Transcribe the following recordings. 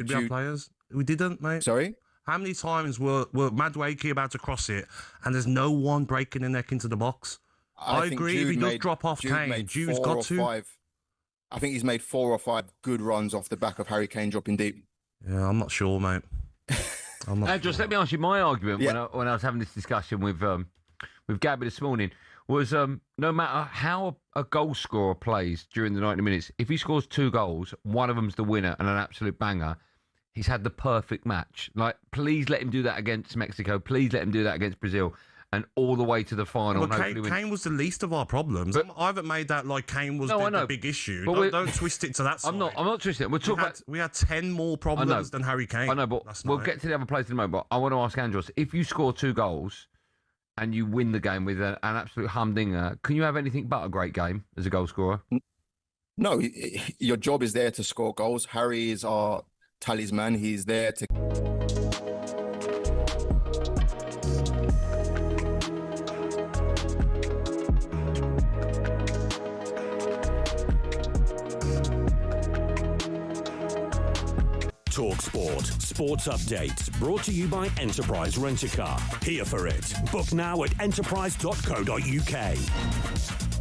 Did we have players? We didn't, mate. Sorry? How many times were Madueke about to cross it and there's no one breaking the neck into the box? I agree. If he does drop off Kane, Jude's got to. I think he's made 4 or 5 good runs off the back of Harry Kane dropping deep. Yeah, I'm not sure, mate. Just let me ask you my argument when I was having this discussion with Gabby this morning was no matter how a goal scorer plays during the 90 minutes, if he scores 2 goals, one of them's the winner and an absolute banger, he's had the perfect match. Like, please let him do that against Mexico. Please let him do that against Brazil. And all the way to the final. Well, Kane was the least of our problems. I haven't made that like Kane was the big issue. Don't twist it to that side. I'm not twisting it. We had 10 more problems than Harry Kane. I know, but we'll get to the other players in a moment. But I want to ask Andros, if you score 2 goals and you win the game with an absolute humdinger, can you have anything but a great game as a goal scorer? No, your job is there to score goals. Harry is our talisman. He's there to... talkSPORT. Sports updates brought to you by Enterprise Rent-A-Car. Here for it. Book now at enterprise.co.uk.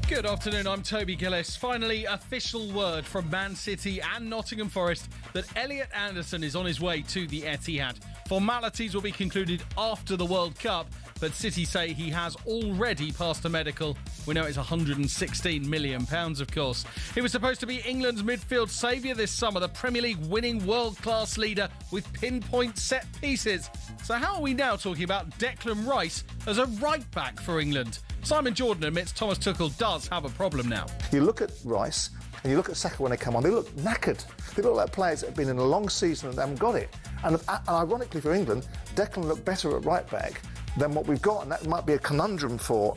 Good afternoon, I'm Toby Gillis. Finally, official word from Man City and Nottingham Forest that Elliot Anderson is on his way to the Etihad. Formalities will be concluded after the World Cup, but City say he has already passed a medical. We know it's £116 million, of course. He was supposed to be England's midfield saviour this summer, the Premier League winning world-class leader with pinpoint set pieces. So how are we now talking about Declan Rice as a right-back for England? Simon Jordan admits Thomas Tuchel does have a problem now. You look at Rice and you look at Saka when they come on, they look knackered. They look like players that have been in a long season and haven't got it. And ironically for England, Declan looked better at right back than what we've got, and that might be a conundrum for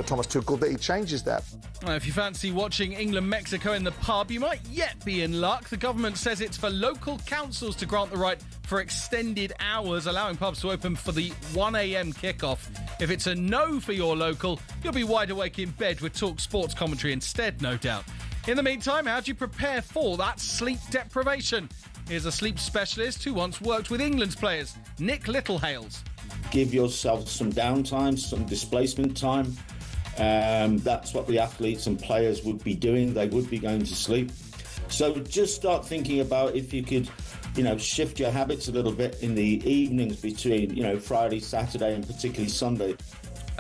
Thomas Tuchel that he changes that. If you fancy watching England-Mexico in the pub, you might yet be in luck. The government says it's for local councils to grant the right for extended hours, allowing pubs to open for the 1 a.m. kickoff. If it's a no for your local, you'll be wide awake in bed with talkSPORT's commentary instead, no doubt. In the meantime, how do you prepare for that sleep deprivation? Here's a sleep specialist who once worked with England's players, Nick Littlehales. Give yourself some downtime, some displacement time. That's what the athletes and players would be doing. They would be going to sleep. So just start thinking about if you could, shift your habits a little bit in the evenings between, Friday, Saturday, and particularly Sunday.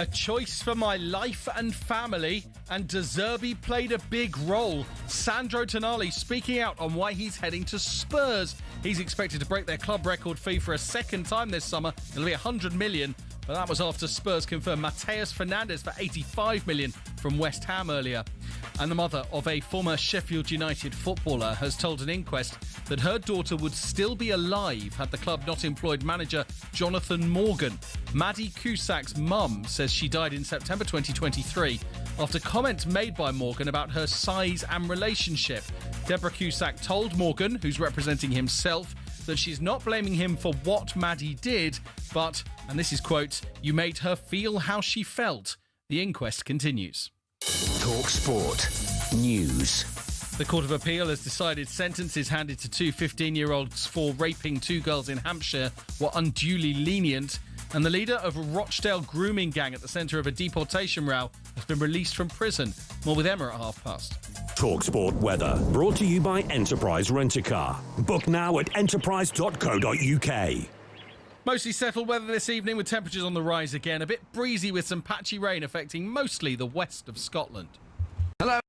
A choice for my life and family, and De Zerbi played a big role. Sandro Tonali speaking out on why he's heading to Spurs. He's expected to break their club record fee for a second time this summer. It'll be $100 million, but that was after Spurs confirmed Mateus Fernandes for $85 million from West Ham earlier. And the mother of a former Sheffield United footballer has told an inquest that her daughter would still be alive had the club not employed manager Jonathan Morgan. Maddie Cusack's mum says she died in September 2023 after comments made by Morgan about her size and relationship. Deborah Cusack told Morgan, who's representing himself, that she's not blaming him for what Maddie did, but, and this is quote, "you made her feel how she felt." The inquest continues. talkSPORT News. The Court of Appeal has decided sentences handed to 2 15-year-olds for raping 2 girls in Hampshire were unduly lenient, and the leader of a Rochdale grooming gang at the centre of a deportation row has been released from prison. More with Emma at past. talkSPORT weather brought to you by Enterprise Rent-A-Car. Book now at enterprise.co.uk. Mostly settled weather this evening with temperatures on the rise again. A bit breezy with some patchy rain affecting mostly the west of Scotland. Hello.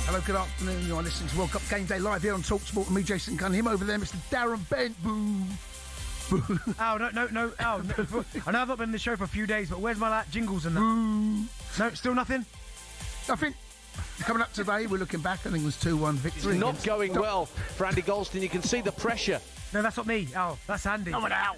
Hello, good afternoon. You are listening to World Cup Game Day live here on talkSPORT with me, Jason Cundy. Him over there, Mr. Darren Bent. Boo. Boo. Oh, no. Oh, no. I know I've not been in the show for a few days, but where's my jingles and that? Boo. No, still nothing? Nothing. Coming up today, we're looking back. I think it was 2-1 victory. It's not going well for Andy Goldstein. You can see the pressure No, that's not me. Oh, that's Andy. Come on out.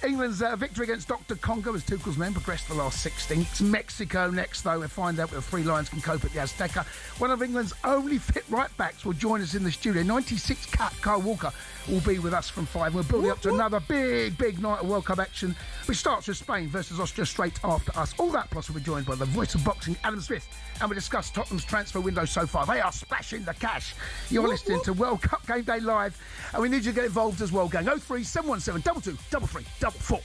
England's victory against Dr. Congo as Tuchel's men progressed to the last 16. It's Mexico next, though. We'll find out whether the Three Lions can cope at the Azteca. One of England's only fit right-backs will join us in the studio. 96 cat Kyle Walker will be with us from 5. We're building up to another big night of World Cup action, which starts with Spain versus Austria straight after us. All that plus we'll be joined by the voice of boxing, Adam Smith, and we discuss Tottenham's transfer window so far. They are splashing the cash. You're listening to World Cup Game Day Live, and we need you to get involved as well, gang. 03717 22 33 44.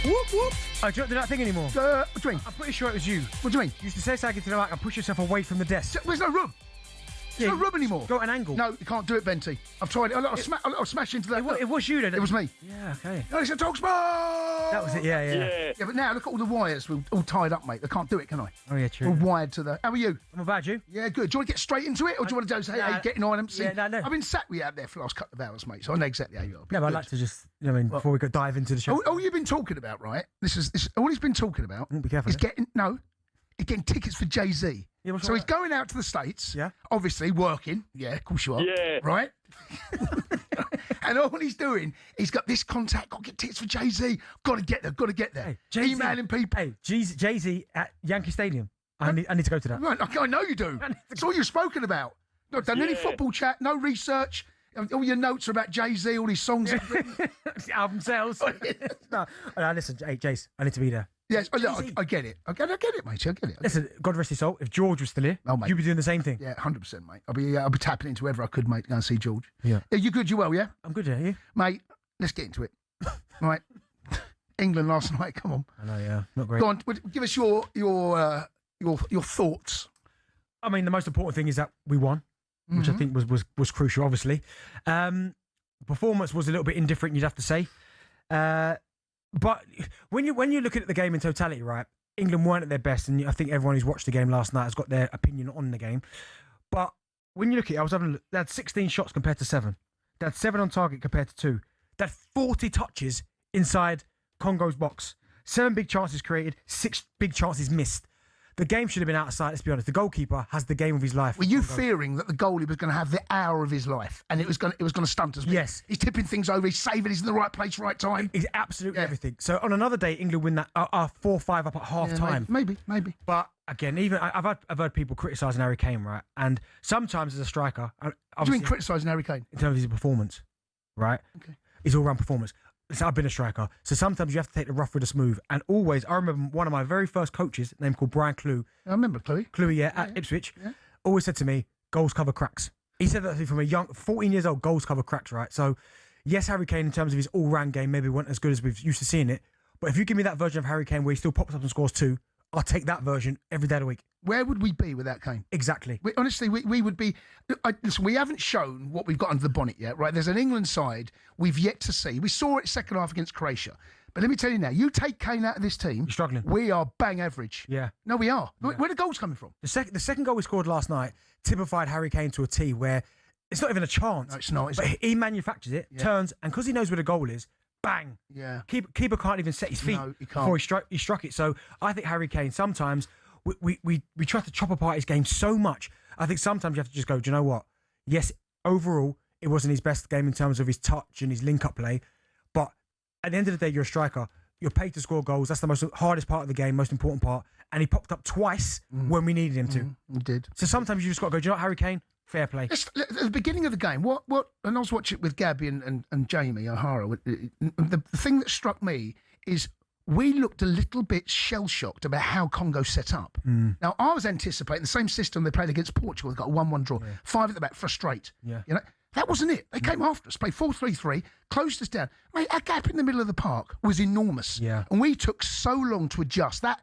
Whoop, whoop. I don't do that thing anymore. What do you mean? I'm pretty sure it was you. What do you mean? You used to say something to the mic and push yourself away from the desk. There's no room. There's no room anymore. Go at an angle. No, you can't do it, Venti. I've tried it. I'll smash into that. It was you then. It was me. Yeah, okay. No, it's a talkSPORT. That was it, yeah. Yeah, but now look at all the wires. We're all tied up, mate. I can't do it, can I? Oh, yeah, true. We're wired to the... How are you? I'm about you. Yeah, good. Do you want to get straight into it, or do you want to just say, hey, getting on them? Yeah, no. I've been sat with you out there for the last couple of hours, mate, so I know exactly how you are. No, but I'd like to just, before we could dive into the show. All you've been talking about, right? This is all he's been talking about. Be careful. He's getting tickets for Jay-Z. Yeah, so he's going out to the States. Yeah. Obviously working. Yeah, of course you are. Yeah. Right? And all he's doing, he's got this contact, got to get tickets for Jay-Z. Got to get there. Hey, Jay-Z, emailing people. Hey, Jay-Z at Yankee Stadium. I need to go to that. Right, I know you do. That's all you've spoken about. Not done any football chat, no research. All your notes are about Jay-Z, all his songs. Album sales. No, listen, hey, Jace, I need to be there. Yes, look, I get it. I get it, mate. I get it. Listen, God rest his soul. If George was still here, you'd be doing the same thing. Yeah, 100%, mate. I'll be tapping into whoever I could, mate. Go and see George. Yeah. You good? You well? Yeah. I'm good. Yeah. You? Mate, let's get into it. Right. England last night. Come on. I know. Yeah. Not great. Go on. Give us your thoughts. I mean, the most important thing is that we won, which I think was crucial. Obviously, performance was a little bit indifferent. You'd have to say. But when you're looking at the game in totality, right? England weren't at their best, and I think everyone who's watched the game last night has got their opinion on the game. But when you look at it, they had 16 shots compared to 7. They had 7 on target compared to 2. They had 40 touches inside Congo's box. 7 big chances created, 6 big chances missed. The game should have been out of sight, let's be honest. The goalkeeper has the game of his life. Were you fearing that the goalie was going to have the hour of his life and it was going to stunt us? Yes. He's tipping things over, he's saving, he's in the right place, right time. He's absolutely everything. So on another day, England win that 4-5 up at half time. Maybe. But again, even I've heard people criticising Harry Kane, right? And sometimes as a striker... What do you mean criticising Harry Kane? In terms of his performance, right? Okay. His all-round performance. So I've been a striker, so sometimes you have to take the rough with the smooth. And always, I remember one of my very first coaches, named called Brian Clew. I remember Clewy. Clewy, at Ipswich, always said to me, goals cover cracks. He said that to me from a young, 14 years old, goals cover cracks, right? So, yes, Harry Kane, in terms of his all-round game, maybe wasn't as good as we've used to seeing it. But if you give me that version of Harry Kane where he still pops up and scores 2, I'll take that version every day of the week. Where would we be without Kane? Exactly. Honestly, we would be... Listen, we haven't shown what we've got under the bonnet yet, right? There's an England side we've yet to see. We saw it second half against Croatia. But let me tell you now, you take Kane out of this team... You're struggling. We are bang average. Yeah. No, we are. Yeah. Where are the goals coming from? The second goal we scored last night typified Harry Kane to a T where it's not even a chance. No, it's not. But he manufactures it, turns, and because he knows where the goal is, bang. Yeah. Keeper can't even set his feet before he struck it. So I think Harry Kane, sometimes we try to chop apart his game so much. I think sometimes you have to just go, do you know what? Yes, overall, it wasn't his best game in terms of his touch and his link-up play. But at the end of the day, you're a striker. You're paid to score goals. That's the hardest part of the game, most important part. And he popped up twice when we needed him to. He did. So sometimes you just got to go, do you know what, Harry Kane? Fair play. At the beginning of the game, what? And I was watching it with Gabby and Jamie O'Hara. The thing that struck me is we looked a little bit shell-shocked about how Congo set up. Now, I was anticipating the same system they played against Portugal. They got a 1-1 draw. 5 at the back, frustrate. Yeah. You know, that wasn't it. They came after us, played 4-3-3, closed us down. Mate, our gap in the middle of the park was enormous. Yeah. And we took so long to adjust. That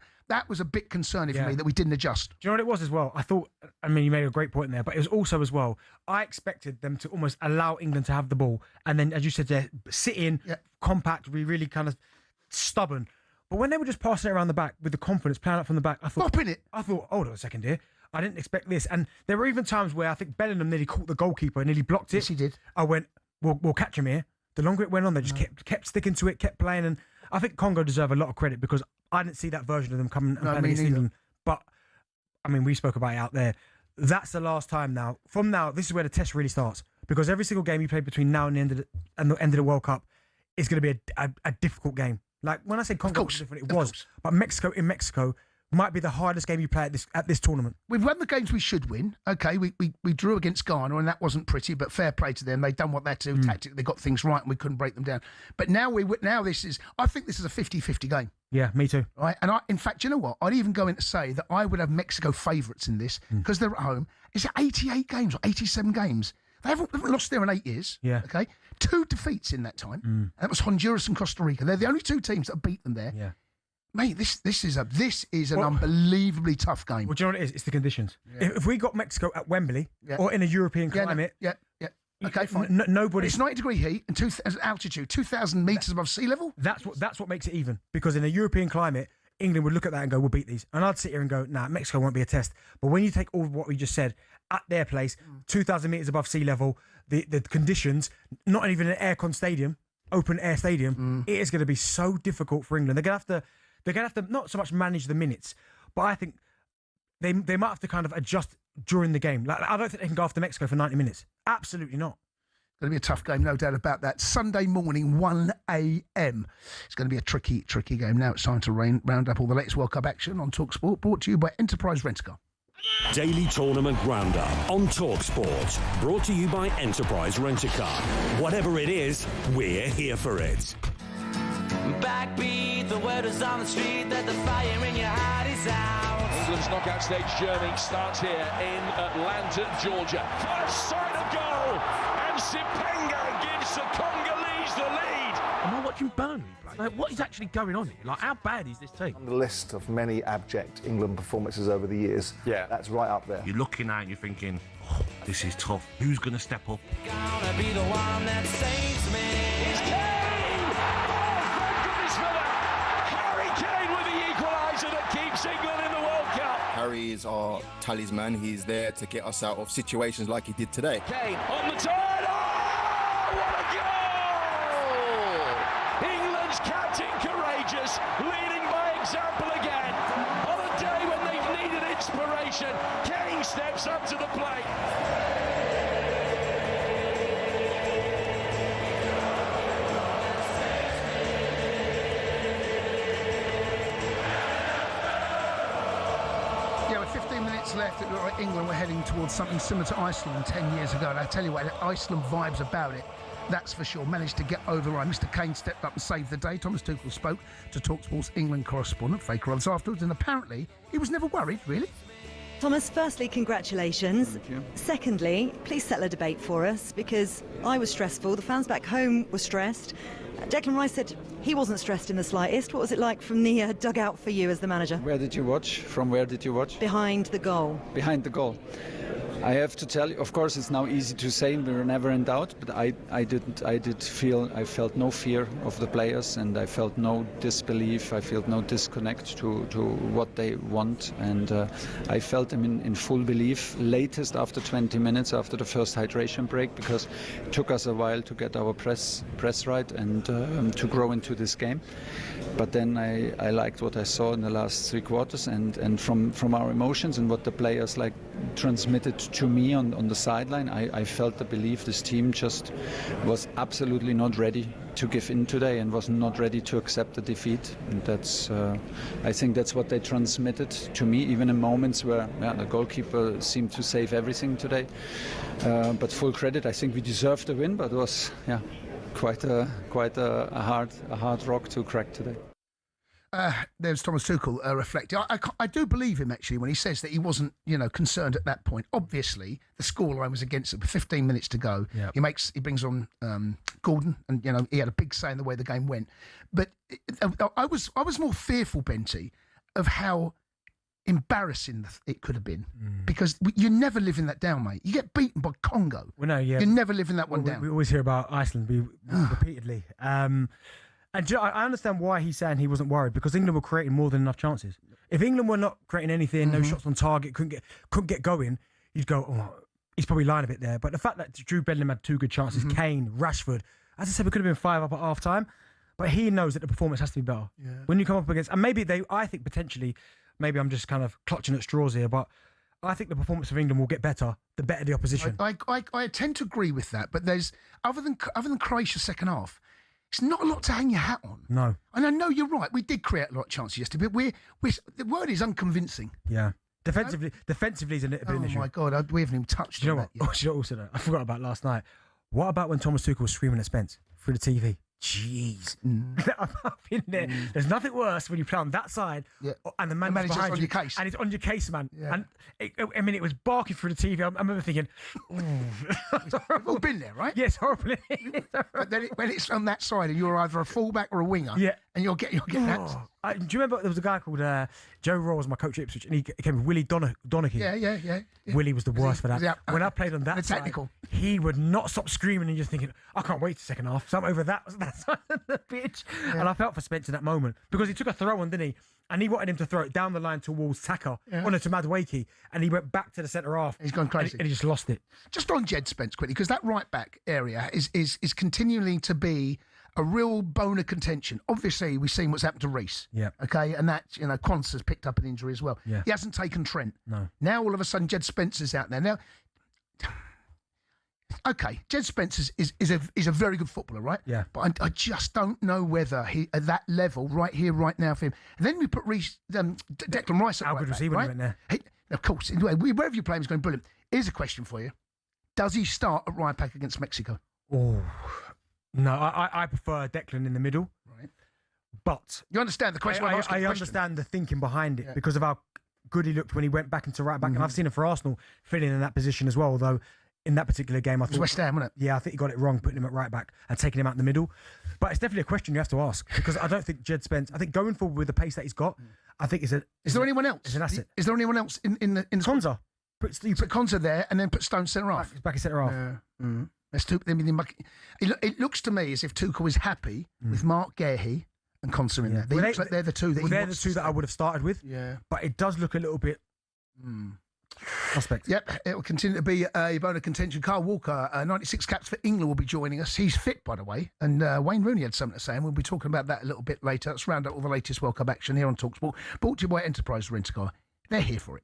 was a bit concerning for me that we didn't adjust. Do you know what it was as well? I thought, I mean, you made a great point there, but it was also as well, I expected them to almost allow England to have the ball and then, as you said there, sit in, compact, be really kind of stubborn. But when they were just passing it around the back with the confidence, playing up from the back, I thought, hold on a second here. I didn't expect this. And there were even times where I think Bellingham nearly caught the goalkeeper and nearly blocked it. Yes, he did. I went, we'll catch him here. The longer it went on, they just kept sticking to it, kept playing. And I think Congo deserve a lot of credit because I didn't see that version of them coming and playing against England. But, I mean, we spoke about it out there. That's the last time now. From now, this is where the test really starts. because every single game you play between now and the end of the World Cup is going to be a difficult game. Like when I say Congo was different, it was, but Mexico might be the hardest game you play at this tournament. We've won the games we should win. Okay, we drew against Ghana and that wasn't pretty, but fair play to them. They've done what they had to do tactically. They got things right and we couldn't break them down. But now I think this is a 50-50 game. Yeah, me too. Right, and in fact, you know what? I'd even go in to say that I would have Mexico favourites in this because they're at home. Is it 88 games or 87 games? They haven't lost there in 8 years. Yeah. Okay, 2 defeats in that time. And that was Honduras and Costa Rica. They're the only 2 teams that beat them there. Yeah. Mate, this is an unbelievably tough game. Well, do you know what it is? It's the conditions. Yeah. If we got Mexico at Wembley or in a European climate, okay, fine. Nobody. It's 90-degree heat and altitude, 2,000 metres above sea level. That's what makes it even. Because in a European climate, England would look at that and go, "We'll beat these." And I'd sit here and go, "Nah, Mexico won't be a test." But when you take all of what we just said at their place, 2,000 metres above sea level, the conditions, not even an aircon stadium, open air stadium, it is going to be so difficult for England. They're going to have to not so much manage the minutes, but I think they might have to kind of adjust during the game. Like, I don't think they can go after Mexico for 90 minutes. Absolutely not. It's going to be a tough game, no doubt about that. Sunday morning, 1 a.m. It's going to be a tricky game. Now it's time to round up all the latest World Cup action on talkSPORT, brought to you by Enterprise Rent-A-Car. Daily Tournament Roundup on talkSPORT, brought to you by Enterprise Rent-A-Car. Whatever it is, we're here for it. Backbeat, the word is on the street that the fire in your heart is out. England's knockout stage journey starts here in Atlanta, Georgia. First sight of goal, and Sipenga gives the Congolese the lead. Am I watching Burnley play? Like, what is actually going on here? Like, how bad is this team? On the list of many abject England performances over the years, that's right up there. You're looking at it and you're thinking, this is tough. Who's going to step up? Gonna be the one that saves me. It's Kane! Oh, thank goodness for that! Harry Kane with the equaliser that keeps England in the World Cup. Harry is our talisman. He's there to get us out of situations like he did today. Kane on the turn. Oh, what a goal! England's captain courageous, leading by example again. On a day when they've needed inspiration, Kane steps up to the plate. Yeah, with 15 minutes left, it looked like England were heading towards something similar to Iceland 10 years ago. And I tell you what, Iceland vibes about it. That's for sure. Managed to get over the line. Mr. Kane stepped up and saved the day. Thomas Tuchel spoke to talkSPORT's England correspondent, Faker Rods, afterwards, and apparently he was never worried, really. Thomas, firstly, congratulations. Thank you. Secondly, please settle a debate for us, because I was stressful, the fans back home were stressed. Declan Rice said he wasn't stressed in the slightest. What was it like from the dugout for you as the manager? Where did you watch? From where did you watch? Behind the goal. Behind the goal. I have to tell you, of course, it's now easy to say we were never in doubt, but I felt no fear of the players, and I felt no disbelief. I felt no disconnect to what they want, and I felt them in full belief. Latest after 20 minutes after the first hydration break, because it took us a while to get our press right and to grow into this game. But then I liked what I saw in the last 3 quarters, and from our emotions and what the players transmitted to me on the sideline, I felt the belief this team just was absolutely not ready to give in today and was not ready to accept the defeat. And that's I think that's what they transmitted to me, even in moments where the goalkeeper seemed to save everything today. But full credit, I think we deserved the win, but it was quite a hard rock to crack today. There's Thomas Tuchel reflecting. I do believe him, actually, when he says that he wasn't, concerned at that point. Obviously, the scoreline was against it with 15 minutes to go. Yep. He brings on Gordon, and he had a big say in the way the game went. But I was more fearful, Benty, of how embarrassing it could have been, because you never live in that down, mate. You get beaten by Congo. Well, no, yeah, you never live in that one down. We always hear about Iceland repeatedly. And I understand why he's saying he wasn't worried, because England were creating more than enough chances. If England were not creating anything, no shots on target, couldn't get going, you'd go, oh, he's probably lying a bit there. But the fact that Drew Bellingham had 2 good chances, Kane, Rashford, as I said, we could have been 5 up at half time. But he knows that the performance has to be better. Yeah. When you come up against, and maybe I think potentially, maybe I'm just kind of clutching at straws here, but I think the performance of England will get better the better the opposition. I tend to agree with that, but there's other than Croatia's second half, it's not a lot to hang your hat on. No. And I know you're right. We did create a lot of chances yesterday, but the word is unconvincing. Yeah. Defensively is a bit of an issue. Oh my God, we haven't even touched on that yet. You know what? Also, I forgot about last night. What about when Thomas Tuchel was screaming at Spence through the TV? Jeez. I've been there. There's nothing worse when you play on that side and the manager's behind on you. your case. And it's on your case, man. Yeah. And it was barking through the TV. I remember thinking, we've all been there, right? Yes, horrible. But then when it's on that side and you're either a fullback or a winger, and you'll get that. Do you remember there was a guy called Joe Raw was my coach at Ipswich, and he came with Willie Donaghy. Yeah. Willie was the worst for that. Yeah. When I played on that side, technical, he would not stop screaming and just thinking, I can't wait the second half. So I'm over that side of the pitch. Yeah. And I felt for Spence in that moment because he took a throw on, didn't he? And he wanted him to throw it down the line towards Saka, to Madueke, and he went back to the centre half. He's gone crazy. And he just lost it. Just on Jed Spence quickly, because that right back area is continuing to be a real bone of contention. Obviously, we've seen what's happened to Reece. Yeah. Okay, and that, Quansah's picked up an injury as well. Yeah. He hasn't taken Trent. No. Now, all of a sudden, Jed Spence's out there. Now, okay, Jed Spence is a very good footballer, right? Yeah. But I just don't know whether he, at that level, right here, right now for him. And then we put Declan Rice at How right good was back, he when right? he went there? Of course, wherever you play him, he's going brilliant. Here's a question for you. Does he start at right back against Mexico? Oh, no, I prefer Declan in the middle. Right. But you understand the question? I understand the thinking behind it because of how good he looked when he went back into right back. And I've seen him for Arsenal filling in that position as well, although in that particular game, I thought... It was West Ham, wasn't it? Yeah, I think he got it wrong, putting him at right back and taking him out in the middle. But it's definitely a question you have to ask because I don't think Jed Spence... I think going forward with the pace that he's got, I think is there anyone else? It's an asset. Is there anyone else in the... Konsa. You put Konsa there and then put Stone centre half. Back in centre half. It looks to me as if Tuchel is happy with Mark Guehi and Konsa in there. They're the two that I would have started with. Yeah. But it does look a little bit... Suspect. Yep, it will continue to be a bone of contention. Carl Walker, 96 caps for England, will be joining us. He's fit, by the way. And Wayne Rooney had something to say, and we'll be talking about that a little bit later. Let's round up all the latest World Cup action here on talkSPORT. Brought to you by Enterprise Rent-A-Car. They're here for it.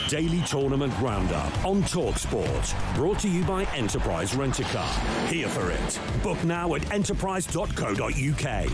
Daily Tournament Roundup on talkSPORT. Brought to you by Enterprise Rent-A-Car. Here for it. Book now at enterprise.co.uk.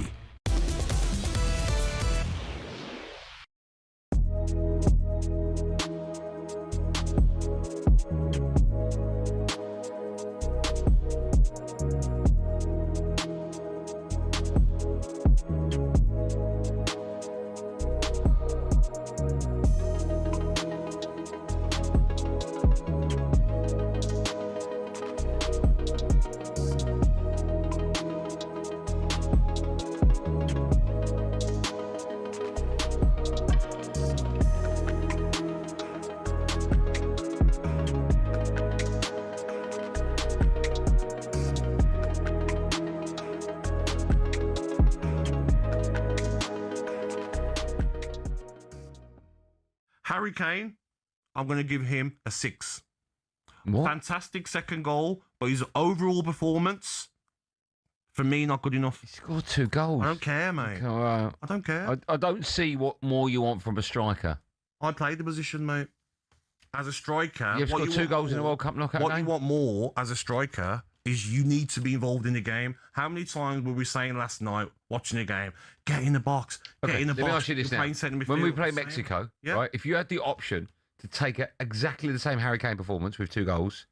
Harry Kane, I'm going to give him a 6. What? Fantastic second goal, but his overall performance, for me, not good enough. He scored 2 goals. I don't care, mate. I don't care. I don't see what more you want from a striker. I played the position, mate. As a striker... You've scored 2 goals in a World Cup knockout game? What you want more as a striker is you need to be involved in the game. How many times were we saying last night, watching the game, get in the box, get in the box. Let me ask you this now. When we play Mexico, right, if you had the option to take exactly the same Harry Kane performance with 2 goals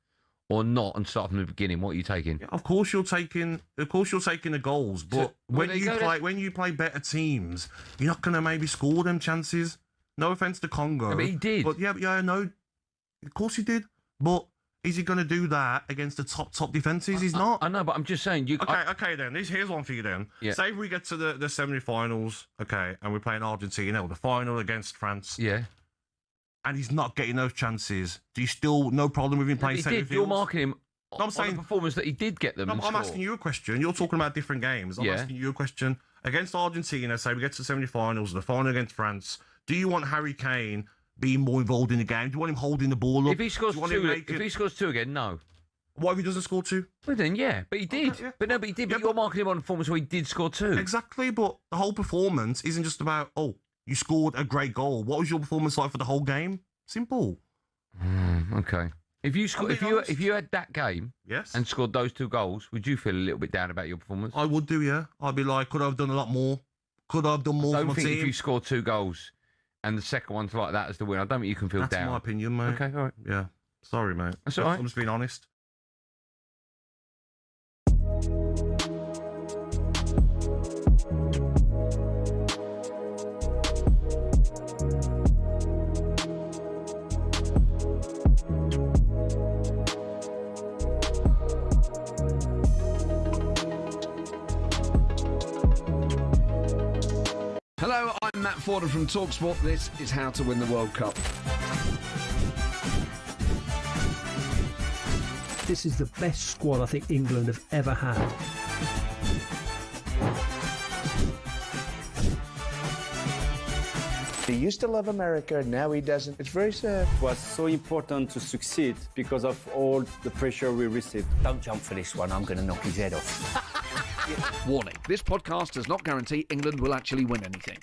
or not and start from the beginning, what are you taking? Yeah, of course you're taking the goals, but when you play better teams, you're not going to maybe score them chances. No offence to Congo. Yeah, but he did. But no, of course he did. But is he going to do that against the top defences? He's not. I know, but I'm just saying. Okay, then. Here's one for you then. Yeah. Say if we get to the semi-finals, okay, and we're playing Argentina, or the final against France. Yeah. And he's not getting those chances. Do you still, no problem with him playing centre field? You're marking him on the performance that he did get them. I'm asking you a question. You're talking about different games. I'm asking you a question. Against Argentina, say we get to the semi-finals, the final against France, do you want Harry Kane being more involved in the game? Do you want him holding the ball up? If he scores 2 again, no. What if he doesn't score 2? Well then, yeah, but he did. Okay, yeah. But he did. But you're marking him on a performance where he did score 2. Exactly, but the whole performance isn't just about, you scored a great goal. What was your performance like for the whole game? Simple. Okay. If you had that game, yes, and scored those 2 goals, would you feel a little bit down about your performance? I would do, yeah. I'd be like, could I have done a lot more? Could I have done more I for don't my think team? if you score 2 goals and the second one's like that as the win, I don't think you can feel That's down. my opinion, mate. Okay, all right. Yeah. Sorry, mate. That's all right. I'm just being honest. Hello, I'm Matt Forden from talkSPORT. This is How to Win the World Cup. This is the best squad I think England have ever had. He used to love America, now he doesn't. It's very sad. It was so important to succeed because of all the pressure we received. Don't jump for this one, I'm going to knock his head off. Warning, this podcast does not guarantee England will actually win anything.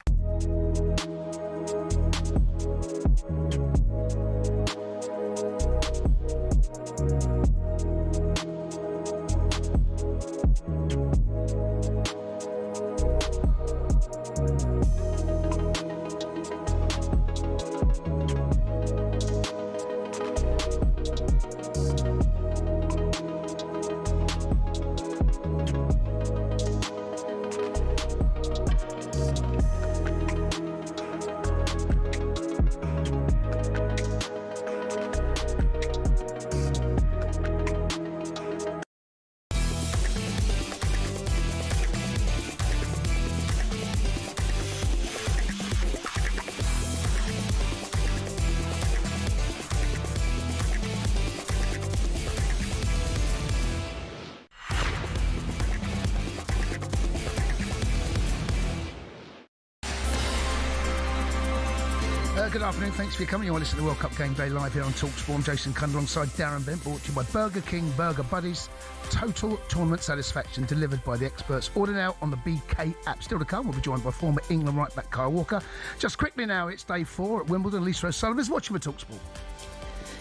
Good afternoon, thanks for coming. You want to listen to the World Cup Game Day live here on talkSPORT. I'm Jason Cundy alongside Darren Bent, brought to you by Burger King Burger Buddies. Total tournament satisfaction delivered by the experts. Order now on the BK app. Still to come, we'll be joined by former England right back Kyle Walker. Just quickly now, it's day 4 at Wimbledon. Lisa O'Sullivan's watching for talkSPORT.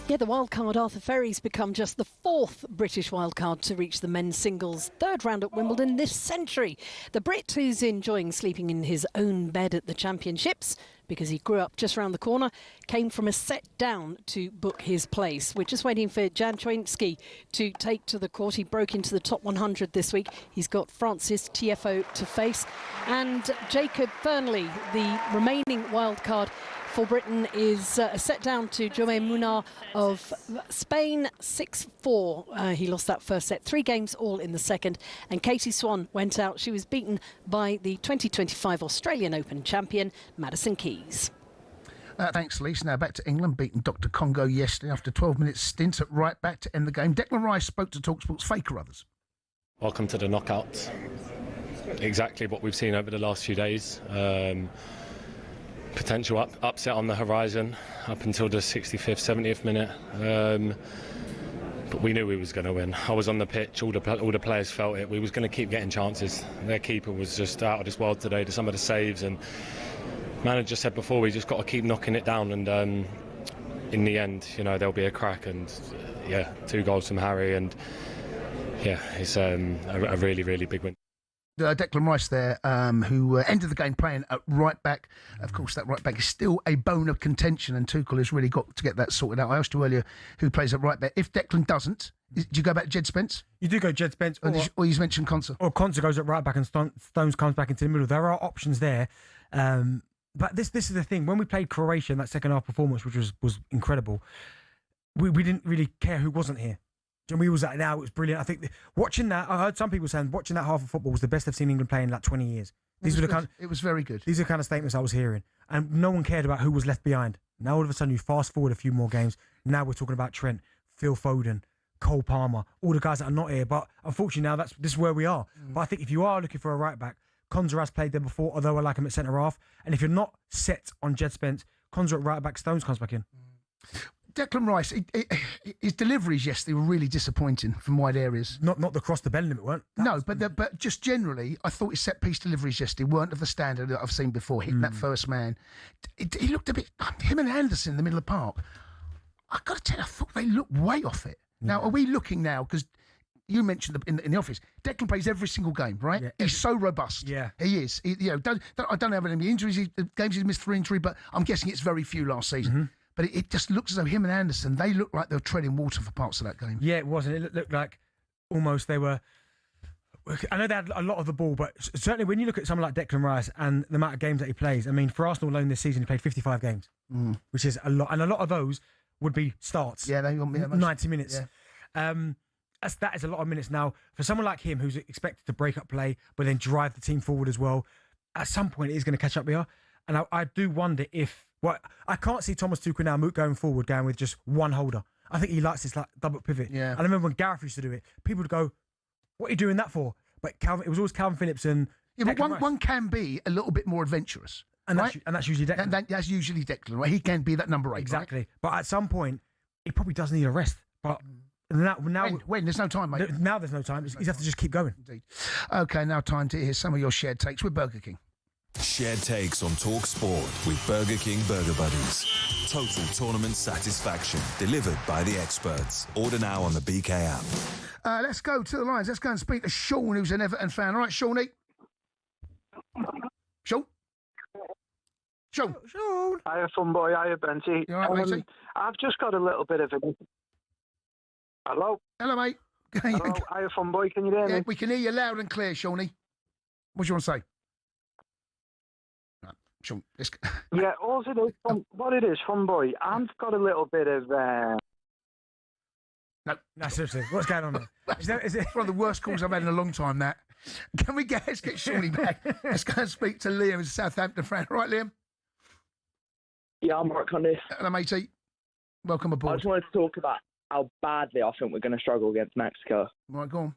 Yeah, the wildcard Arthur Ferry's become just the 4th British wildcard to reach the men's singles 3rd round at Wimbledon this century. The Brit, who's enjoying sleeping in his own bed at the championships because he grew up just around the corner, came from a set down to book his place. We're just waiting for Jan Troinski to take to the court. He broke into the top 100 this week. He's got Francis Tiafoe to face. And Jacob Fernley, the remaining wildcard for Britain, is set down to Jaume Munar of Spain, 6-4. He lost that first set, 3 games all in the second. And Katie Swan went out. She was beaten by the 2025 Australian Open champion, Madison Keys. Thanks, Lisa. Now back to England, beating Dr. Congo yesterday after a 12-minute stint at right back to end the game. Declan Rice spoke to talkSPORT's Faker Others. Welcome to the knockouts. Exactly what we've seen over the last few days. Potential upset on the horizon up until the 65th, 70th minute. But we knew we was going to win. I was on the pitch, all the players felt it. We was going to keep getting chances. Their keeper was just out of this world today to some of the saves, and manager said before, we just got to keep knocking it down, and in the end, you know, there'll be a crack. And 2 goals from Harry, and it's a really, really big win. Declan Rice there, who ended the game playing at right back. Of course, that right back is still a bone of contention, and Tuchel has really got to get that sorted out. I asked you earlier who plays at right back. If Declan doesn't, do you go back to Jed Spence? You do go Jed Spence. Or you mentioned Konsa. Or Konsa goes at right back and Stones comes back into the middle. There are options there. But this is the thing. When we played Croatia in that second half performance, which was incredible, we didn't really care who wasn't here. And we was like, now it was brilliant. I think watching that, I heard some people saying watching that half of football was the best they've seen England play in like 20 years. It was very good. These are the kind of statements I was hearing. And no one cared about who was left behind. Now all of a sudden you fast forward a few more games. Now we're talking about Trent, Phil Foden, Cole Palmer, all the guys that are not here. But unfortunately now this is where we are. But I think if you are looking for a right back, Konsa has played there before, although I like him at centre half. And if you're not set on Jed Spence, Konsa at right back, Stones comes back in. Declan Rice, his deliveries yesterday were really disappointing from wide areas. Not the cross the Bellingham, it weren't. No, but just generally, I thought his set piece deliveries yesterday weren't of the standard that I've seen before. Hitting that first man, he looked a bit. Him and Anderson in the middle of the park. I got to tell you, I thought they looked way off it. Now, are we looking now? Because you mentioned in the office, Declan plays every single game, right? Yeah, he's so robust. Yeah, he is. I don't have any injuries. The games he's missed for injury, but I'm guessing it's very few last season. Mm-hmm. But it just looks as though him and Anderson, they look like they were treading water for parts of that game. Yeah, it was. And it looked like almost they were. I know they had a lot of the ball, but certainly when you look at someone like Declan Rice and the amount of games that he plays, I mean, for Arsenal alone this season, he played 55 games, which is a lot. And a lot of those would be starts. Yeah, they 90 minutes. Yeah. That is a lot of minutes. Now, for someone like him who's expected to break up play, but then drive the team forward as well, at some point it is going to catch up here. And I do wonder if... Well, I can't see Thomas Tuchel now going forward, going with just one holder. I think he likes this like double pivot. Yeah. And I remember when Gareth used to do it, people would go, what are you doing that for? But it was always Calvin Phillips and... Yeah, but one can be a little bit more adventurous. And right? that's usually Declan. That's usually Declan, right? He can be that number 8. Exactly. Right? But at some point, he probably does need a rest. But now when? There's no time, mate. Now there's no time. He's have to just keep going. Indeed. Okay, now time to hear some of your shared takes with Burger King. Shared takes on talkSPORT with Burger King Burger Buddies. Total tournament satisfaction delivered by the experts. Order now on the BK app. Let's go to the lines. Let's go and speak to Sean, who's an Everton fan. All right, Shawnee. Sean. Hiya, fun boy. Hiya, Benty. You all right, matey? I've just got a little bit of a... Hello? Hello, mate. Hello, hiya, fun boy. Can you hear me? We can hear you loud and clear, Shawnee. What do you want to say? Right, Sean, Yeah, all it is, what it is, fun boy, I've got a little bit of... No, seriously. What's going on there? Is it one of the worst calls I've had in a long time, that? Let's get Shawnee back. Let's go and speak to Liam, who's a Southampton fan. Right, Liam? Yeah, I'm right, Cundy. Hello, matey. Welcome aboard. I just wanted to talk about how badly I think we're going to struggle against Mexico. Right, go on.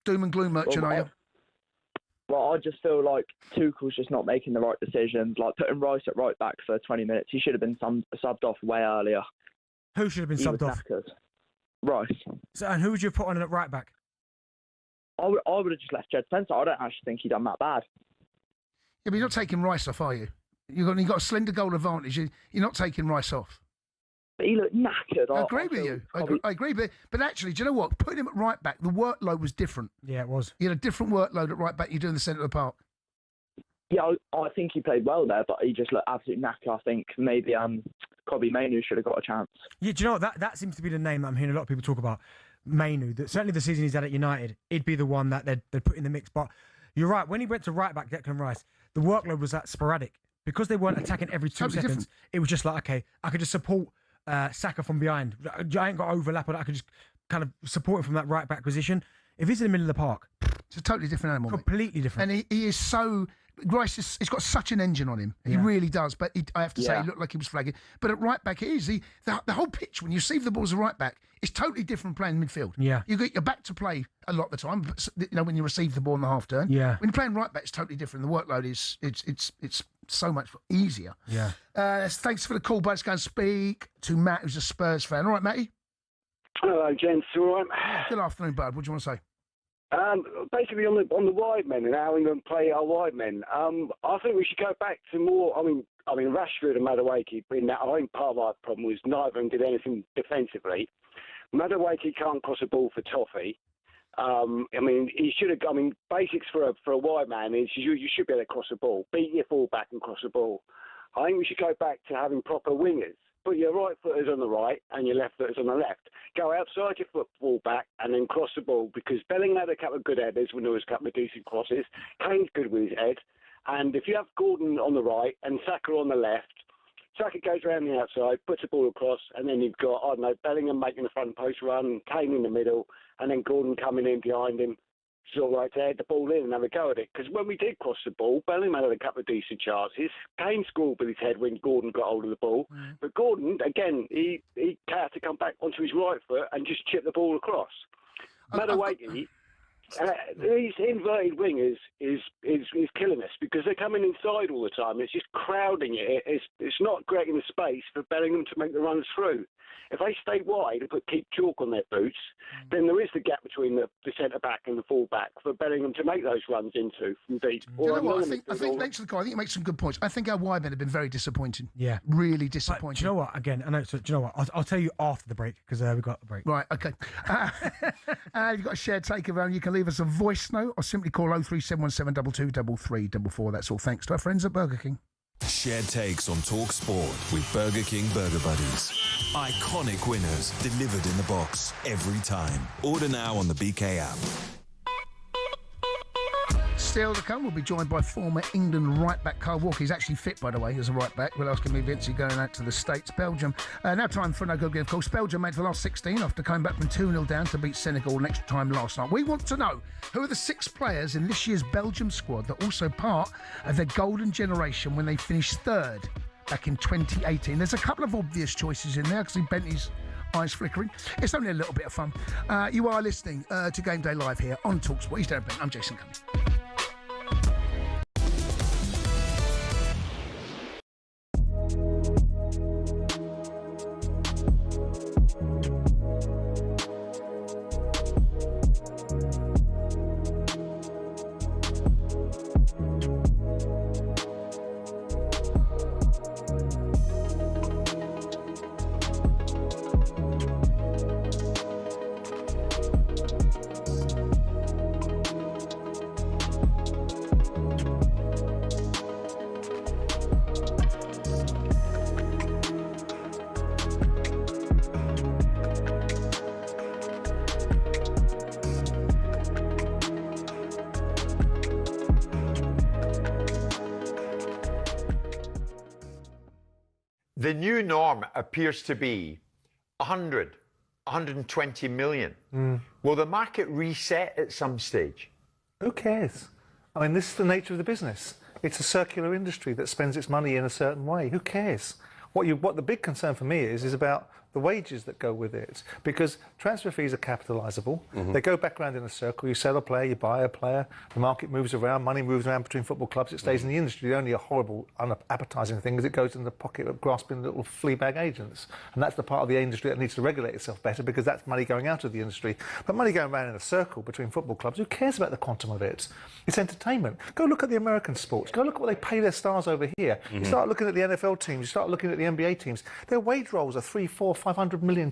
Doom and gloom merchant, are you? Well, I just feel like Tuchel's just not making the right decisions. Like putting Rice at right back for 20 minutes. He should have been subbed off way earlier. Who should have been subbed off? Rice. So, and who would you have put on at right back? I would have just left Jed Spencer. I don't actually think he done that bad. Yeah, but you're not taking Rice off, are you? You've got a slender goal advantage. You're not taking Rice off. But he looked knackered. I agree with you. I agree. But actually, do you know what? Putting him at right back, the workload was different. Yeah, it was. He had a different workload at right back. You do in the centre of the park. Yeah, I think he played well there, but he just looked absolutely knackered. I think maybe Kobe Mainoo should have got a chance. Yeah, do you know what? That seems to be the name that I'm hearing a lot of people talk about. Mainoo. Certainly the season he's had at United, he'd be the one that they'd put in the mix. But you're right. When he went to right back, Declan Rice, the workload was that sporadic. Because they weren't attacking every 2 seconds, different. It was just like, okay, I could just support Saka from behind. I ain't got overlap, but I could just kind of support him from that right back position. If he's in the middle of the park, it's a totally different animal. Completely different. And he is so... Rice, he's got such an engine on him. He really does. But I have to say, he looked like he was flagging. But at right back, it is. The whole pitch, when you see the ball as a right back, it's totally different playing midfield. Yeah. You get your back to play a lot of the time. But, when you receive the ball in the half turn. Yeah. When you're playing right back, it's totally different. The workload is it's so much easier. Yeah. Thanks for the call, but let's go and speak to Matt, who's a Spurs fan. All right, Matty? Hello, gents. All right? Good afternoon, bud. What do you want to say? Basically, on the wide men and how England play our wide men, I think we should go back to more. I mean, Rashford and Madueke. I think part of our problem was neither of them did anything defensively. Madueke can't cross a ball for toffee. He should have. Basics for a wide man is you should be able to cross a ball, beat your full back and cross a ball. I think we should go back to having proper wingers. Put your right footers on the right and your left footers on the left. Go outside your full back and then cross the ball, because Bellingham had a couple of good headers when there was a couple of decent crosses. Kane's good with his head. And if you have Gordon on the right and Saka on the left, Saka goes around the outside, puts the ball across, and then you've got, Bellingham making the front post run, Kane in the middle, and then Gordon coming in behind him, sort of like to head the ball in and have a go at it. Because when we did cross the ball, Bellingham had a couple of decent chances. Kane scored with his head when Gordon got hold of the ball. But Gordon, again, he had to come back onto his right foot and just chip the ball across. Madueke, These inverted wingers is killing us because they're coming inside all the time. It's just crowding it. It's not creating the space for Bellingham to make the runs through. If they stay wide and keep chalk on their boots, then there is the gap between the centre-back and the full-back for Bellingham to make those runs into from deep. Do you know what? I think next to the guy, I think you make some good points. I think our wide men have been very disappointing. Yeah. Really disappointing. But do you know what? Again, I know. So, do you know what? I'll tell you after the break because we've got a break. Right, okay. You've got a shared take around. You can leave us a voice note or simply call 03717 22 That's all thanks to our friends at Burger King. Shared takes on talkSPORT with Burger King Burger Buddies. Iconic winners delivered in the box every time. Order now on the BK app. Still to come, we'll be joined by former England right-back Kyle Walker. He's actually fit, by the way, as a right-back. We'll ask him if Vinci going out to the States. Belgium. Now time for no good, of course. Belgium made the last 16 after coming back from 2-0 down to beat Senegal in extra time last night. We want to know who are the 6 players in this year's Belgium squad that are also part of their golden generation when they finished 3rd back in 2018. There's a couple of obvious choices in there. I can see Bentley's eyes flickering. It's only a little bit of fun. You are listening to Game Day Live here on talkSPORT. He's Darren Bent. I'm Jason Cundy. The new norm appears to be 100, 120 million. Will the market reset at some stage? Who cares? I mean, this is the nature of the business. It's a circular industry that spends its money in a certain way. Who cares? What the big concern for me is about the wages that go with it, because transfer fees are capitalisable. They go back around in a circle. You sell a player, you buy a player, the market moves around, money moves around between football clubs, it stays in the industry. The only a horrible, unappetising thing is it goes in the pocket of grasping little flea bag agents. And that's the part of the industry that needs to regulate itself better, because that's money going out of the industry. But money going around in a circle between football clubs, who cares about the quantum of it? It's entertainment. Go look at the American sports. Go look at what they pay their stars over here. You start looking at the NFL teams, you start looking at the NBA teams. Their wage rolls are $300, $400, $500 million.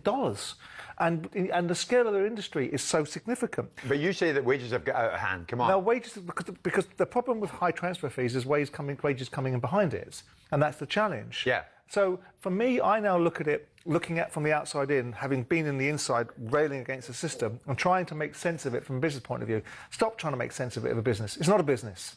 And the scale of their industry is so significant. But you say that wages have got out of hand. Come on. No, wages, because the problem with high transfer fees is wages coming in behind it. And that's the challenge. Yeah. So for me, I now look at it, looking at from the outside in, having been in the inside, railing against the system, and trying to make sense of it from a business point of view. Stop trying to make sense of it of a business. It's not a business.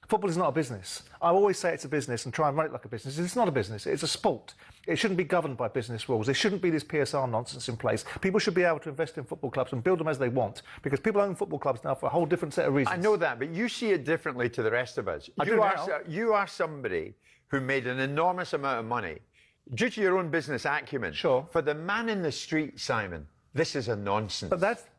Football is not a business. I always say it's a business and try and run it like a business. It's not a business. It's a sport. It shouldn't be governed by business rules. There shouldn't be this PSR nonsense in place. People should be able to invest in football clubs and build them as they want, because people own football clubs now for a whole different set of reasons. I know that, but you see it differently to the rest of us. You are somebody who made an enormous amount of money due to your own business acumen. Sure. For the man in the street, Simon, this is a nonsense.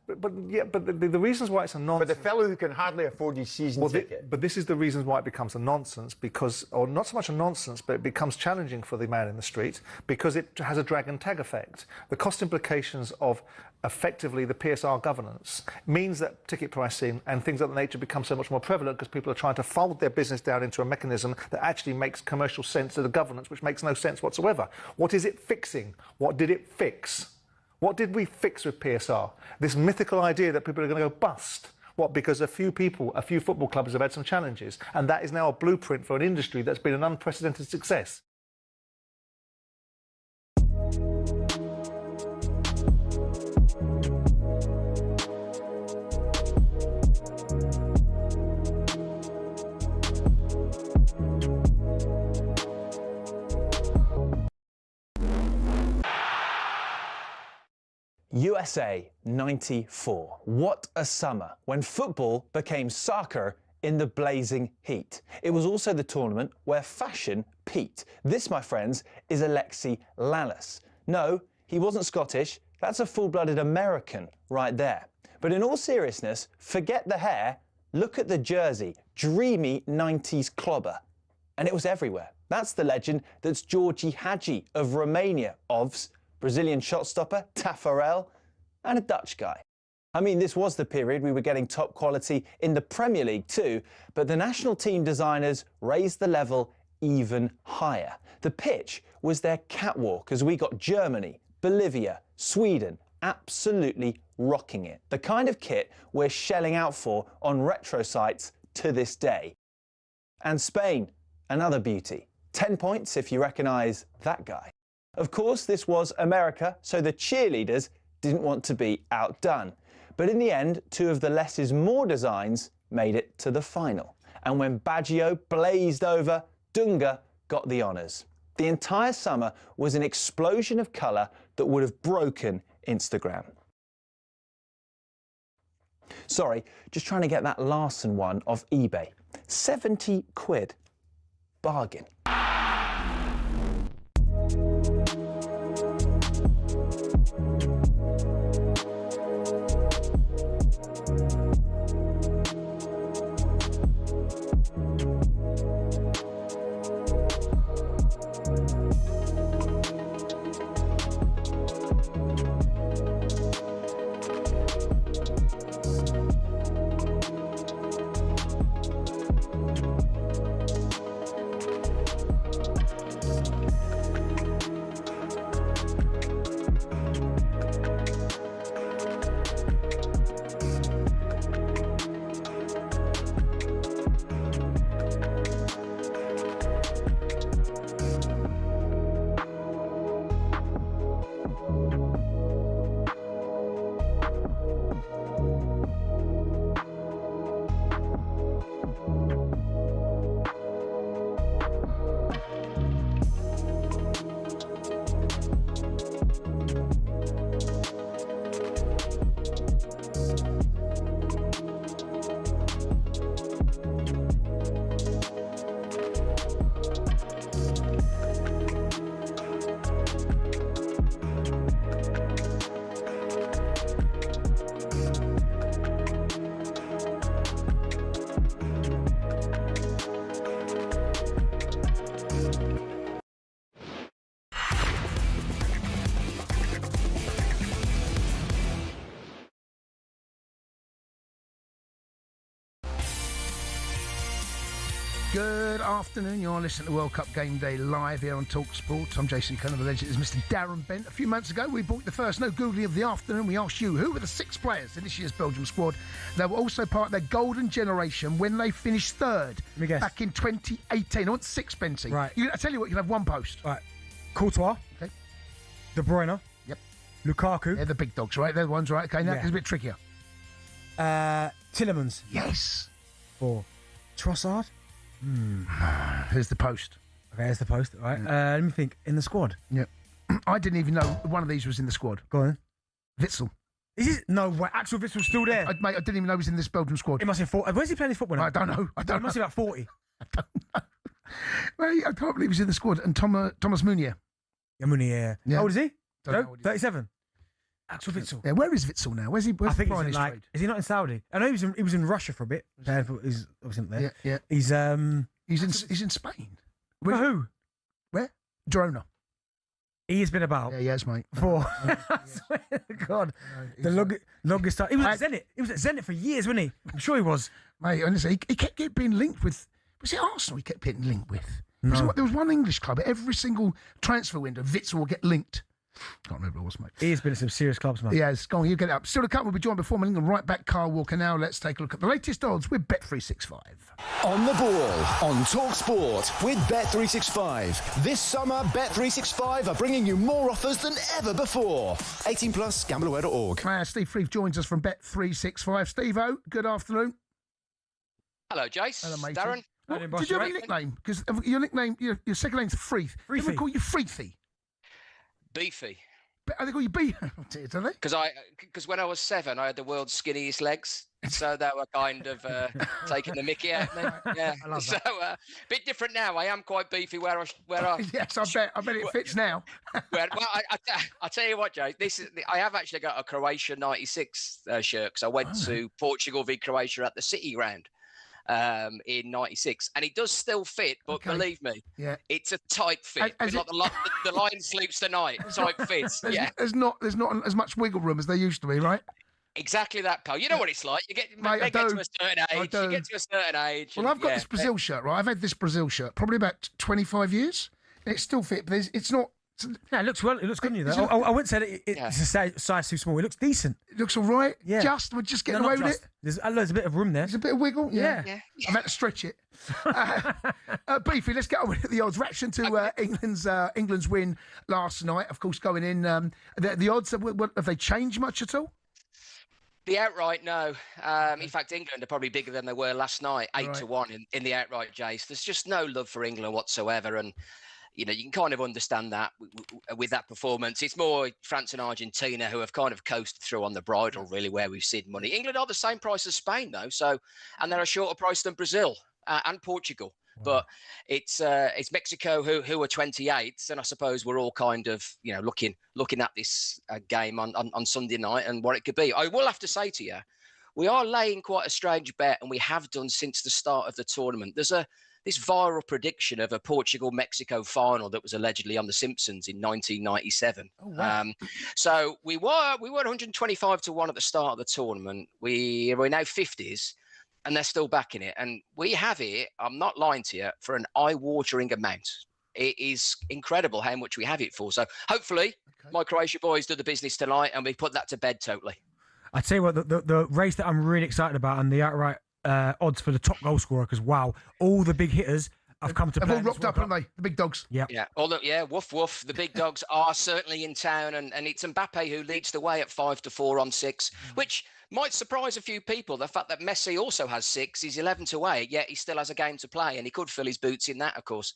But the reasons why it's a nonsense. For the fellow who can hardly afford his season ticket. But this is the reasons why it becomes a nonsense, because, or not so much a nonsense, but it becomes challenging for the man in the street because it has a drag and tag effect. The cost implications of effectively the PSR governance means that ticket pricing and things of that nature become so much more prevalent because people are trying to fold their business down into a mechanism that actually makes commercial sense to the governance, which makes no sense whatsoever. What is it fixing? What did it fix? What did we fix with PSR? This mythical idea that people are going to go bust. What, because a few football clubs have had some challenges, and that is now a blueprint for an industry that's been an unprecedented success. USA 94. What a summer when football became soccer in the blazing heat. It was also the tournament where fashion peaked. This, my friends, is Alexi Lalas. No, he wasn't Scottish, That's a full-blooded American right there. But in all seriousness, forget the hair, look at the jersey. Dreamy 90s clobber. And it was everywhere. That's the legend that's Georgie Hagi of Romania, Ovs, Brazilian shot stopper, Taffarel, and a Dutch guy. I mean, this was the period we were getting top quality in the Premier League too, but the national team designers raised the level even higher. The pitch was their catwalk as we got Germany, Bolivia, Sweden absolutely rocking it. The kind of kit we're shelling out for on retro sites to this day. And Spain, another beauty. 10 points if you recognise that guy. Of course, this was America, so the cheerleaders didn't want to be outdone. But in the end, 2 of the less is more designs made it to the final. And when Baggio blazed over, Dunga got the honours. The entire summer was an explosion of colour that would have broken Instagram. Sorry, just trying to get that Larson one off eBay. 70 quid. Bargain. Good afternoon. You're listening to World Cup Game Day live here on talkSPORT. I'm Jason Cundy. The legend is Mr. Darren Bent. A few months ago, we brought the first No Googly of the afternoon. We asked you, who were the 6 players in this year's Belgium squad that were also part of their golden generation when they finished third back in 2018? I want 6, Benty. Right. I tell you what, you can have 1 post. Right. Courtois. Okay. De Bruyne. Yep. Lukaku. They're the big dogs, right? They're the ones, right? Okay, now it's a bit trickier. Tillemans. Yes. 4. Trossard. Here's the post. Okay, here's the post. All right. Let me think. In the squad. Yep. I didn't even know one of these was in the squad. Go on. Witsel. Is it? No way. Axel Witsel's still there. Mate, I didn't even know he was in this Belgium squad. He must be 40. Where's he playing his football now? I don't know. He must be about 40. I don't know. Mate, I can't believe he's in the squad. And Thomas Meunier. Yeah, Meunier. Yeah. How old is he? Don't know what 37. Axel Witsel. Yeah, where is Witsel now? Where's he? I think he's he's in, trade? is he not in Saudi? I know he was in Russia for a bit. He's obviously not there. Yeah. He's in Spain. For who? Where? Girona. He has been about. Yeah, yes, mate. For I swear to God, the longest time. He was at Zenit. He was at Zenit for years, wasn't he? I'm sure he was. Mate, honestly, he kept being linked with. Was it Arsenal? He kept getting linked with. No. There was one English club at every single transfer window. Witsel will get linked. Can't remember what it was, mate. He has been at some serious clubs, man. He has. Go on, you get it up. Still to come, we'll be joined by former England right back Carl Walker. Now let's take a look at the latest odds with Bet365. On the ball on talkSPORT with Bet365. This summer, Bet365 are bringing you more offers than ever before. 18 plus, gambleaware.org. Steve Freeth joins us from Bet365. Steve-O, good afternoon. Hello, Jace. Hello, mate. Darren. Did you have a nickname? Because your nickname, your second name's Freeth. Freethy. Did we call you Freethy? Beefy. they call you B, don't they? Because when I was 7, I had the world's skinniest legs. So they were kind of taking the mickey out of me. Yeah. I love so a bit different now. I am quite beefy where I yes, I bet it fits now. well, I tell you what, Joe. I have actually got a Croatia '96 shirt because I went to Portugal v Croatia at the City Ground in '96, and it does still fit. But believe me, it's a tight fit. Like the lion sleeps tonight. Tight fit. There's not as much wiggle room as there used to be, right? Exactly that, pal. You know what it's like. You get to a certain age. You get to a certain age. Well, I've got this Brazil shirt, right? I've had this Brazil shirt probably about 25 years. And it's still fit, but it's not. No, it looks well. It looks good on you, though. I wouldn't say that it's a size too small. It looks decent. It looks all right. Yeah. We're just getting away with it. There's a bit of room there. There's a bit of wiggle. Yeah. I've had to stretch it. Beefy, let's get on with the odds. Reaction to England's win last night. Of course, going in. The odds, have they changed much at all? The outright, no. In fact, England are probably bigger than they were last night, 8-1 in the outright, Jace. There's just no love for England whatsoever, and you can kind of understand that with that performance. It's more France and Argentina who have kind of coasted through on the bridle, really, where we've seen money. England are the same price as Spain, though, and they're a shorter price than Brazil and Portugal. But it's Mexico who are 28s, and I suppose we're all kind of looking at this game on Sunday night and what it could be. I will have to say to you, we are laying quite a strange bet, and we have done since the start of the tournament. There's this viral prediction of a Portugal-Mexico final that was allegedly on The Simpsons in 1997. Oh, wow. So we were 125-1 at the start of the tournament. We're now 50s. And they're still backing it. And we have it, I'm not lying to you, for an eye-watering amount. It is incredible how much we have it for. So hopefully my Croatia boys do the business tonight and we put that to bed totally. I tell you what, the race that I'm really excited about and the outright odds for the top goal scorer, because, wow, all the big hitters have come to play. They've all rocked up, haven't they? The big dogs. Yeah. Yeah. Woof, woof. The big dogs are certainly in town. And it's Mbappe who leads the way at 5-4 on 6, which might surprise a few people. The fact that Messi also has 6, he's 11-8, yet he still has a game to play, and he could fill his boots in that, of course.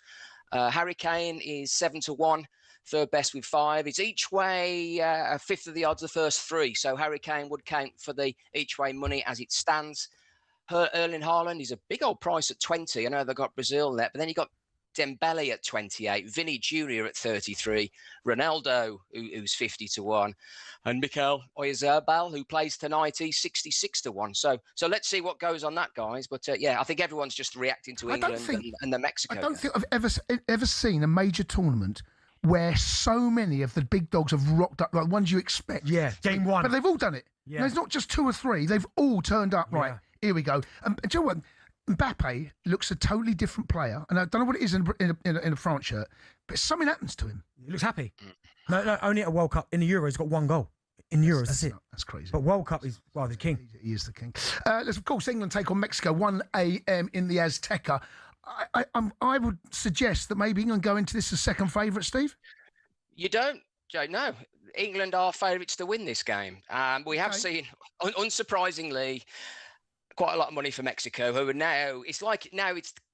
Harry Kane is 7-1, third best with 5. It's each way a fifth of the odds the first 3, so Harry Kane would count for the each way money as it stands. Erling Haaland is a big old price at 20. I know they've got Brazil there, but then you got Dembele at 28, Vinny Jr. at 33, Ronaldo, who's 50-1, and Mikel Oyarzabal, who plays tonight, he's 66-1. So let's see what goes on that, guys. But I think everyone's just reacting to England and the Mexico. I don't think I've ever seen a major tournament where so many of the big dogs have rocked up, like ones you expect. Yeah, game one. But they've all done it. Yeah. There's not just 2 or 3. They've all turned up. Right, here we go. And do you know what? Mbappe looks a totally different player, and I don't know what it is in a France shirt, but something happens to him. He looks happy. No, only at a World Cup. In the Euros, he's got 1 goal. In Euros, that's it. That's crazy. But World Cup, he's the king. He is the king. Of course, England take on Mexico 1 a.m. in the Azteca. I would suggest that maybe England go into this as second favourite, Steve. You don't, Joe. No, England are favourites to win this game. We have seen, unsurprisingly, quite a lot of money for Mexico, who are now it's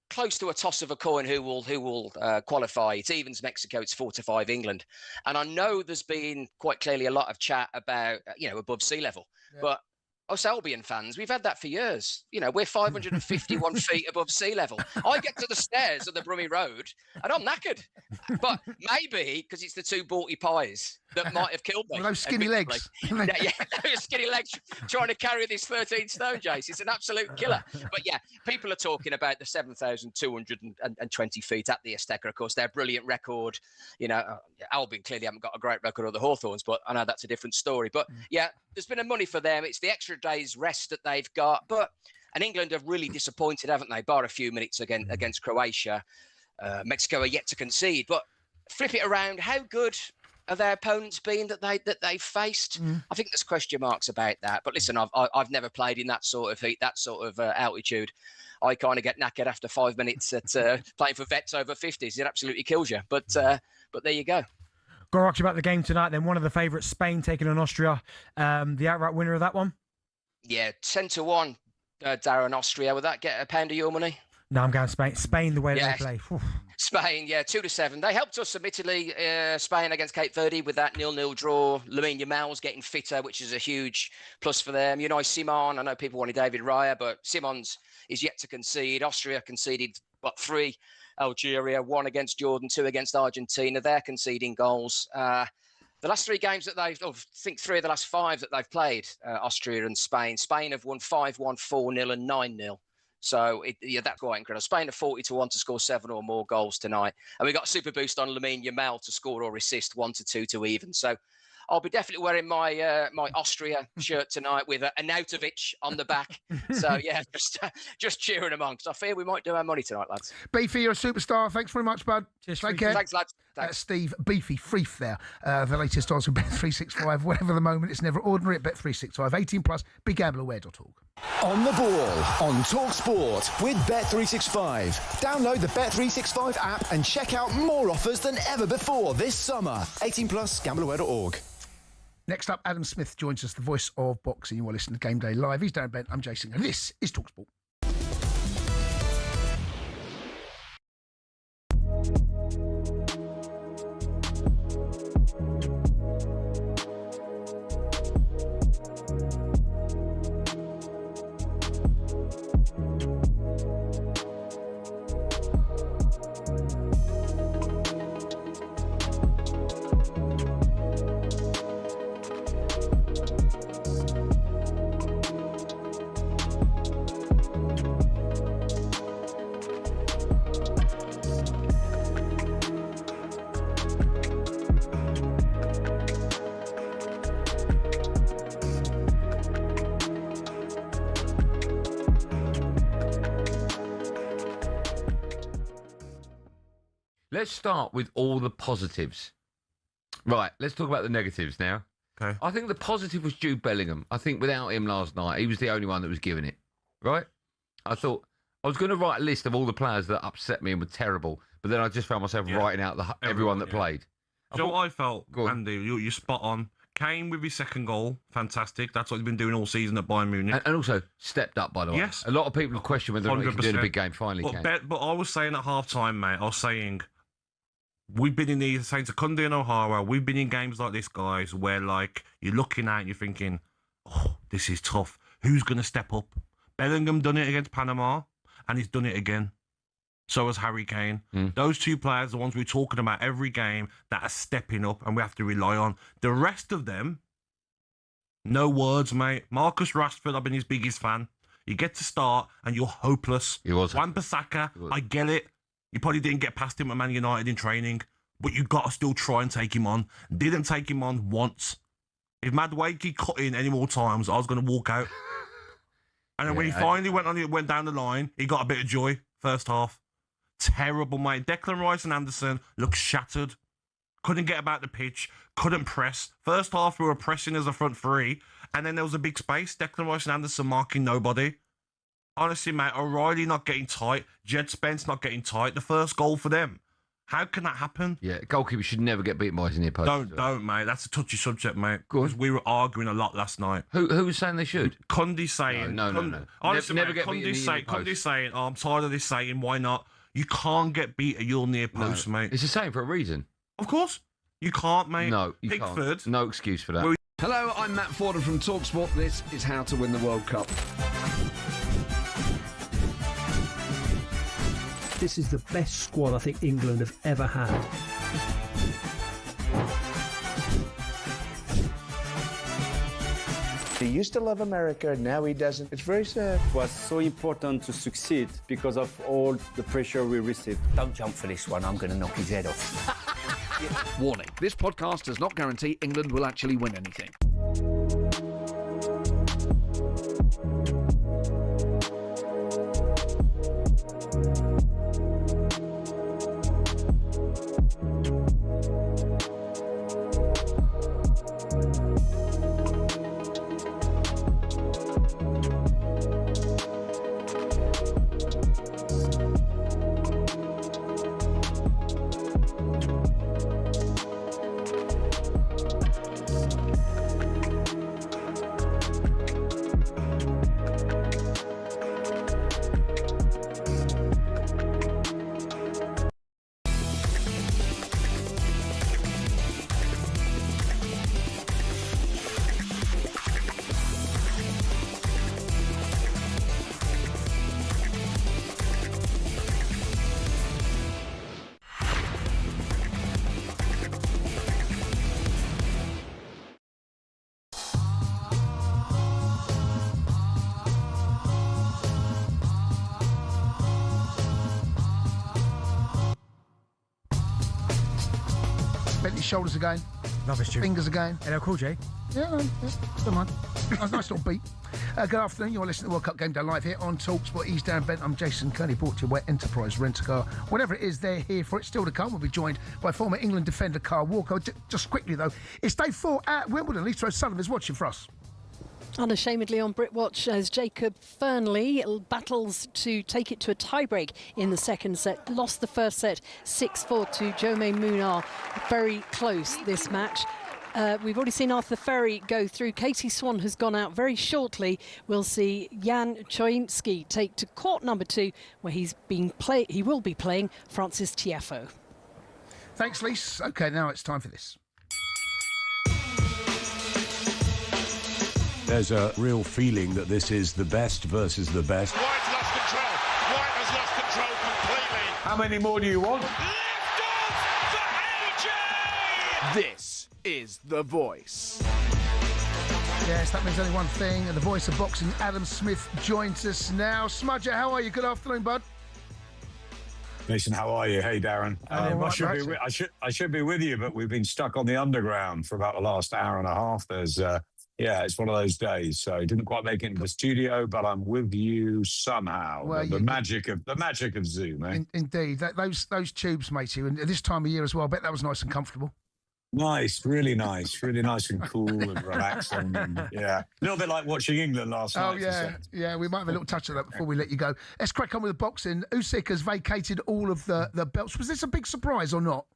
close to a toss of a coin who will qualify. It's evens Mexico, it's 4-5 England, and I know there's been quite clearly a lot of chat about above sea level, but us Albion fans, we've had that for years. We're 551 feet above sea level. I get to the stairs of the Brummie Road and I'm knackered. But maybe because it's the 2 Balti pies that might have killed me. Well, those skinny legs. Those skinny legs trying to carry this 13 stone, Jace. It's an absolute killer. But people are talking about the 7,220 feet at the Azteca. Of course, their brilliant record. Albion clearly haven't got a great record of the Hawthorns, but I know that's a different story. But there's been a money for them. It's the extra day's rest that they've got. And England have really disappointed, haven't they? Bar a few minutes against Croatia. Mexico are yet to concede. But flip it around, how good are their opponents been that they've faced? I think there's question marks about that. But listen, I've never played in that sort of heat, that sort of altitude. I kind of get knackered after 5 minutes at playing for vets over 50s. It absolutely kills you. But there you go. Got to ask you about the game tonight. Then one of the favourites, Spain, taking on Austria. The outright winner of that one. Yeah, 10-1. Darren, Austria. Would that get a pound of your money? No, I'm going Spain. Spain, the way they play. Spain, yeah, 2-7. They helped us, admittedly, Spain against Cape Verde with that 0-0 draw. Lamine Yamal's getting fitter, which is a huge plus for them. Simon, I know people wanted David Raya, but Simon's is yet to concede. Austria conceded, 3? Algeria, 1 against Jordan, 2 against Argentina. They're conceding goals. The last 3 games that I think 3 of the last 5 that they've played, Austria and Spain. Spain have won 5-1, 4-0 and 9-0. So, that's quite incredible. Spain are 40-1 to score 7 or more goals tonight. And we got a super boost on Lamine Yamal to score or assist 1-2 to even. So, I'll be definitely wearing my my Austria shirt tonight with Arnautovic on the back. So, yeah, just cheering them on because I fear we might do our money tonight, lads. Beefy, you're a superstar. Thanks very much, bud. Cheers, Take care. Thanks, lads. Thanks. Steve Beefy Freeth there. The latest odds with Bet365. Whatever the moment, it's never ordinary at Bet365. 18 plus, BigGambleAware.org. On the ball, on talkSPORT with Bet365. Download the Bet365 app and check out more offers than ever before this summer. 18 plus, GambleAware.org. Next up, Adam Smith joins us, the voice of boxing. You are listening to Game Day Live. He's Darren Bent, I'm Jason, and this is talkSPORT. Let's start with all the positives. Right, let's talk about the negatives now. Okay. I think the positive was Jude Bellingham. I think without him last night, he was the only one that was giving it. Right? I thought I was going to write a list of all the players that upset me and were terrible, but then I just found myself writing out everyone that played. I felt, Andy, you're spot on. Kane with his second goal, fantastic. That's what he's been doing all season at Bayern Munich. And also stepped up, by the way. Yes. A lot of people have questioned whether or not he could do a big game finally. But I was saying at half-time, mate, I was saying, we've been in these, saying to Cundy and O'Hara, we've been in games like this, guys, where, like, you're looking at it and you're thinking, oh, this is tough. Who's going to step up? Bellingham done it against Panama, and he's done it again. So has Harry Kane. Those 2 players, the ones we're talking about every game, that are stepping up and we have to rely on. The rest of them, no words, mate. Marcus Rashford, I've been his biggest fan. You get to start and you're hopeless. He was. Wan-Bissaka, I get it. You probably didn't get past him at Man United in training, but you got to still try and take him on. Didn't take him on once. If Madueke cut in any more times, I was going to walk out. And then when he finally went down the line, he got a bit of joy first half. Terrible, mate. Declan Rice and Anderson looked shattered. Couldn't get about the pitch. Couldn't press. First half, we were pressing as a front 3. And then there was a big space. Declan Rice and Anderson marking nobody. Honestly, mate, O'Reilly not getting tight. Jed Spence not getting tight. The first goal for them. How can that happen? Yeah, goalkeeper should never get beaten by his near post. Don't, mate. That's a touchy subject, mate. Because we were arguing a lot last night. Who was saying they should? Cundy saying... No. Honestly, never mate, get beaten Cundy saying, oh, I'm tired of this saying, why not? You can't get beat at your near post, mate. It's the same for a reason. Of course. You can't, mate. No, you Pickford. can't. No excuse for that. Hello, I'm Matt Forden from talkSPORT. This is How to Win the World Cup. This is the best squad I think England have ever had. He used to love America, now he doesn't. It's very sad. It was so important to succeed because of all the pressure we received. Don't jump for this one, I'm going to knock his head off. Warning, this podcast does not guarantee England will actually win anything. shoulders again. Love his tune. Fingers again. Hello, Cool J. Yeah, don't mind. Nice little beat. Good afternoon. You're listening to World Cup Game Day live here on talkSPORT. He's Darren Bent. I'm Jason Cundy. Brought to you where Enterprise Rent-A-Car. Whatever it is, they're here for it. Still to come. We'll be joined by former England defender Carl Walker. Just quickly, though, it's day 4 at Wimbledon. Lee Sullivan is watching for us. Unashamedly on Britwatch as Jacob Fernley battles to take it to a tiebreak in the second set. Lost the first set 6-4 to Jaume Munar. Very close, this match. We've already seen Arthur Ferry go through. Katie Swan has gone out very shortly. We'll see Jan Choinski take to court number 2, where he will be playing Francis Tiafoe. Thanks, Lise. OK, now it's time for this. There's a real feeling that this is the best versus the best. White's lost control. White has lost control completely. How many more do you want? This is The Voice. Yes, that means only one thing. The voice of boxing, Adam Smith, joins us now. Smudger, how are you? Good afternoon, bud. Jason, how are you? Hey, Darren. I should be with you, but we've been stuck on the underground for about the last hour and a half. There's, it's one of those days. So I didn't quite make it into the studio, but I'm with you somehow. Well, the magic of Zoom, eh? Indeed, those tubes, matey, and at this time of year as well. I bet that was nice and comfortable. Nice, really nice and cool and relaxing. And, yeah, a little bit like watching England last night. Oh, yeah, we might have a little touch of that before we let you go. Let's crack on with the boxing. Usyk has vacated all of the belts. Was this a big surprise or not?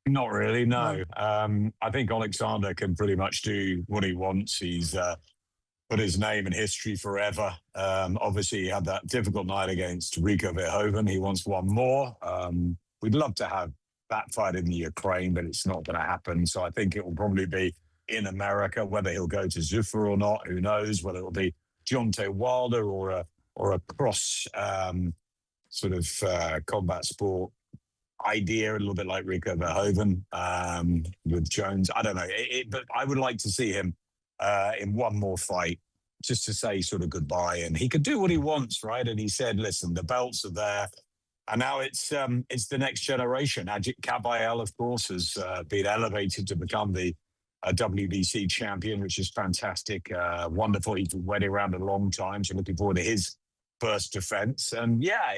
Not really, no. I think Alexander can pretty much do what he wants. He's put his name in history forever. Obviously, he had that difficult night against Rico Verhoeven. He wants one more. We'd love to have that fight in the Ukraine, but it's not going to happen. So I think it will probably be in America. Whether he'll go to Zuffa or not, who knows? Whether it will be Deontay Wilder or a cross combat sport idea, a little bit like Rico Verhoeven with Jones. I don't know, but I would like to see him in one more fight, just to say sort of goodbye. And he could do what he wants, right? And he said, "Listen, the belts are there." And now it's the next generation. Ajit Kabayel, of course, has been elevated to become the WBC champion, which is fantastic. Wonderful. He's been waiting around a long time, so looking forward to his first defense. And yeah,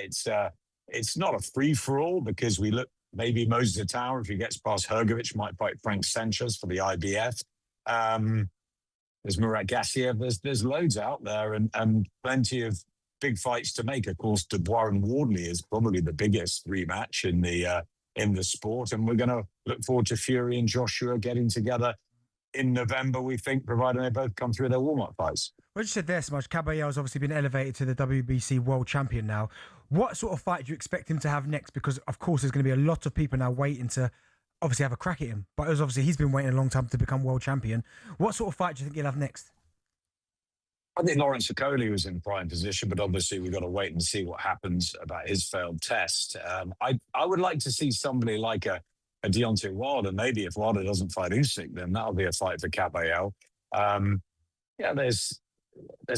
it's not a free-for-all because we look, maybe Moses Itaúa, if he gets past Hrgović, might fight Frank Sanchez for the IBF. There's Murat Gassiev. There's loads out there and plenty of big fights to make. Of course, Dubois and Wardley is probably the biggest rematch in the sport, and we're going to look forward to Fury and Joshua getting together in November, we think, providing they both come through their warm-up fights. What you said there so much, Caballero has obviously been elevated to the WBC world champion now. What sort of fight do you expect him to have next? Because, of course, there's going to be a lot of people now waiting to obviously have a crack at him. But obviously he's been waiting a long time to become world champion. What sort of fight do you think he'll have next? I think Lawrence Okoli was in prime position, but obviously we've got to wait and see what happens about his failed test. I would like to see somebody like a Deontay Wilder. Maybe if Wilder doesn't fight Usyk, then that'll be a fight for Caballero. There's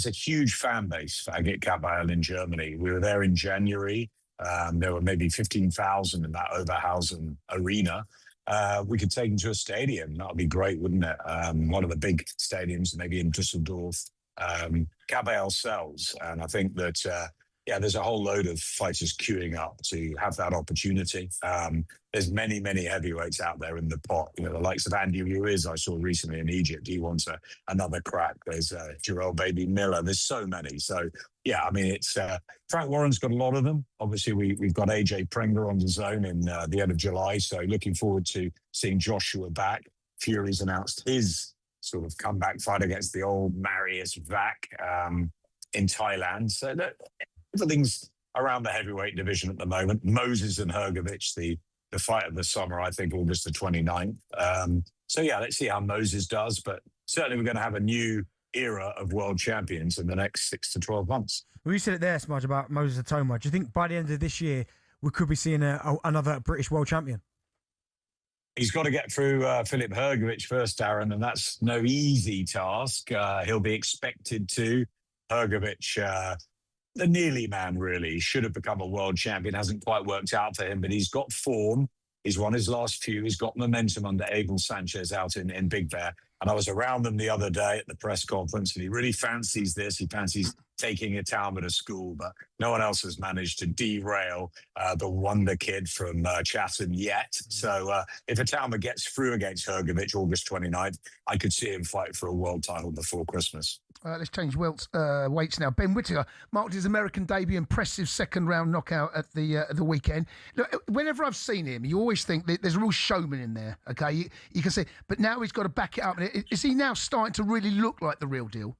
a huge fan base for Agit Caballero in Germany. We were there in January. There were maybe 15,000 in that Oberhausen arena. We could take him to a stadium. That would be great, wouldn't it? One of the big stadiums, maybe in Dusseldorf. Caballero sells, and I think that there's a whole load of fighters queuing up to have that opportunity. There's many heavyweights out there in the pot. You know, the likes of Andy Ruiz I saw recently in Egypt. He wants another crack. There's Jarrell Baby Miller. There's so many. So yeah, I mean, it's Frank Warren's got a lot of them. Obviously, we've got AJ Prenger on the zone in the end of July. So looking forward to seeing Joshua back. Fury's announced his sort of comeback fight against the old Marius Vac in Thailand. So everything's around the heavyweight division at the moment. Moses and Hrgović, the fight of the summer, I think August the 29th. So yeah, let's see how Moses does. But certainly we're going to have a new era of world champions in the next 6 to 12 months. Well, you said it there, Smudge, about Moses Itaúa. Do you think by the end of this year we could be seeing another British world champion? He's got to get through Filip Hrgović first, Darren, and that's no easy task. He'll be expected to. Hrgović, the nearly man, really, should have become a world champion. Hasn't quite worked out for him, but he's got form. He's won his last few. He's got momentum under Abel Sanchez out in Big Bear. And I was around them the other day at the press conference, and he really fancies this. He fancies taking a Talma to school, but no one else has managed to derail the wonder kid from Chatham yet. So if a Talma gets through against Hrgovic August 29th, I could see him fight for a world title before Christmas. Let's change weights now. Ben Whittaker marked his American debut, impressive second-round knockout at the weekend. Look, whenever I've seen him, you always think that there's a real showman in there, okay? You can see, but now he's got to back it up. Is he now starting to really look like the real deal?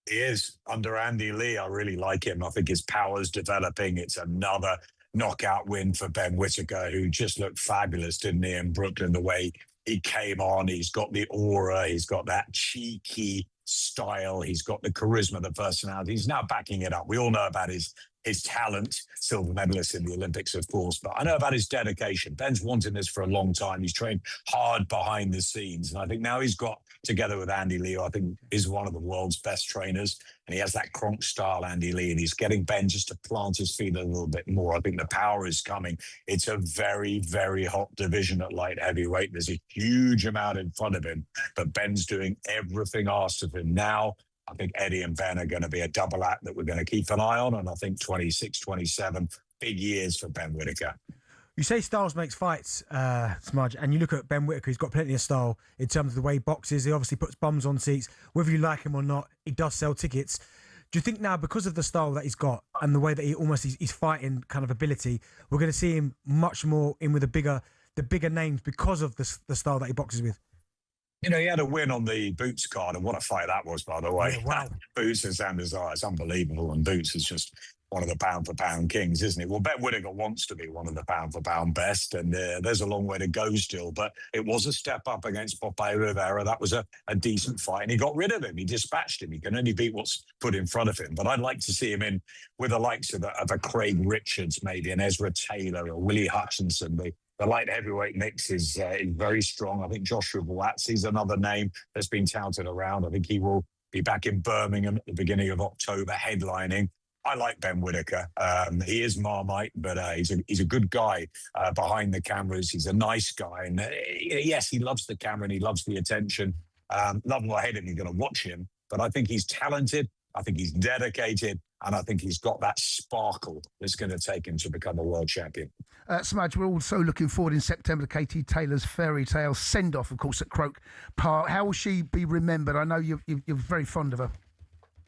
He is. Under Andy Lee, I really like him. I think his power's developing. It's another knockout win for Ben Whittaker, who just looked fabulous, didn't he, in Brooklyn, the way he came on. He's got the aura. He's got that cheeky style. He's got the charisma, the personality. He's now backing it up. We all know about his talent, silver medalist in the Olympics, of course, but I know about his dedication. Ben's wanting this for a long time. He's trained hard behind the scenes, and I think now he's got together with Andy Lee, who I think is one of the world's best trainers, and he has that Kronk style, Andy Lee, and he's getting Ben just to plant his feet a little bit more. I think the power is coming. It's a very, very hot division at light heavyweight. There's a huge amount in front of him, but Ben's doing everything asked of him now. I think Eddie and Ben are going to be a double act that we're going to keep an eye on. And I think 26, 27, big years for Ben Whittaker. You say styles makes fights, Smudge, and you look at Ben Whittaker, he's got plenty of style in terms of the way he boxes. He obviously puts bums on seats. Whether you like him or not, he does sell tickets. Do you think now, because of the style that he's got and the way that he's fighting kind of ability, we're going to see him much more in with the bigger names because of the style that he boxes with? You know, he had a win on the Boots card, and what a fight that was, by the way. Yeah, wow. Boots and Sanders are, it's unbelievable, and Boots is just one of the pound-for-pound kings, isn't it? Well, Ben Whittaker wants to be one of the pound-for-pound best, and there's a long way to go still, but it was a step up against Popeye Rivera. That was a decent fight, and he got rid of him. He dispatched him. He can only beat what's put in front of him, but I'd like to see him in with the likes of a Craig Richards, maybe, an Ezra Taylor, or Willie Hutchinson. The light heavyweight mix is very strong. I think Joshua Buatsy's another name that's been touted around. I think he will be back in Birmingham at the beginning of October headlining. I like Ben Whittaker. He is Marmite, but he's a good guy behind the cameras. He's a nice guy. And yes, he loves the camera and he loves the attention. Love or hate him, you're going to watch him. But I think he's talented. I think he's dedicated. And I think he's got that sparkle that's going to take him to become a world champion. Smudge, we're also looking forward in September to Katie Taylor's fairy tale send-off, of course, at Croke Park. How will she be remembered? I know you're very fond of her.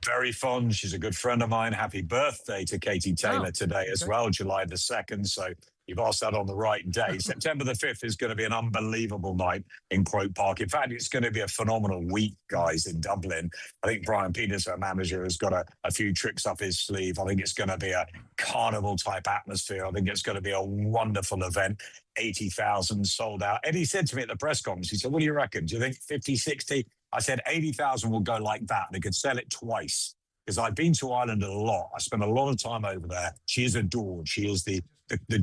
Very fond. She's a good friend of mine. Happy birthday to Katie Taylor today as well, July the 2nd. So you've asked that on the right day. September the 5th is going to be an unbelievable night in Croke Park. In fact, it's going to be a phenomenal week, guys, in Dublin. I think Brian Peters, our manager, has got a few tricks up his sleeve. I think it's going to be a carnival-type atmosphere. I think it's going to be a wonderful event. 80,000 sold out. Eddie said to me at the press conference, he said, what do you reckon? Do you think 50, 60? I said 80,000 will go like that. They could sell it twice. Because I've been to Ireland a lot. I spent a lot of time over there. She is adored. She is the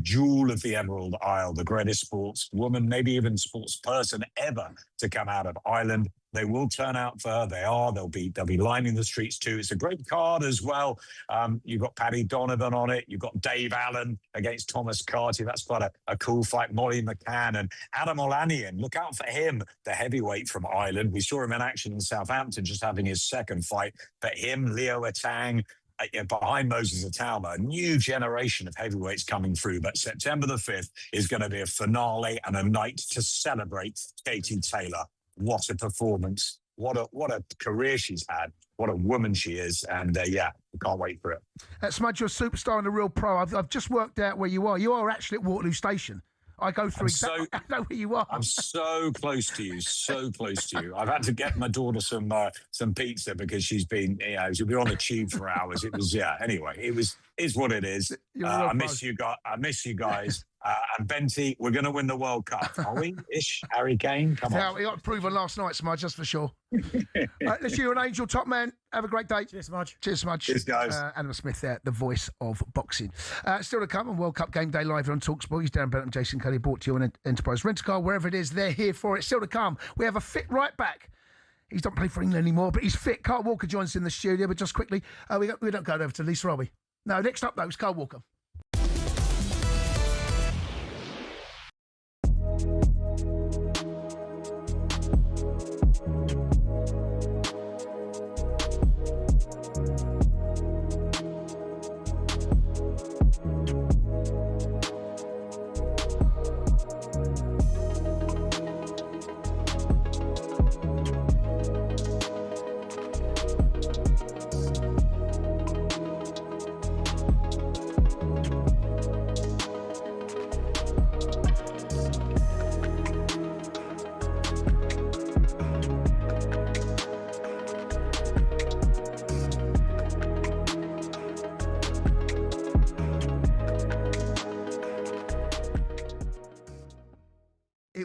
jewel of the Emerald Isle, the greatest sportswoman, maybe even sports person ever to come out of Ireland. They will turn out for her. They are. They'll be lining the streets too. It's a great card as well. You've got Paddy Donovan on it. You've got Dave Allen against Thomas Carty. That's quite a cool fight. Molly McCann and Adam Olanian. Look out for him, the heavyweight from Ireland. We saw him in action in Southampton, just having his second fight. But him, Leo Atang, behind Moses Atalma, a new generation of heavyweights coming through. But September the 5th is going to be a finale and a night to celebrate Katie Taylor. What a performance. What a career she's had. What a woman she is. And yeah, we can't wait for it. Smudge, you're a superstar and a real pro. I've just worked out where you are. You are actually at Waterloo Station. I go through exactly. I know where you are. I'm so close to you, so close to you. I've had to get my daughter some pizza because she'll be on the tube for hours. It was Anyway, is what it is. I miss you guys. And Benty, we're going to win the World Cup, are we? Harry Kane, come on. We got proven last night, Smudge, just for sure. Let's you're an angel, top man. Have a great day. Cheers, Smudge. Cheers, Smudge. Cheers, guys. Adam Smith there, the voice of boxing. Still to come on World Cup Game Day live on talkSPORT. He's Darren Bennett and Jason Kelly, brought to you on Enterprise Rent-A-Car. Wherever it is, they're here for it. Still to come, we have a fit right back. He's not playing for England anymore, but he's fit. Carl Walker joins us in the studio, but just quickly, we don't go over to Lisa, are we? No, next up, though, is Carl Walker.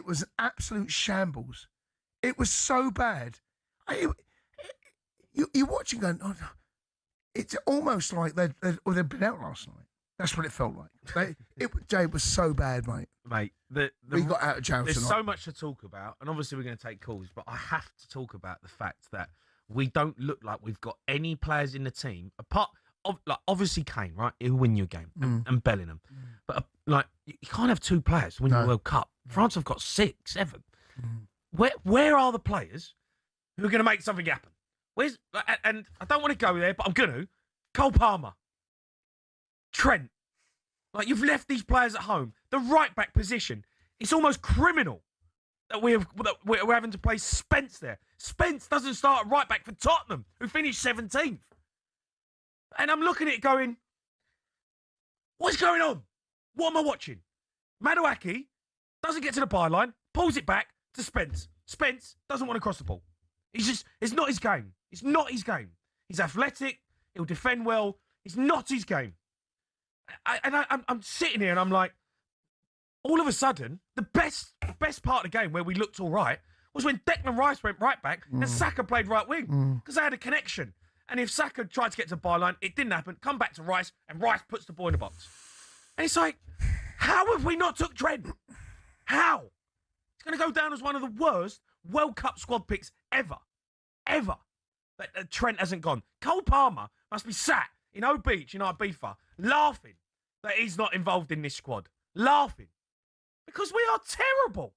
it was an absolute shambles. It was so bad. You're watching going, oh, no. It's almost like they'd been out last night. That's what it felt like. Jay, was so bad, mate. Mate, we got out of jail There's tonight. so much to talk about, and obviously we're going to take calls, but I have to talk about the fact that we don't look like we've got any players in the team, apart of, like, obviously Kane, right? He'll win you a game, and Bellingham. But, like, you can't have two players to win the World Cup. France have got 6, 7. Where are the players who are going to make something happen? And I don't want to go there, but I'm going to. Cole Palmer. Trent. Like, you've left these players at home. The right-back position, it's almost criminal that we're having to play Spence there. Spence doesn't start at right-back for Tottenham, who finished 17th. And I'm looking at it going, what's going on? What am I watching? Madueke doesn't get to the byline, pulls it back to Spence. Spence doesn't want to cross the ball. It's not his game. It's not his game. He's athletic. He'll defend well. It's not his game. I'm sitting here and I'm like, all of a sudden, the best part of the game where we looked all right was when Declan Rice went right back and Saka played right wing because they had a connection. And if Saka tried to get to the byline, it didn't happen. Come back to Rice and Rice puts the ball in the box. And it's like, how have we not took Trent? How? It's going to go down as one of the worst World Cup squad picks ever. Ever. That Trent hasn't gone. Cole Palmer must be sat in O Beach in Ibiza laughing that he's not involved in this squad. Laughing. Because we are terrible.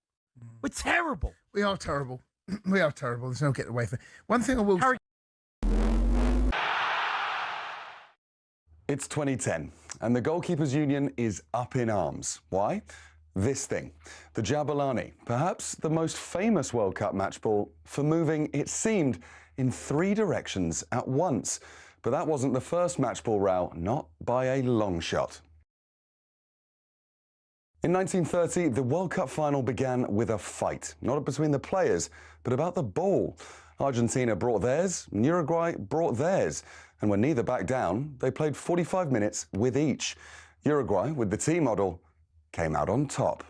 We're terrible. We are terrible. We are terrible. There's no getting away from it. One thing I will... It's 2010, and the Goalkeepers Union is up in arms. Why? This thing, the Jabulani, perhaps the most famous World Cup match ball for moving, it seemed, in 3 directions at once. But that wasn't the first match ball row, not by a long shot. In 1930, the World Cup final began with a fight, not between the players, but about the ball. Argentina brought theirs, and Uruguay brought theirs. And when neither backed down, they played 45 minutes with each. Uruguay, with the T model, came out on top.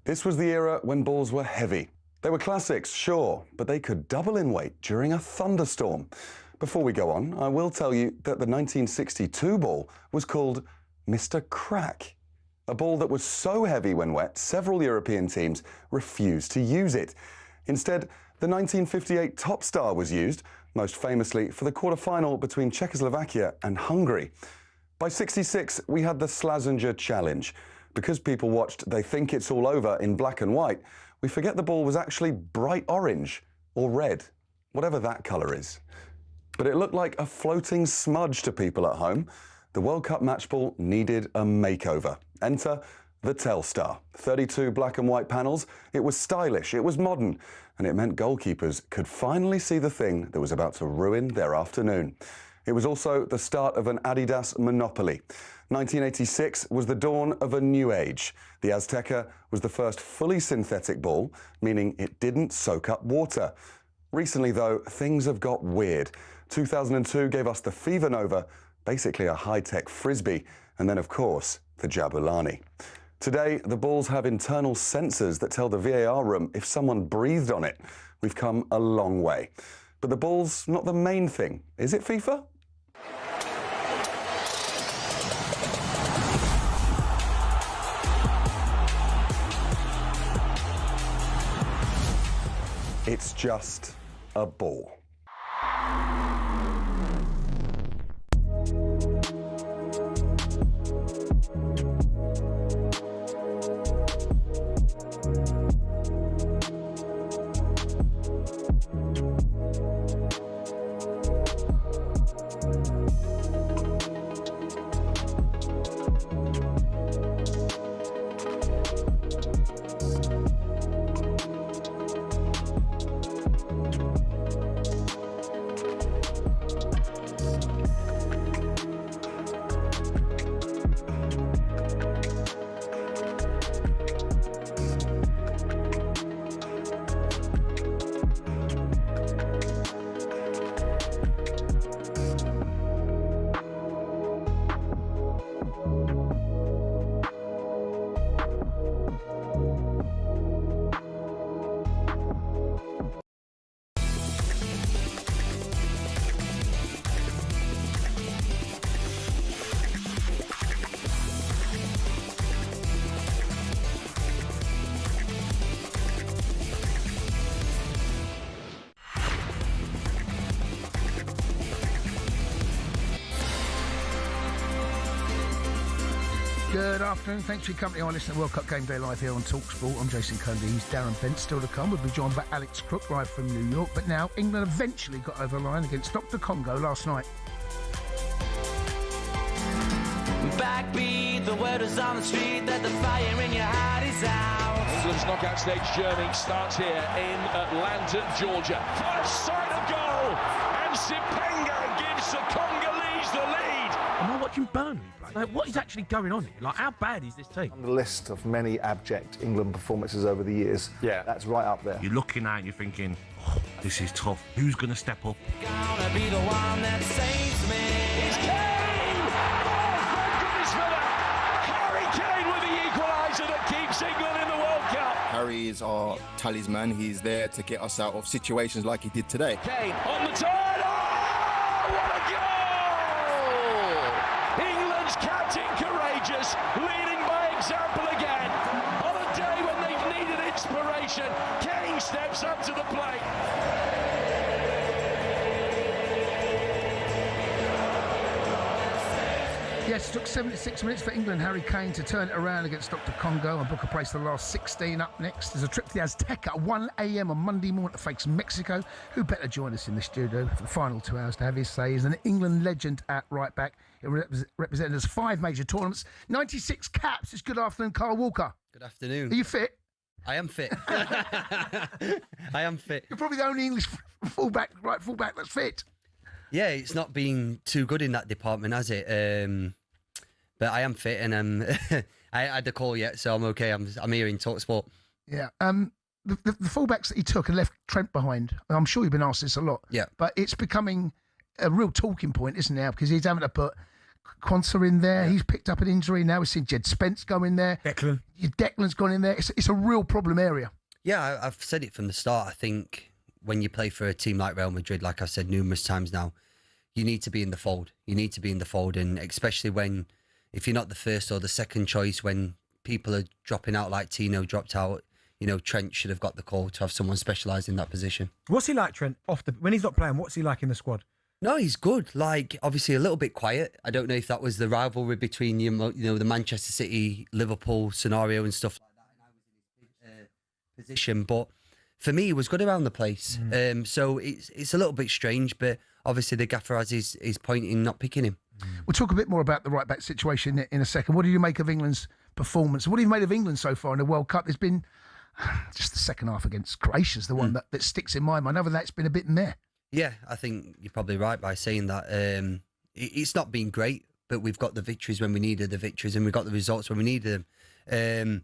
This was the era when balls were heavy. They were classics, sure, but they could double in weight during a thunderstorm. Before we go on, I will tell you that the 1962 ball was called Mr. Crack. A ball that was so heavy when wet, several European teams refused to use it. Instead, the 1958 Top Star was used, most famously for the quarter-final between Czechoslovakia and Hungary. By '66, we had the Slazenger Challenge. Because people watched They Think It's All Over in black and white, we forget the ball was actually bright orange or red, whatever that colour is. But it looked like a floating smudge to people at home. The World Cup match ball needed a makeover. Enter the Telstar. 32 black and white panels. It was stylish, it was modern, and it meant goalkeepers could finally see the thing that was about to ruin their afternoon. It was also the start of an Adidas monopoly. 1986 was the dawn of a new age. The Azteca was the first fully synthetic ball, meaning it didn't soak up water. Recently, though, things have got weird. 2002 gave us the Fever Nova, basically a high-tech frisbee, and then, of course, the Jabulani. Today, the balls have internal sensors that tell the VAR room if someone breathed on it. We've come a long way. But the ball's not the main thing, is it, FIFA? It's just a ball. Good afternoon. Thanks for your company on listening to World Cup Game Day live here on talkSPORT. I'm Jason Cundy. He's Darren Bent. Still to come. We'll be joined by Alex Crook live from New York. But now England eventually got over the line against Dr. Congo last night. Backbeat, the word is on the street that the fire in your heart is out. England's knockout stage journey starts here in Atlanta, Georgia. First sight of goal, and Sipenga gives the Congolese the lead. Am I watching Burnley play? Like, what is actually going on here? Like, how bad is this team? On the list of many abject England performances over the years, that's right up there. You're looking at it and you're thinking, oh, this is tough. Who's going to step up? Gonna be the one that saves me. It's Kane! Oh, thank goodness for that! Harry Kane with the equaliser that keeps England in the World Cup. Harry is our talisman. He's there to get us out of situations like he did today. Kane on the turn. Oh, what a goal! England's captain courageous, leading by example again. On a day when they've needed inspiration, Kane steps up to the plate. Yes, it took 76 minutes for England Harry Kane to turn it around against Dr. Congo and book a place for the last 16. Up next is a trip to the Azteca at 1 a.m. on Monday morning to face Mexico. Who better join us in the studio for the final 2 hours to have his say is an England legend at right back. It represented us 5 major tournaments, 96 caps. It's good afternoon, Carl Walker. Good afternoon. Are you fit? I am fit. I am fit. You're probably the only English fullback that's fit. Yeah, it's not been too good in that department, has it? But I am fit, and I had the call yet, so I'm okay. I'm here in talkSPORT. Yeah. The fullbacks that he took and left Trent behind. I'm sure you've been asked this a lot. Yeah. But it's becoming a real talking point, isn't it now? Because he's having to put Quansah in there. Yeah. He's picked up an injury now. We've seen Jed Spence go in there. Declan's gone in there. It's a real problem area. Yeah, I've said it from the start. I think when you play for a team like Real Madrid, like I've said numerous times now, you need to be in the fold. You need to be in the fold, and especially when, if you're not the first or the second choice, when people are dropping out like Tino dropped out, Trent should have got the call to have someone specialised in that position. What's he like, Trent, when he's not playing? What's he like in the squad? No, he's good. Like, obviously a little bit quiet. I don't know if that was the rivalry between, the Manchester City, Liverpool scenario and stuff like that. And I was in his position, but for me, he was good around the place. So it's a little bit strange, but obviously the gaffer has his point in not picking him. We'll talk a bit more about the right-back situation in a second. What do you make of England's performance? What have you made of England so far in the World Cup? There's been just the second half against Croatia's the one that sticks in my mind. Other than that, it's been a bit meh. Yeah, I think you're probably right by saying that. It's not been great, but we've got the victories when we needed the victories, and we got the results when we needed them.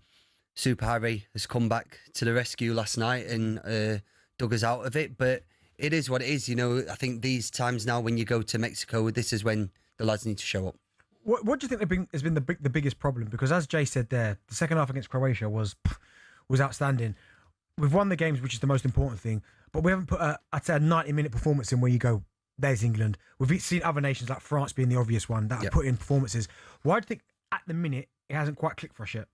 Super Harry has come back to the rescue last night and dug us out of it, but it is what it is. I think these times now when you go to Mexico, this is when the lads need to show up. What do you think has been the biggest problem? Because as Jay said there, the second half against Croatia was outstanding. We've won the games, which is the most important thing, but we haven't put a 90-minute performance in where you go, there's England. We've seen other nations like France being the obvious one that have put in performances. Why do you think at the minute it hasn't quite clicked for us yet?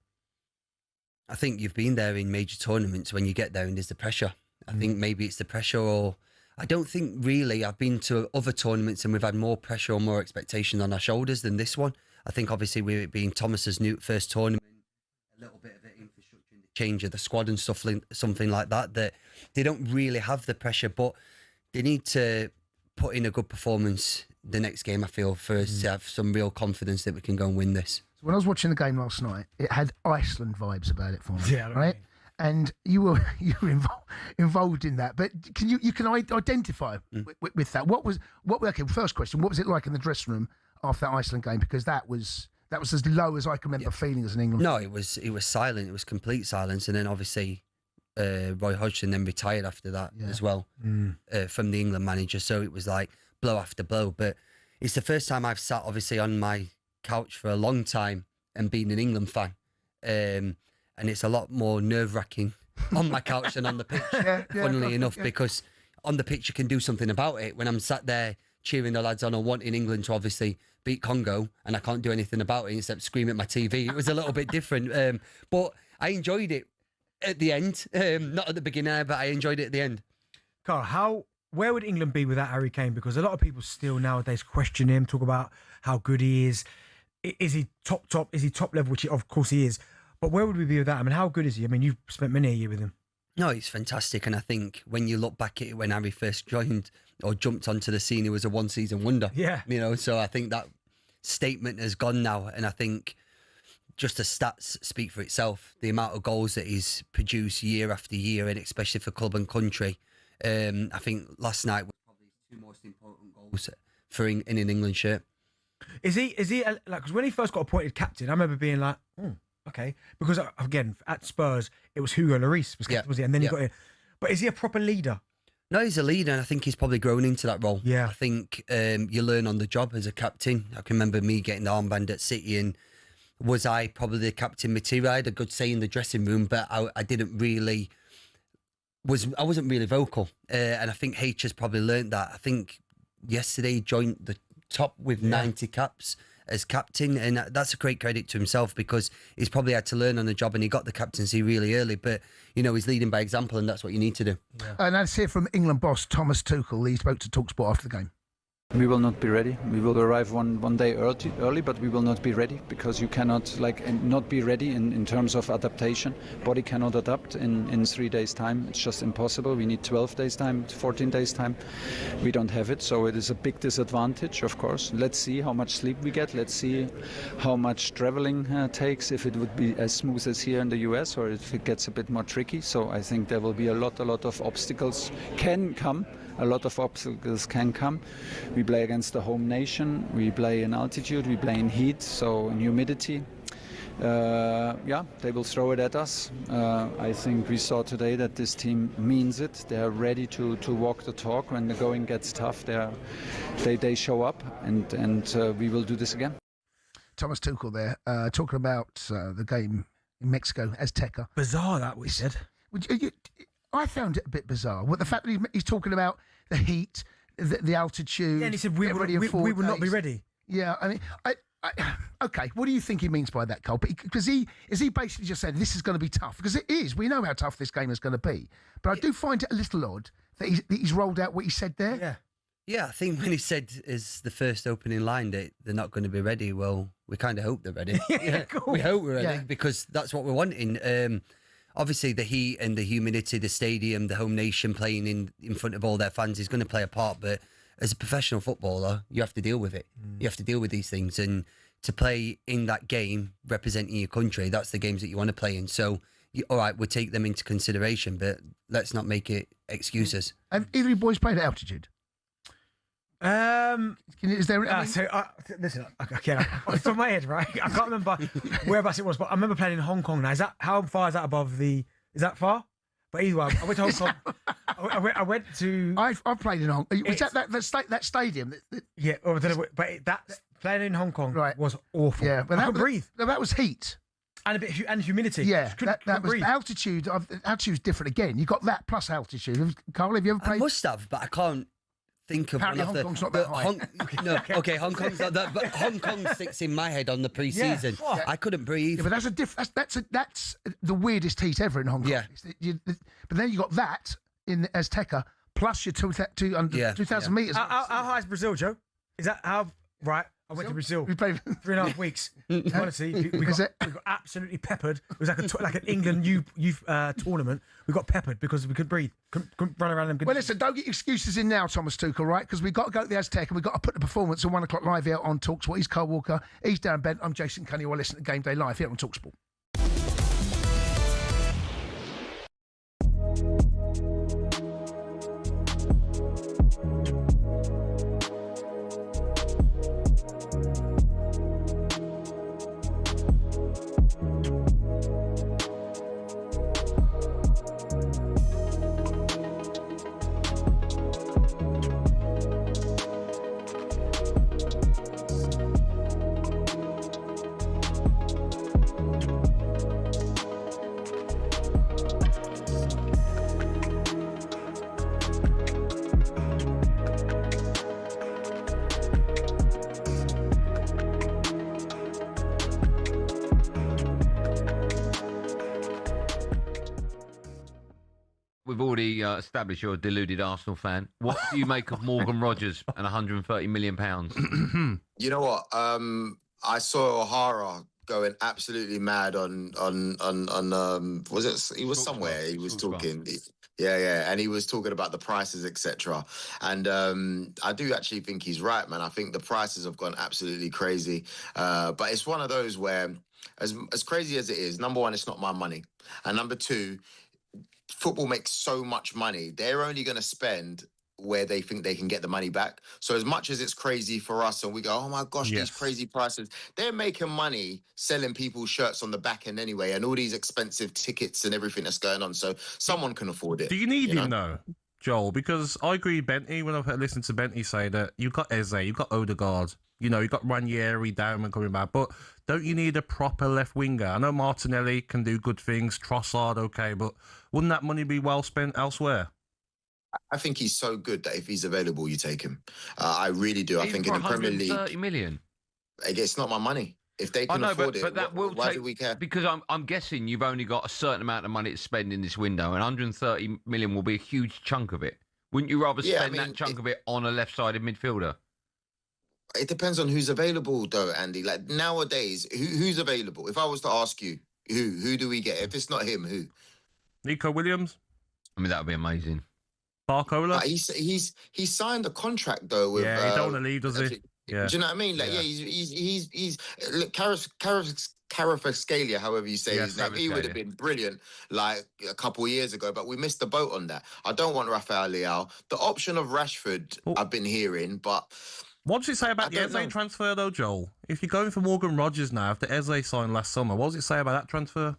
I think you've been there in major tournaments when you get there and there's the pressure. I think maybe it's the pressure, or I don't think really. I've been to other tournaments and we've had more pressure or more expectation on our shoulders than this one. I think obviously with it being Thomas's first tournament, a little bit of the infrastructure and the change of the squad and stuff, something like that they don't really have the pressure, but they need to put in a good performance the next game, I feel, for us to have some real confidence that we can go and win this. So when I was watching the game last night, it had Iceland vibes about it for me. Yeah, right. And you were involved in that, but you can identify with that. Okay, first question: what was it like in the dressing room after that Iceland game? Because that was as low as I can remember feeling as an England. No, it was silent. It was complete silence, and then obviously Roy Hodgson then retired after that as well from the England manager. So it was like blow after blow. But it's the first time I've sat obviously on my couch for a long time and been an England fan. And it's a lot more nerve-wracking on my couch than on the pitch, funnily enough, because on the pitch you can do something about it. When I'm sat there cheering the lads on or wanting England to obviously beat Congo and I can't do anything about it except scream at my TV, it was a little bit different. But I enjoyed it at the end. Not at the beginning, but I enjoyed it at the end. Carl, where would England be without Harry Kane? Because a lot of people still nowadays question him, talk about how good he is. is he top? Is he top level? Which of course he is. But where would we be with that? I mean, how good is he? I mean, you've spent many a year with him. No, he's fantastic. And I think when you look back at it, when Harry first joined or jumped onto the scene, he was a one-season wonder. Yeah. You know, so I think that statement has gone now. And I think just the stats speak for itself. The amount of goals that he's produced year after year, and especially for club and country. I think last night was probably his 2 most important goals in an England shirt. Is he like, because when he first got appointed captain, I remember being like, okay. Because again, at Spurs, it was Hugo Lloris was captain, was he? And then he got in. But is he a proper leader? No, he's a leader, and I think he's probably grown into that role. Yeah. I think you learn on the job as a captain. I can remember me getting the armband at City, and was I probably the captain material? I had a good say in the dressing room, but I didn't really... I wasn't really vocal. And I think H has probably learned that. I think yesterday he joined the top with 90 caps as captain, and that's a great credit to himself, because he's probably had to learn on the job, and he got the captaincy really early, but you know, he's leading by example, and that's what you need to do. And let's hear from England boss Thomas Tuchel. He spoke to talkSPORT after the game. We will not be ready. We will arrive one day early, but we will not be ready, because you cannot not be ready in terms of adaptation. Body cannot adapt in 3 days' time. It's just impossible. We need 12 days' time, 14 days' time. We don't have it, so it is a big disadvantage, of course. Let's see how much sleep we get. Let's see how much traveling takes, if it would be as smooth as here in the US, or if it gets a bit more tricky. So I think there will be a lot of obstacles can come. A lot of obstacles can come. We play against the home nation. We play in altitude. We play in heat, so in humidity. They will throw it at us. I think we saw today that this team means it. They are ready to walk the talk when the going gets tough. They show up, and we will do this again. Thomas Tuchel there, talking about the game in Mexico, Azteca. Bizarre that we said. I found it a bit bizarre. The fact that he's talking about the heat, the altitude. Yeah, and he said we would not be ready. Yeah, I mean, okay. What do you think he means by that, Cole? Because he basically just said this is going to be tough, because it is. We know how tough this game is going to be, but I do find it a little odd that he's rolled out what he said there. Yeah. Yeah, I think when he said is the first opening line that they're not going to be ready, well, we kind of hope they're ready. Yeah, cool. We hope we're ready, because that's what we're wanting. Obviously, the heat and the humidity, the stadium, the home nation playing in front of all their fans is going to play a part. But as a professional footballer, you have to deal with it. You have to deal with these things. And to play in that game, representing your country, that's the games that you want to play in. So, all right, we'll take them into consideration, but let's not make it excuses. Have either of you boys played at altitude? Is there? Listen, okay, off the top of my head, right? I can't remember whereabouts it was, but I remember playing in Hong Kong. Now, how far is that above the? Is that far? But either way, I went to Hong Kong. I went to. I've played in Hong Kong. Was that stadium? Yeah, I don't know, but playing in Hong Kong was awful. Yeah, but I couldn't breathe. That was heat. And humidity. Yeah, that was altitude. Altitude's different again. You got that plus altitude. Carl, have you ever played? I must have, but I can't think of Apparently one of Hong Kong's not that high. Okay, Hong Kong's not that, but Hong Kong sticks in my head on the pre-season. Yeah. I couldn't breathe. Yeah, but that's the weirdest heat ever in Hong Kong. Yeah. But then you got that in Azteca plus your 2,000 metres. How high is Brazil, Joe? Is that how? Right. I went to Brazil. We played 3.5 weeks. Honestly, we got absolutely peppered. It was like an England youth tournament. We got peppered because we couldn't breathe. Couldn't run around them. Well, listen, don't get excuses in now, Thomas Tuchel, right? Because we've got to go to the Aztec and we've got to put the performance at 1 o'clock live here on talkSPORT. He's Carl Walker. He's Darren Bent. I'm Jason Cundy. We're listening to Gameday live here on talkSPORT. We've already established you're a deluded Arsenal fan. What do you make of Morgan Rogers and £130 million? You know what? I saw O'Hara going absolutely mad on was it? He was somewhere. He was talking. Yeah, and he was talking about the prices, etc. And I do actually think he's right, man. I think the prices have gone absolutely crazy. But it's one of those where, as crazy as it is, number one, it's not my money, and number two, football makes so much money. They're only going to spend where they think they can get the money back. So as much as it's crazy for us and we go, oh my gosh, these crazy prices, they're making money selling people's shirts on the back end anyway, and all these expensive tickets and everything that's going on. So someone can afford it. Do you need him though, Joel? Because I agree with Benty when I've listened to Benty say that you've got Eze, you've got Odegaard, you've got Ranieri, Darren coming back, but don't you need a proper left winger? I know Martinelli can do good things, Trossard, okay, but wouldn't that money be well spent elsewhere? I think he's so good that if he's available, you take him. I really do. I think in the Premier League, 30 million. It's not my money. If they can afford it, but that will why take, do we care? Because I'm guessing you've only got a certain amount of money to spend in this window, and 130 million will be a huge chunk of it. Wouldn't you rather spend that chunk of it on a left-sided midfielder? It depends on who's available, though, Andy. Like nowadays, who's available? If I was to ask you, who do we get? If it's not him, who? Nico Williams. I mean, that would be amazing. Barcola. He's signed a contract though. With, he don't want to leave, does he? Yeah. Do you know what I mean? Like, he's look, Kvaratskhelia, however you say his name. He would have been brilliant like a couple of years ago, but we missed the boat on that. I don't want Rafael Leao. The option of Rashford, I've been hearing, but what does it say about the Eze transfer though, Joel? If you're going for Morgan Rogers now, after Eze signed last summer, what does it say about that transfer?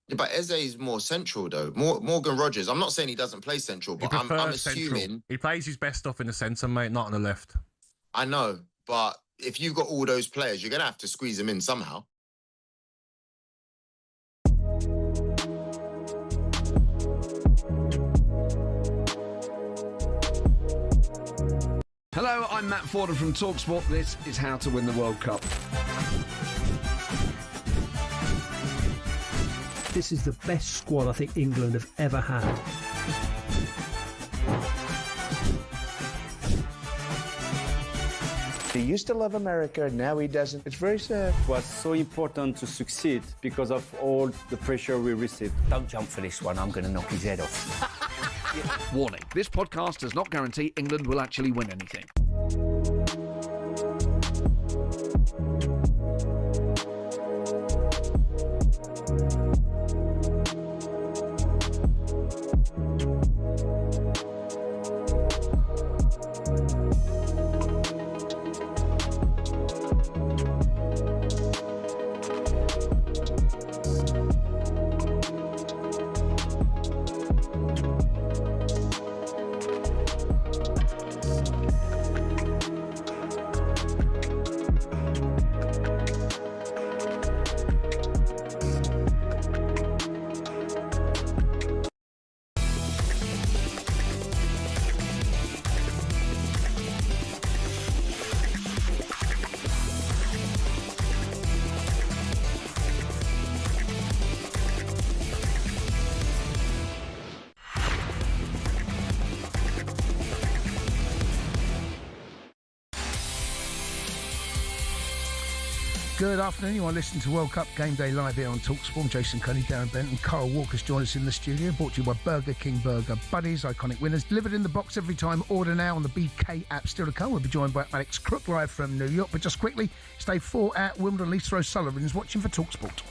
Yeah, but Eze is more central, though. Morgan Rogers, I'm not saying he doesn't play central, but I'm assuming... He plays his best stuff in the centre, mate, not on the left. I know, but if you've got all those players, you're going to have to squeeze them in somehow. Hello, I'm Matt Forden from talkSPORT. This is How to Win the World Cup. This is the best squad I think England have ever had. He used to love America, now he doesn't. It's very sad. It was so important to succeed because of all the pressure we received. Don't jump for this one, I'm going to knock his head off. Warning, this podcast does not guarantee England will actually win anything. Good afternoon. You are listening to World Cup Game Day live here on talkSPORT. Jason Cundy, Darren Bent and Carl Walker's joined us in the studio. Brought to you by Burger King Burger Buddies, iconic winners. Delivered in the box every time. Order now on the BK app. Still to come. We'll be joined by Alex Crook live from New York. But just quickly, stay 4 at Wimbledon. Lisa O'Sullivan is watching for talkSPORT.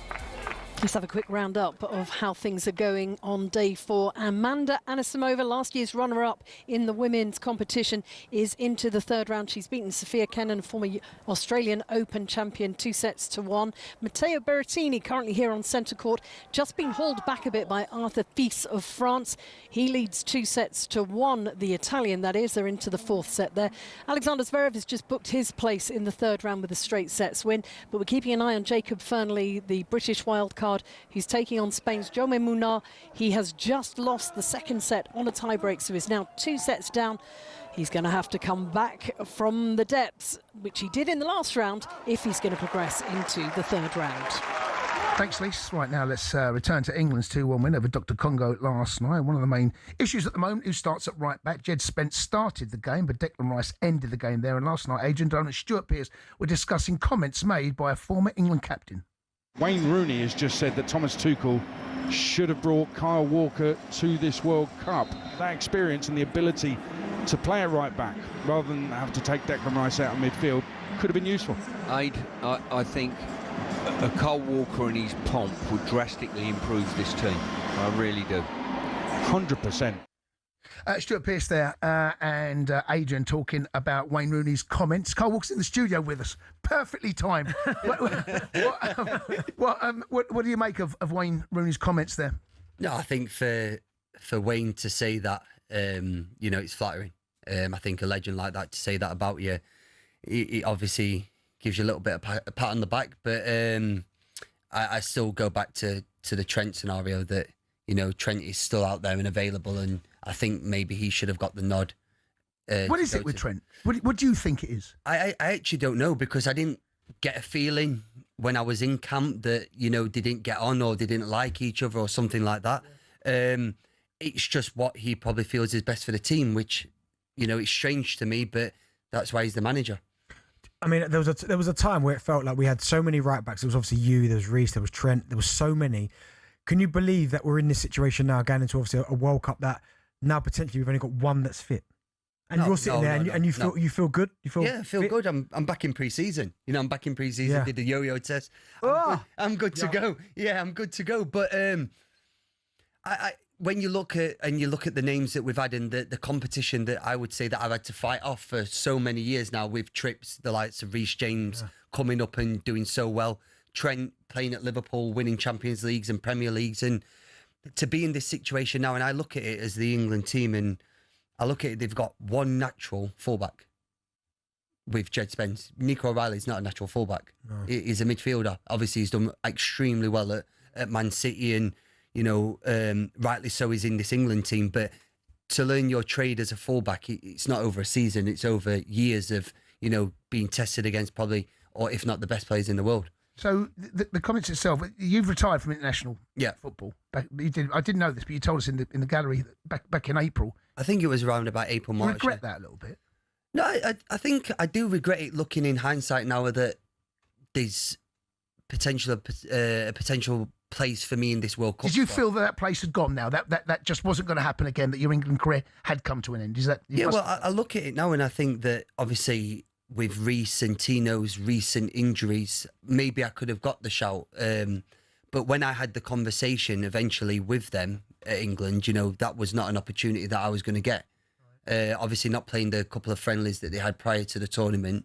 Let's have a quick roundup of how things are going on day 4. Amanda Anisimova, last year's runner-up in the women's competition, is into the third round. She's beaten Sophia Kenin, former Australian Open champion, 2-1. Matteo Berrettini, currently here on centre court, just been hauled back a bit by Arthur Fils of France. He leads 2-1, the Italian, that is. They're into the 4th set there. Alexander Zverev has just booked his place in the third round with a straight sets win, but we're keeping an eye on Jacob Fernley, the British wildcard, who's taking on Spain's Jaume Munar. He has just lost the second set on a tiebreak, so is now 2 sets down. He's going to have to come back from the depths, which he did in the last round, if he's going to progress into the third round. Thanks, Lise. Right, now let's return to England's 2-1 win over Dr. Congo last night. One of the main issues at the moment, who starts at right back. Jed Spence started the game, but Declan Rice ended the game there. And last night, Adrian Dolan and Stuart Pearce were discussing comments made by a former England captain. Wayne Rooney has just said that Thomas Tuchel should have brought Kyle Walker to this World Cup. That experience and the ability to play at right back rather than have to take Declan Rice out of midfield could have been useful. I think a Kyle Walker and his pomp would drastically improve this team. I really do. 100%. Stuart Pearce there and Adrian talking about Wayne Rooney's comments. Carl Walker's in the studio with us. Perfectly timed. What do you make of Wayne Rooney's comments there? No, I think for Wayne to say that, it's flattering. I think a legend like that to say that about you, it obviously gives you a little bit of a pat on the back. But I still go back to the Trent scenario that, Trent is still out there and available, and I think maybe he should have got the nod. What is it with Trent? What do you think it is? I actually don't know, because I didn't get a feeling when I was in camp that, they didn't get on or they didn't like each other or something like that. It's just what he probably feels is best for the team, which, it's strange to me, but that's why he's the manager. I mean, there was a time where it felt like we had so many right backs. There was obviously you, there was Reece, there was Trent, there was so many. Can you believe that we're in this situation now, going into obviously a World Cup that now potentially we've only got one that's fit? And you're sitting there and you feel good? You feel I feel fit? good. I'm back in pre-season. I'm back in pre-season, Yeah. did the yo-yo test. I'm good to go. Yeah, I'm good to go. But when you look at the names that we've had in the competition that I would say that I've had to fight off for so many years now, with trips, the likes of Reece James coming up and doing so well, Trent playing at Liverpool, winning Champions Leagues and Premier Leagues, and to be in this situation now, and I look at it as the England team, and I look at it, they've got one natural fullback with Jed Spence. Nico O'Reilly's not a natural fullback. No. He's a midfielder. Obviously, he's done extremely well at Man City, and rightly so, he's in this England team. But to learn your trade as a fullback, it's not over a season. It's over years of, being tested against probably, or if not the best players in the world. So the comments itself, you've retired from international football. I didn't know this, but you told us in the gallery back in April. I think it was around about April, March. You regret that a little bit? No, I think I do regret it, looking in hindsight now, that there's a potential place for me in this World Cup. Did you feel that place had gone now? That just wasn't going to happen again, that your England career had come to an end? Is that... I look at it now and I think that obviously with Reece and Tino's recent injuries, maybe I could have got the shout. But when I had the conversation eventually with them at England, that was not an opportunity that I was going to get. Obviously not playing the couple of friendlies that they had prior to the tournament.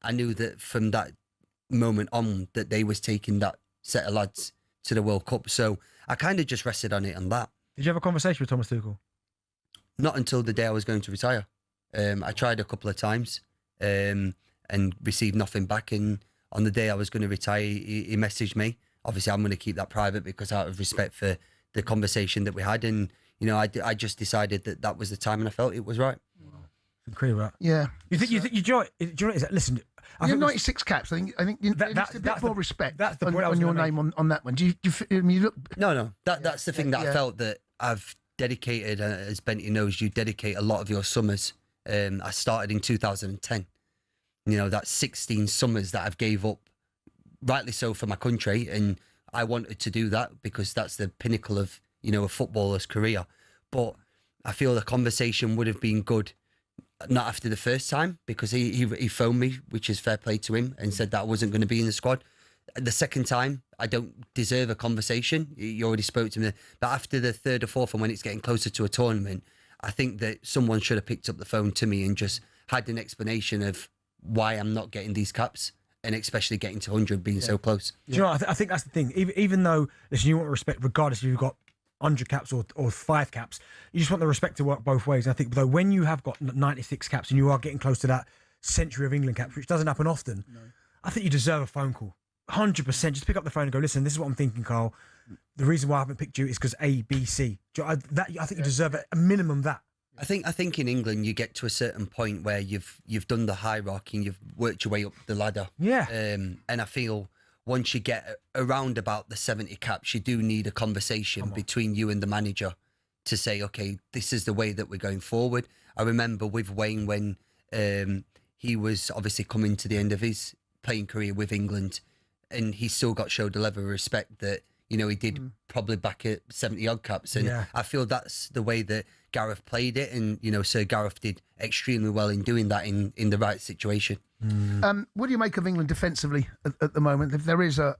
I knew that from that moment on that they was taking that set of lads to the World Cup. So I kind of just rested on it and that. Did you have a conversation with Thomas Tuchel? Not until the day I was going to retire. I tried a couple of times and received nothing back. And on the day I was going to retire, he messaged me. Obviously, I'm going to keep that private because out of respect for the conversation that we had. And, I just decided that was the time and I felt it was right. Agree with that. Yeah. You think you enjoy it? Listen, I think 96 caps. I think that's a bit more respect. That's the on, point I was on your gonna name on that one. Do you look? No. That's the thing that I felt that I've dedicated. As Benty knows, you dedicate a lot of your summers. I started in 2010. That's 16 summers that I've gave up, rightly so, for my country, and I wanted to do that because that's the pinnacle of a footballer's career. But I feel the conversation would have been good. Not after the first time, because he phoned me, which is fair play to him, and said that I wasn't going to be in the squad. The second time, I don't deserve a conversation. You already spoke to me. But after the third or fourth, and when it's getting closer to a tournament, I think that someone should have picked up the phone to me and just had an explanation of why I'm not getting these caps, and especially getting to 100 being so close. Do you know what? I think that's the thing. Even though, listen, you want respect regardless if you've got 100 caps or 5 caps, you just want the respect to work both ways. And I think, though, when you have got 96 caps and you are getting close to that century of England caps, which doesn't happen often, I think you deserve a phone call. 100%. Just pick up the phone and go, listen, this is what I'm thinking, Carl. The reason why I haven't picked you is because A, B, C. I think you deserve a minimum that. I think in England you get to a certain point where you've done the hierarchy and you've worked your way up the ladder. Yeah. And I feel once you get around about the 70 caps, you do need a conversation between you and the manager to say, okay, this is the way that we're going forward. I remember with Wayne when he was obviously coming to the end of his playing career with England, and he still got showed a level of respect that, you know, he did probably back at 70 odd caps. And I feel that's the way that Gareth played it. And, you know, Sir Gareth did extremely well in doing that in the right situation. What do you make of England defensively at the moment? If there is a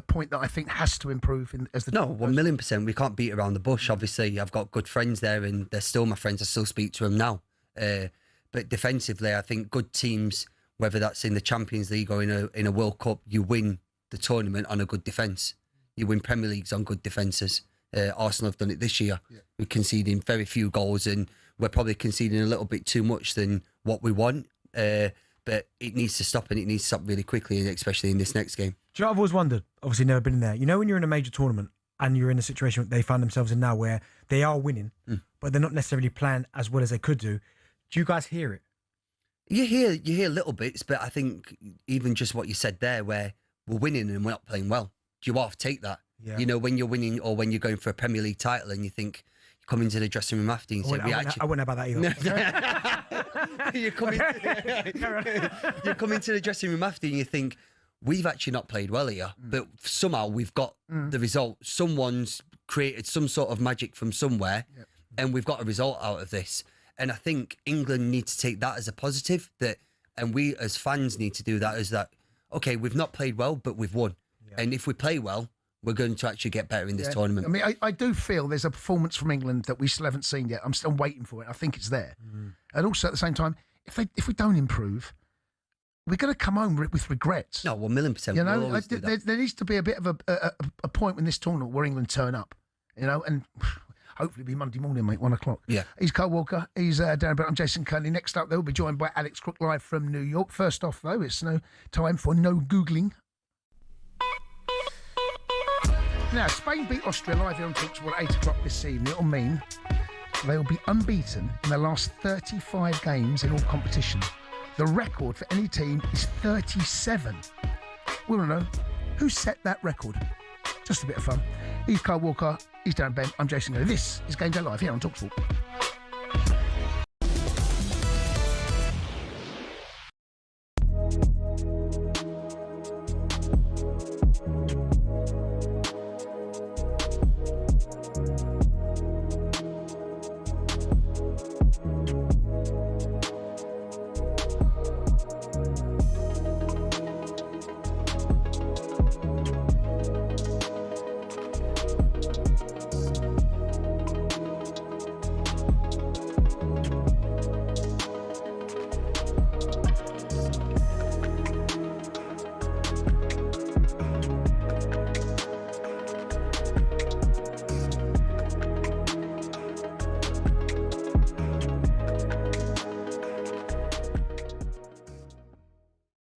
point that I think has to improve No, 1,000,000%. We can't beat around the bush. Obviously, I've got good friends there and they're still my friends. I still speak to them now. But defensively, I think good teams, whether that's in the Champions League or in a World Cup, you win the tournament on a good defence. You win Premier Leagues on good defences. Arsenal have done it this year. We're conceding very few goals and we're probably conceding a little bit too much than what we want. But it needs to stop, and it needs to stop really quickly, and especially in this next game. Do you know what I've always wondered? Obviously, never been in there. You know, when you're in a major tournament and you're in a situation they find themselves in now where they are winning, but they're not necessarily playing as well as they could do you guys hear it? You hear little bits, but I think even just what you said there, where we're winning and we're not playing well, you half take that. Yeah. You know, when you're winning or when you're going for a Premier League title and you think, you come into the dressing room after and say, I wouldn't know about that either. you come into the dressing room after and you think, we've actually not played well here, but somehow we've got the result. Someone's created some sort of magic from somewhere, and we've got a result out of this. And I think England need to take that as a positive, and we as fans need to do that as that, okay, we've not played well, but we've won. Yeah. And if we play well, we're going to actually get better in this tournament. I mean, I do feel there's a performance from England that we still haven't seen yet. I'm still waiting for it. I think it's there. And also at the same time, if we don't improve, we're going to come home with regrets. No, 1,000,000%. You know, there needs to be a bit of a point in this tournament where England turn up, you know, and hopefully it'll be Monday morning, mate, 1 o'clock. Yeah. He's Carl Walker. He's Darren Brett. I'm Jason Cundy. Next up, they'll be joined by Alex Crook live from New York. First off, though, it's no time for no Googling. Now, Spain beat Austria live here on talkSPORT at 8 o'clock this evening. It'll mean they will be unbeaten in their last 35 games in all competitions. The record for any team is 37. We want to know who set that record. Just a bit of fun. He's Carl Walker. He's Darren Ben. I'm Jason Cundy. This is Gameday Live here on talkSPORT.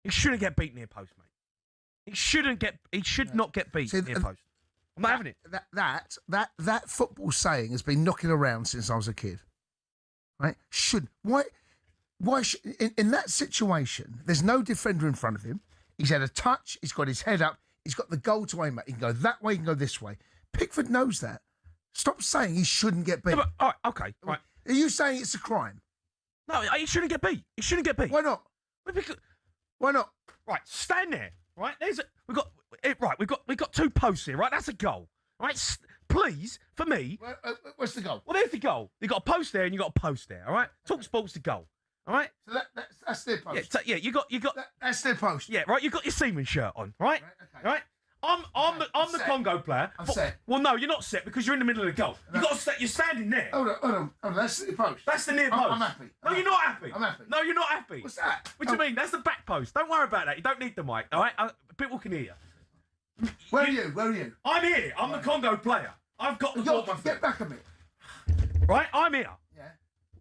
He shouldn't get beat near post, mate. He should not get beat near post. I'm not having it. That football saying has been knocking around since I was a kid. Right? In that situation, there's no defender in front of him. He's had a touch. He's got his head up. He's got the goal to aim at. He can go that way. He can go this way. Pickford knows that. Stop saying he shouldn't get beat. Yeah, but, all right, okay, right. Are you saying it's a crime? No, he shouldn't get beat. He shouldn't get beat. Why not? Why not? Right, stand there. Right, we've got two posts here. Right, that's a goal. Right, please, for me. What's the goal? Well, there's the goal. You got a post there and you got a post there. All right, talkSPORT's the goal. All right. So that's their post. Yeah, you got. That's their post. Yeah, right. You got your Seaman shirt on. Right. Okay. Right. I'm the Congo player. I'm set. Well, no, you're not set because you're in the middle of the goal. You got to set. You're standing there. Hold on. That's the post. That's the near post. I'm happy. No, you're not happy. I'm happy. No, you're not happy. What's that? What do you mean? That's the back post. Don't worry about that. You don't need the mic. All right. People can hear you. Where are you? I'm here. I'm the Congo player. I've got the ball. Get back a bit. Right. I'm here. Yeah.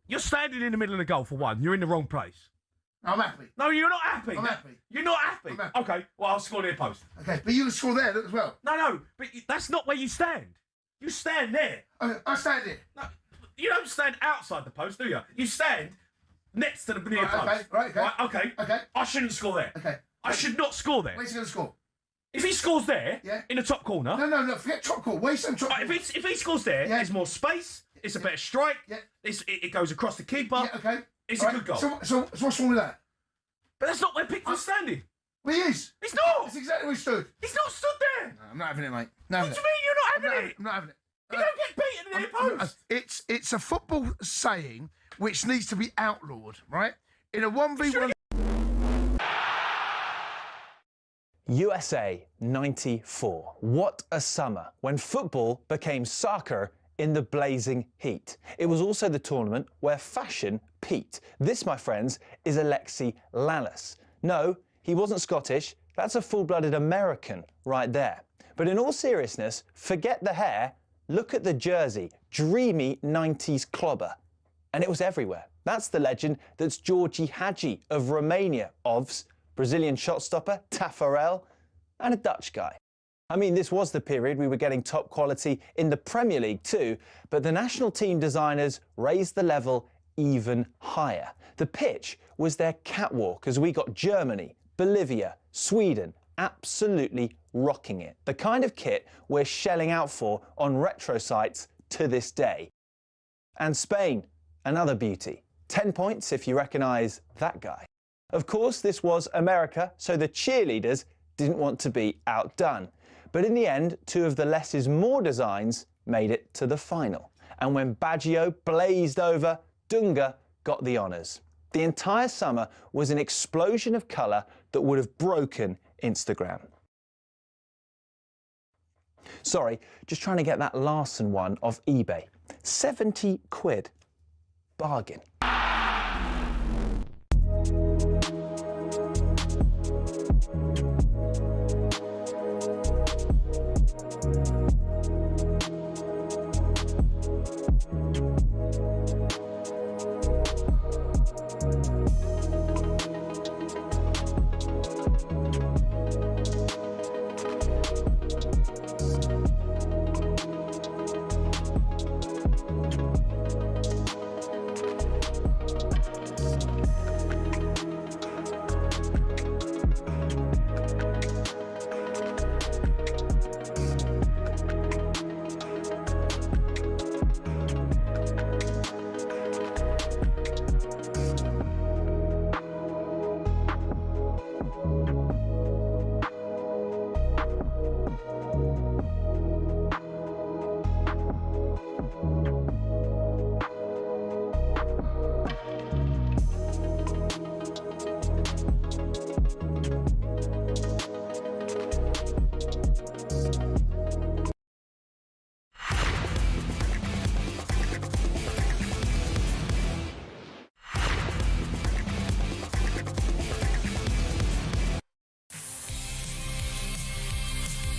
You're standing in the middle of the goal for one. You're in the wrong place. I'm happy. No, you're not happy. I'm happy. You're not happy. I'm happy. Okay, well, I'll score near post. Okay, but you can score there as well. No, but that's not where you stand. You stand there. Okay, I stand here. No, you don't stand outside the post, do you? You stand next to the near post. Okay. Okay. I shouldn't score there. Okay. I should not score there. Where's he going to score? If he scores there, in the top corner... No, forget top corner. Waste and top corner. If he scores there, there's more space, it's a better strike, it goes across the keeper. Yeah, okay. It's a good goal. So what's wrong with that? But that's not where Pickford's standing. Well, he is. He's not. That's exactly where he stood. He's not stood there. No, I'm not having it, mate. What do you mean you're not having it? I'm not having it. You don't get beaten in the post. It's a football saying which needs to be outlawed, right? In a 1v1... USA 94. What a summer when football became soccer in the blazing heat. It was also the tournament where fashion peaked. This, my friends, is Alexi Lalas. No, he wasn't Scottish. That's a full-blooded American right there. But in all seriousness, forget the hair. Look at the jersey. Dreamy 90s clobber. And it was everywhere. That's the legend that's Georgie Hagi of Romania, OVS, Brazilian shot stopper, Taffarel, and a Dutch guy. I mean, this was the period we were getting top quality in the Premier League too, but the national team designers raised the level even higher. The pitch was their catwalk as we got Germany, Bolivia, Sweden absolutely rocking it. The kind of kit we're shelling out for on retro sites to this day. And Spain, another beauty. 10 points if you recognise that guy. Of course, this was America, so the cheerleaders didn't want to be outdone. But in the end, two of the less is more designs made it to the final. And when Baggio blazed over, Dunga got the honours. The entire summer was an explosion of colour that would have broken Instagram. Sorry, just trying to get that Larson one off eBay. 70 quid. Bargain.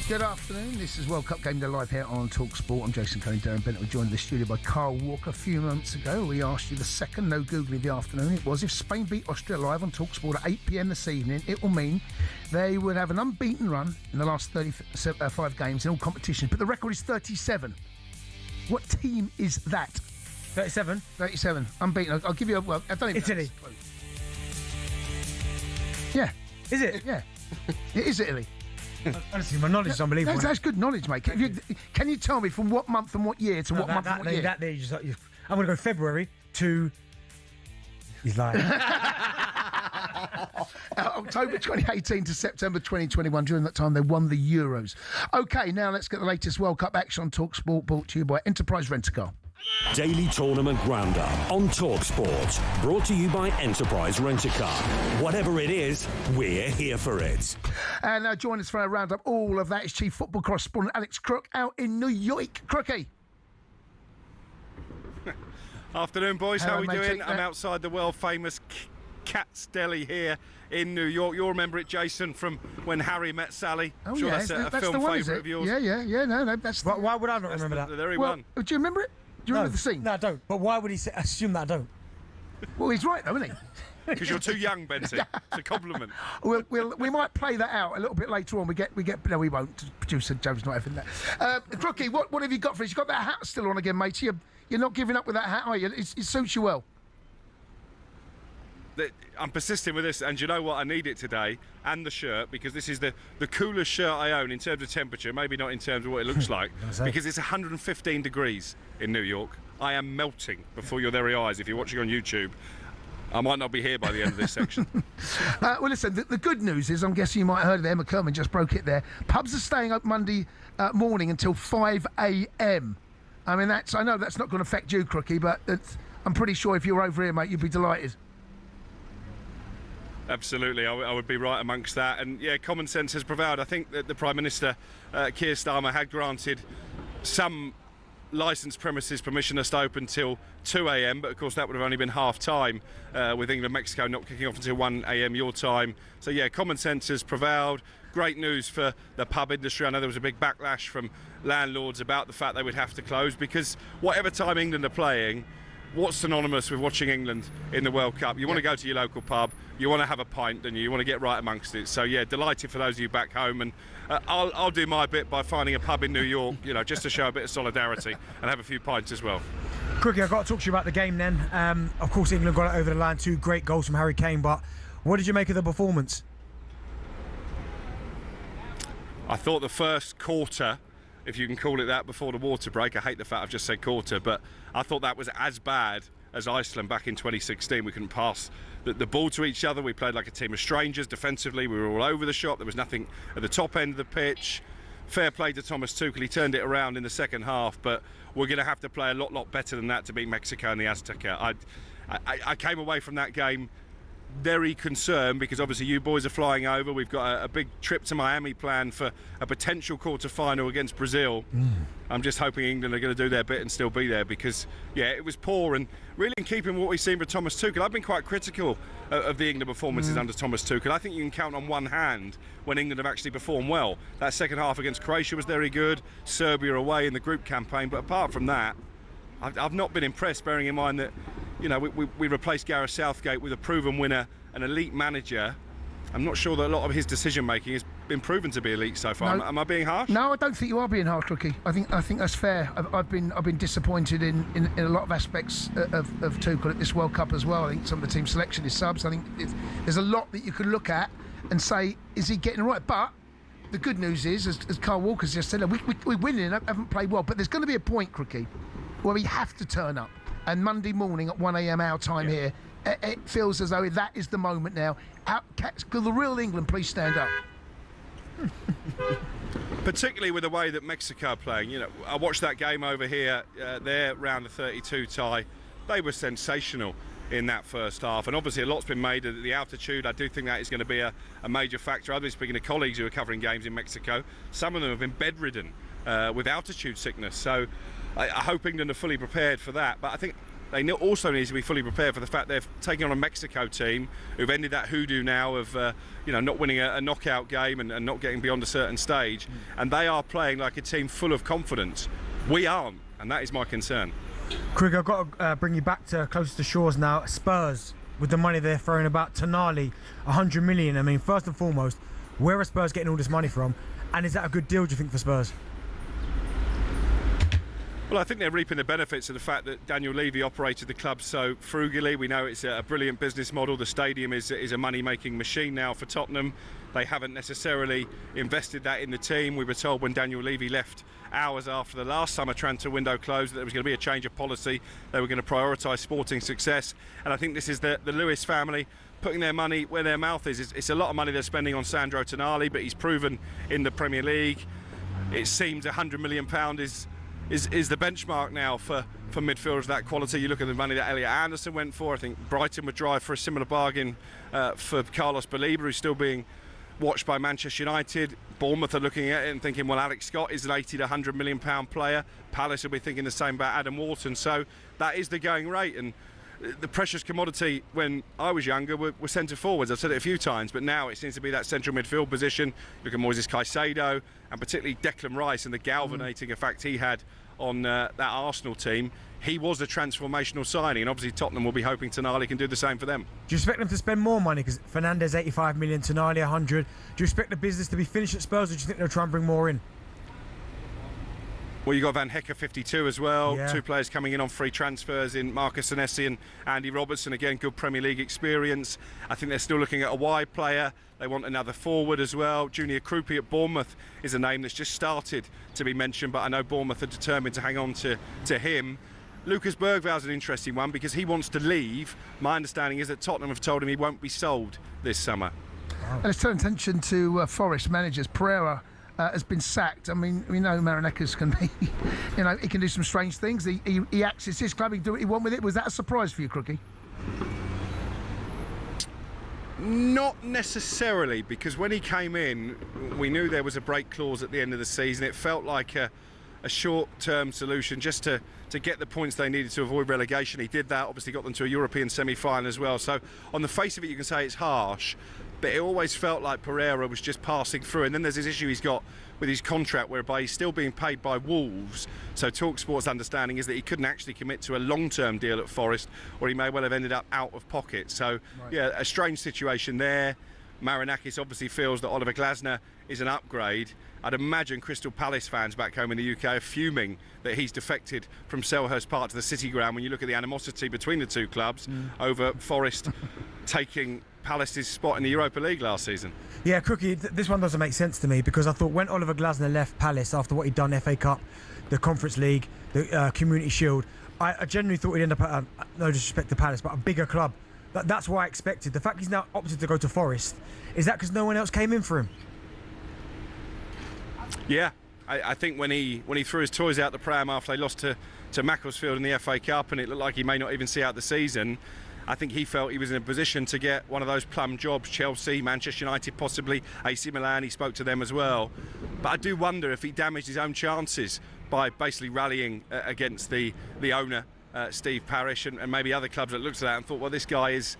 Good afternoon, this is World Cup Game Day live here on talkSPORT. I'm Jason Cundy Darren Bennett. We're joined in the studio by Carl Walker. A few moments ago, we asked you the second no Googly of the afternoon. It was if Spain beat Austria live on talkSPORT at 8 p.m. this evening, it will mean they would have an unbeaten run in the last 35 games in all competitions. But the record is 37. What team is that? 37? 37. Unbeaten. I'll give you a... Well, I don't even Italy. Yeah. Is it? Yeah. It is Italy. Honestly, my knowledge is unbelievable. That's good knowledge, mate. Can you tell me from what month and what year to what month and what year? I'm going to go February to... He's lying. October 2018 to September 2021. During that time, they won the Euros. OK, now let's get the latest World Cup action on talkSPORT, brought to you by Enterprise Rent-A-Car. Daily Tournament Roundup on talkSPORT. Brought to you by Enterprise Rent-A-Car. Whatever it is, we're here for it. And now join us for our roundup. All of that is Chief Football Correspondent Alex Crook out in New York. Crookie. Afternoon, boys. How are we doing? Mate, I'm outside the world-famous Cat's Deli here in New York. You'll remember it, Jason, from when Harry met Sally. Oh, sure yeah. That's a that's film the one, favourite of yours. Yeah. No, that's... Why would I not remember that? There he well, won. Do you remember it? Do you remember the scene? No, I don't. But why would he assume that I don't? Well, he's right, though, isn't he? Because you're too young, Benty. It's a compliment. We might play that out a little bit later on. No, we won't. Producer Joe's not having that. Crookie, what have you got for us? You got that hat still on again, mate. You're not giving up with that hat, are you? It suits you well. I'm persisting with this, and you know what? I need it today, and the shirt, because this is the coolest shirt I own in terms of temperature, maybe not in terms of what it looks like, because it's 115 degrees in New York. I am melting before your very eyes if you're watching on YouTube. I might not be here by the end of this section. Well, listen, the good news is, I'm guessing you might have heard of it, Emma Kerman just broke it there. Pubs are staying up Monday morning until 5 a.m. I mean, I know that's not going to affect you, Crookie, but I'm pretty sure if you're over here, mate, you'd be delighted. Absolutely, I would be right amongst that. And yeah, common sense has prevailed. I think that the Prime Minister, Keir Starmer, had granted some licensed premises permission us to open till 2 a.m, but of course that would have only been half time, with England Mexico not kicking off until 1 a.m. your time. So yeah, common sense has prevailed. Great news for the pub industry. I know there was a big backlash from landlords about the fact they would have to close, because whatever time England are playing, what's synonymous with watching England in the World Cup? You want to go to your local pub, you want to have a pint, don't you? You want to get right amongst it. So yeah, delighted for those of you back home, and I'll do my bit by finding a pub in New York, you know, just to show a bit of solidarity and have a few pints as well. Crookie, I've got to talk to you about the game then. Of course, England got it over the line, 2 great goals from Harry Kane, but what did you make of the performance? I thought the first quarter, if you can call it that, before the water break, I hate the fact I've just said quarter, but I thought that was as bad as Iceland back in 2016. We couldn't pass the ball to each other. We played like a team of strangers defensively. We were all over the shop. There was nothing at the top end of the pitch. Fair play to Thomas Tuchel. He turned it around in the second half, but we're going to have to play a lot better than that to beat Mexico and the Azteca. I came away from that game very concerned, because obviously you boys are flying over. We've got a big trip to Miami planned for a potential quarter-final against Brazil. I'm just hoping England are going to do their bit and still be there, because yeah, it was poor, and really in keeping with what we've seen with Thomas Tuchel. I've been quite critical of the England performances under Thomas Tuchel. I think you can count on one hand when England have actually performed well. That second half against Croatia was very good, Serbia away in the group campaign, but apart from that, I've not been impressed, bearing in mind that, you know, we replaced Gareth Southgate with a proven winner, an elite manager. I'm not sure that a lot of his decision-making has been proven to be elite so far. No. Am I being harsh? No, I don't think you are being harsh, Crookie. I think that's fair. I've been disappointed in a lot of aspects of Tuchel at this World Cup as well. I think some of the team selection, his subs, I think there's a lot that you can look at and say, is he getting it right? But the good news is, as Carl Walker's just said, we're winning, haven't played well, but there's going to be a point, Crookie, where we have to turn up. And Monday morning at 1 a.m. our time here, it feels as though that is the moment now. Could the real England please stand up? Particularly with the way that Mexico are playing. You know, I watched that game over here, their round of 32 tie. They were sensational in that first half, and obviously a lot's been made of the altitude. I do think that is going to be a major factor. I've been speaking to colleagues who are covering games in Mexico. Some of them have been bedridden with altitude sickness, so I hope England are fully prepared for that. But I think they also need to be fully prepared for the fact they're taking on a Mexico team who've ended that hoodoo now of not winning a knockout game and not getting beyond a certain stage, and they are playing like a team full of confidence. We aren't, and that is my concern. Craig, I've got to bring you back to closer to shores now. Spurs, with the money they're throwing about Tonali, 100 million. I mean, first and foremost, where are Spurs getting all this money from? And is that a good deal, do you think, for Spurs? Well, I think they're reaping the benefits of the fact that Daniel Levy operated the club so frugally. We know it's a brilliant business model. The stadium is a money-making machine now for Tottenham. They haven't necessarily invested that in the team. We were told when Daniel Levy left hours after the last summer transfer window closed that there was going to be a change of policy. They were going to prioritise sporting success. And I think this is the Lewis family putting their money where their mouth is. It's a lot of money they're spending on Sandro Tonali, but he's proven in the Premier League. It seems £100 million is the benchmark now for midfielders of that quality. You look at the money that Elliot Anderson went for. I think Brighton would drive for a similar bargain for Carlos Baleba, who's still being watched by Manchester United. Bournemouth are looking at it and thinking, well, Alex Scott is an 80 to £100 million player. Palace will be thinking the same about Adam Wharton. So that is the going rate. And the precious commodity when I was younger were centre forwards. I've said it a few times, but now it seems to be that central midfield position. Look at Moises Caicedo and particularly Declan Rice and the galvanating effect he had on that Arsenal team. He was a transformational signing, and obviously Tottenham will be hoping Tonali can do the same for them. Do you expect them to spend more money? Because Fernandes 85 million, Tonali 100. Do you expect the business to be finished at Spurs, or do you think they'll try and bring more in? Well, you got Van Hecker 52 as well. Yeah. 2 players coming in on free transfers in Marcus Senesi and Andy Robertson. Again, good Premier League experience. I think they're still looking at a wide player. They want another forward as well. Junior Krupi at Bournemouth is a name that's just started to be mentioned, but I know Bournemouth are determined to hang on to him. Lucas Bergvall's an interesting one because he wants to leave. My understanding is that Tottenham have told him he won't be sold this summer. And let's turn attention to Forest managers. Pereira has been sacked. I mean, we know Marinakis can be, he can do some strange things. He acts as his club, he can do what he wants with it. Was that a surprise for you, Crookie? Not necessarily, because when he came in, we knew there was a break clause at the end of the season. It felt like a short-term solution just to get the points they needed to avoid relegation. He did that, obviously got them to a European semi-final as well. So on the face of it, you can say it's harsh, but it always felt like Pereira was just passing through. And then there's this issue he's got with his contract, whereby he's still being paid by Wolves. So talkSPORT's understanding is that he couldn't actually commit to a long-term deal at Forest, or he may well have ended up out of pocket. So, yeah, a strange situation there. Marinakis obviously feels that Oliver Glasner is an upgrade. I'd imagine Crystal Palace fans back home in the UK are fuming that he's defected from Selhurst Park to the City Ground when you look at the animosity between the two clubs over Forest taking Palace's spot in the Europa League last season. Yeah, Crookie, this one doesn't make sense to me because I thought when Oliver Glasner left Palace after what he'd done, FA Cup, the Conference League, the Community Shield, I genuinely thought he'd end up at, no disrespect to Palace, but a bigger club. That's what I expected. The fact he's now opted to go to Forest, is that because no one else came in for him? Yeah, I think when he threw his toys out the pram after they lost to Macclesfield in the FA Cup and it looked like he may not even see out the season, I think he felt he was in a position to get one of those plum jobs, Chelsea, Manchester United, possibly AC Milan. He spoke to them as well. But I do wonder if he damaged his own chances by basically rallying against the owner, Steve Parish, and maybe other clubs that looked at that and thought, well, this guy is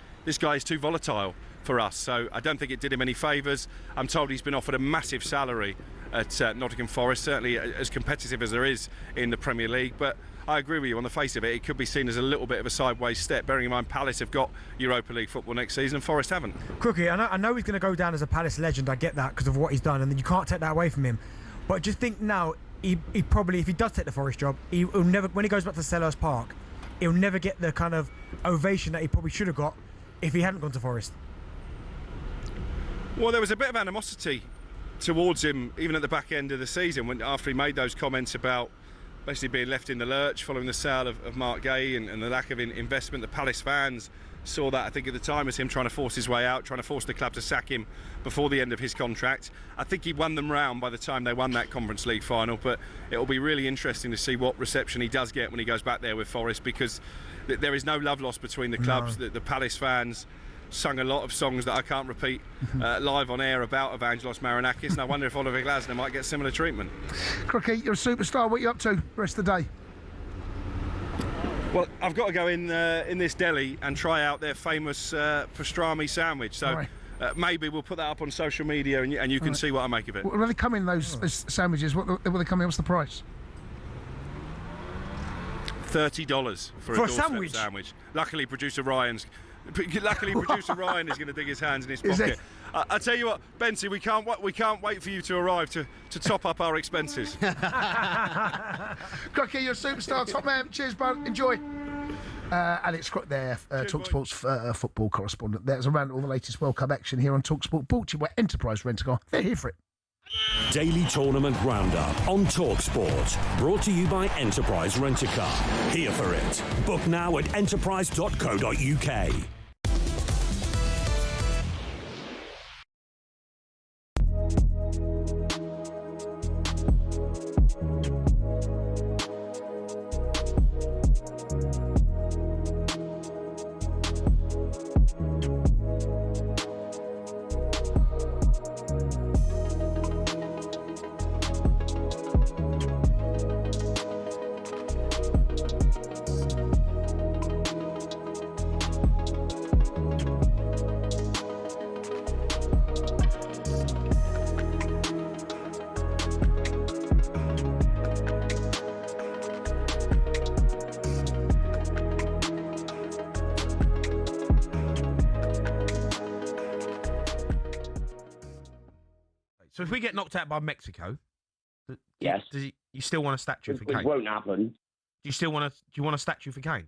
too volatile for us. So I don't think it did him any favours. I'm told he's been offered a massive salary at Nottingham Forest, certainly as competitive as there is in the Premier League. But I agree with you, on the face of it, it could be seen as a little bit of a sideways step, bearing in mind Palace have got Europa League football next season and Forest haven't. Crookie, I know he's going to go down as a Palace legend, I get that, because of what he's done, and you can't take that away from him. But just think now, he probably, if he does take the Forest job, he'll never, when he goes back to Selhurst Park, he'll never get the kind of ovation that he probably should have got if he hadn't gone to Forest. Well, there was a bit of animosity towards him even at the back end of the season after he made those comments about basically being left in the lurch following the sale of Mark Gay and the lack of investment. The Palace fans saw that, I think, at the time as him trying to force his way out, trying to force the club to sack him before the end of his contract. I think he won them round by the time they won that Conference League final, but it'll be really interesting to see what reception he does get when he goes back there with Forest, because there is no love lost between the clubs. The Palace fans sung a lot of songs that I can't repeat live on air about Evangelos Marinakis, and I wonder if Oliver Glasner might get similar treatment. Crookie, you're a superstar. What are you up to the rest of the day? Well, I've got to go in this deli and try out their famous pastrami sandwich. So maybe we'll put that up on social media and you can see what I make of it. Will they come in, those sandwiches? What will they come in? What's the price? $30 for a sandwich. Luckily, producer Ryan is going to dig his hands in his pocket. I tell you what, Benty, we can't wait for you to arrive to top up our expenses. Crookie, you're a superstar, top man. Cheers, bud. Enjoy. Alex Crook there, talkSPORT's football correspondent. There's around all the latest World Cup action here on talkSPORT, brought to you by Enterprise Rent-A-Car. They're here for it. Daily Tournament Roundup on talkSPORT. Brought to you by Enterprise Rent-A-Car. Here for it. Book now at enterprise.co.uk. So if we get knocked out by Mexico, Yes. You still want a statue for Kane? Which won't happen. Do you want a statue for Kane?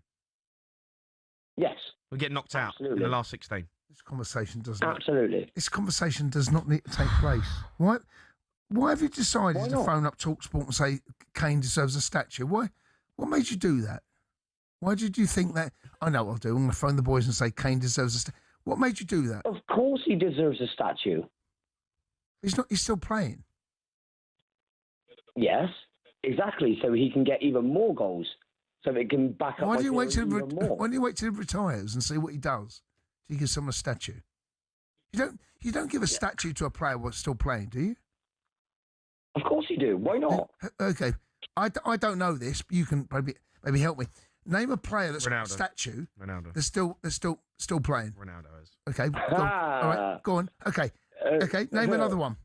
Yes. We get knocked out in the last 16. This conversation does This conversation does not need to take place. Why have you decided to phone up talkSPORT and say Kane deserves a statue? Why? What made you do that? Why did you think that? I know what I'll do. I'm going to phone the boys and say Kane deserves a statue. What made you do that? Of course he deserves a statue. He's not. He's still playing. Yes, exactly. So he can get even more goals. So it can back up. Why do you wait till he retires and see what he does? Do you give someone a statue? You don't give a statue to a player who's still playing, do you? Of course you do. Why not? Okay, I don't know this, but you can maybe help me. Name a player that's got a Ronaldo. statue. Ronaldo. That's still playing. Ronaldo is. Okay, go on. All right, go on. Okay, name another one.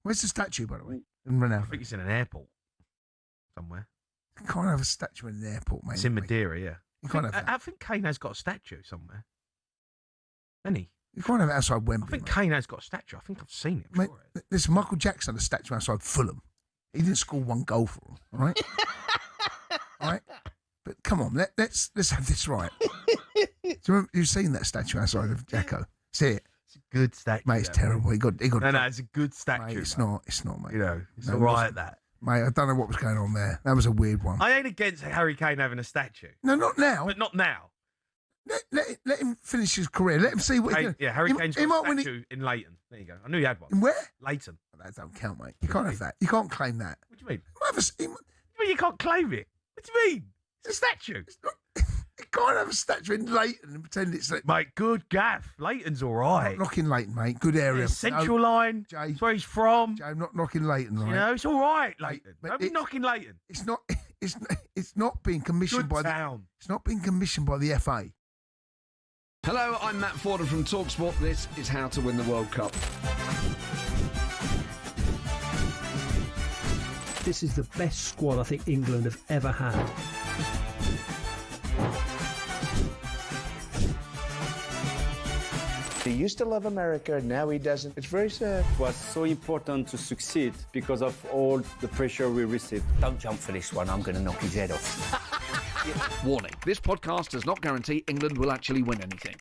Where's the statue, by the way? In Ronaldo. I think it's in an airport somewhere. You can't have a statue in an airport, mate. It's in Madeira, yeah. You can't have that. I think Kane has got a statue somewhere. Hasn't he? You can't have it outside Wembley. I think Kane has got a statue. I think I've seen it. Mate, listen, Michael Jackson had a statue outside Fulham. He didn't score one goal for him, all right? All right? But come on, let's have this right. You've seen that statue outside of Jacko? See it? It's a good statue. Mate, it's terrible. He got. No, it's a good statue. Mate, it's not, mate. You know, it's all right, that. Mate, I don't know what was going on there. That was a weird one. I ain't against Harry Kane having a statue. No, not now. But not now. Let him finish his career. Let him see what he can. Yeah, Harry Kane's got a statue in Leighton. There you go. I knew you had one. In where? Leighton. That don't count, mate. You can't have that. You can't claim that. What do you mean? What do you mean you can't claim it? What do you mean? It's a statue. You can't have a statue in Leighton and pretend it's like... Mate, good gaff. Leighton's all right. Not knocking Leighton, mate. Good area. Yeah, Central Line. Jay. That's where he's from. Jay, I'm not knocking Leighton, right? You know, it's all right, Leighton. Don't be knocking Leighton. It's not being commissioned by town. It's not being commissioned by the FA. Hello, I'm Matt Forden from talkSPORT. This is How to Win the World Cup. This is the best squad I think England have ever had. He used to love America, now he doesn't. It's very sad. It was so important to succeed because of all the pressure we received. Don't jump for this one, I'm going to knock his head off. Warning, this podcast does not guarantee England will actually win anything.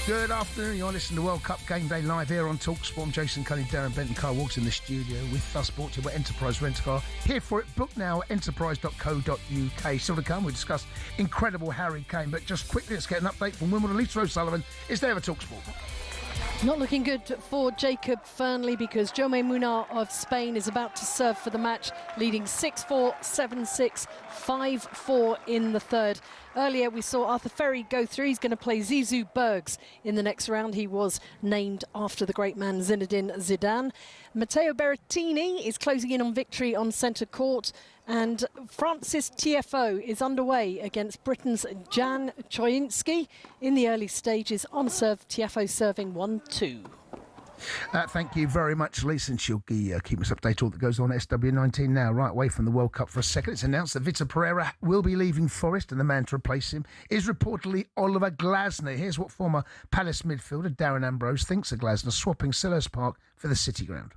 Good afternoon, you're listening to World Cup Game Day live here on talkSPORT. I'm Jason Cundy Darren, Benton Carl Walks in the studio with us, brought to you by Enterprise Rent-A-Car. Here for it, book now at enterprise.co.uk. Still to come, we discuss incredible Harry Kane, but just quickly, let's get an update from Wimbledon. Lisa O'Sullivan is there for talkSPORT. Not looking good for Jacob Fernley because Jaume Munar of Spain is about to serve for the match, leading 6-4, 7-6, 5-4 in the third. Earlier we saw Arthur Ferry go through. He's going to play Zizou Bergs in the next round. He was named after the great man Zinedine Zidane. Matteo Berrettini is closing in on victory on centre court. And Francis Tiafoe is underway against Britain's Jan Choyinski in the early stages. On serve, Tiafoe serving 1-2. Thank you very much, Lisa, and she'll keep us updated all that goes on at SW19 now. Right away from the World Cup for a second, it's announced that Vitor Pereira will be leaving Forest, and the man to replace him is reportedly Oliver Glasner. Here's what former Palace midfielder Darren Ambrose thinks of Glasner swapping Selhurst Park for the City Ground.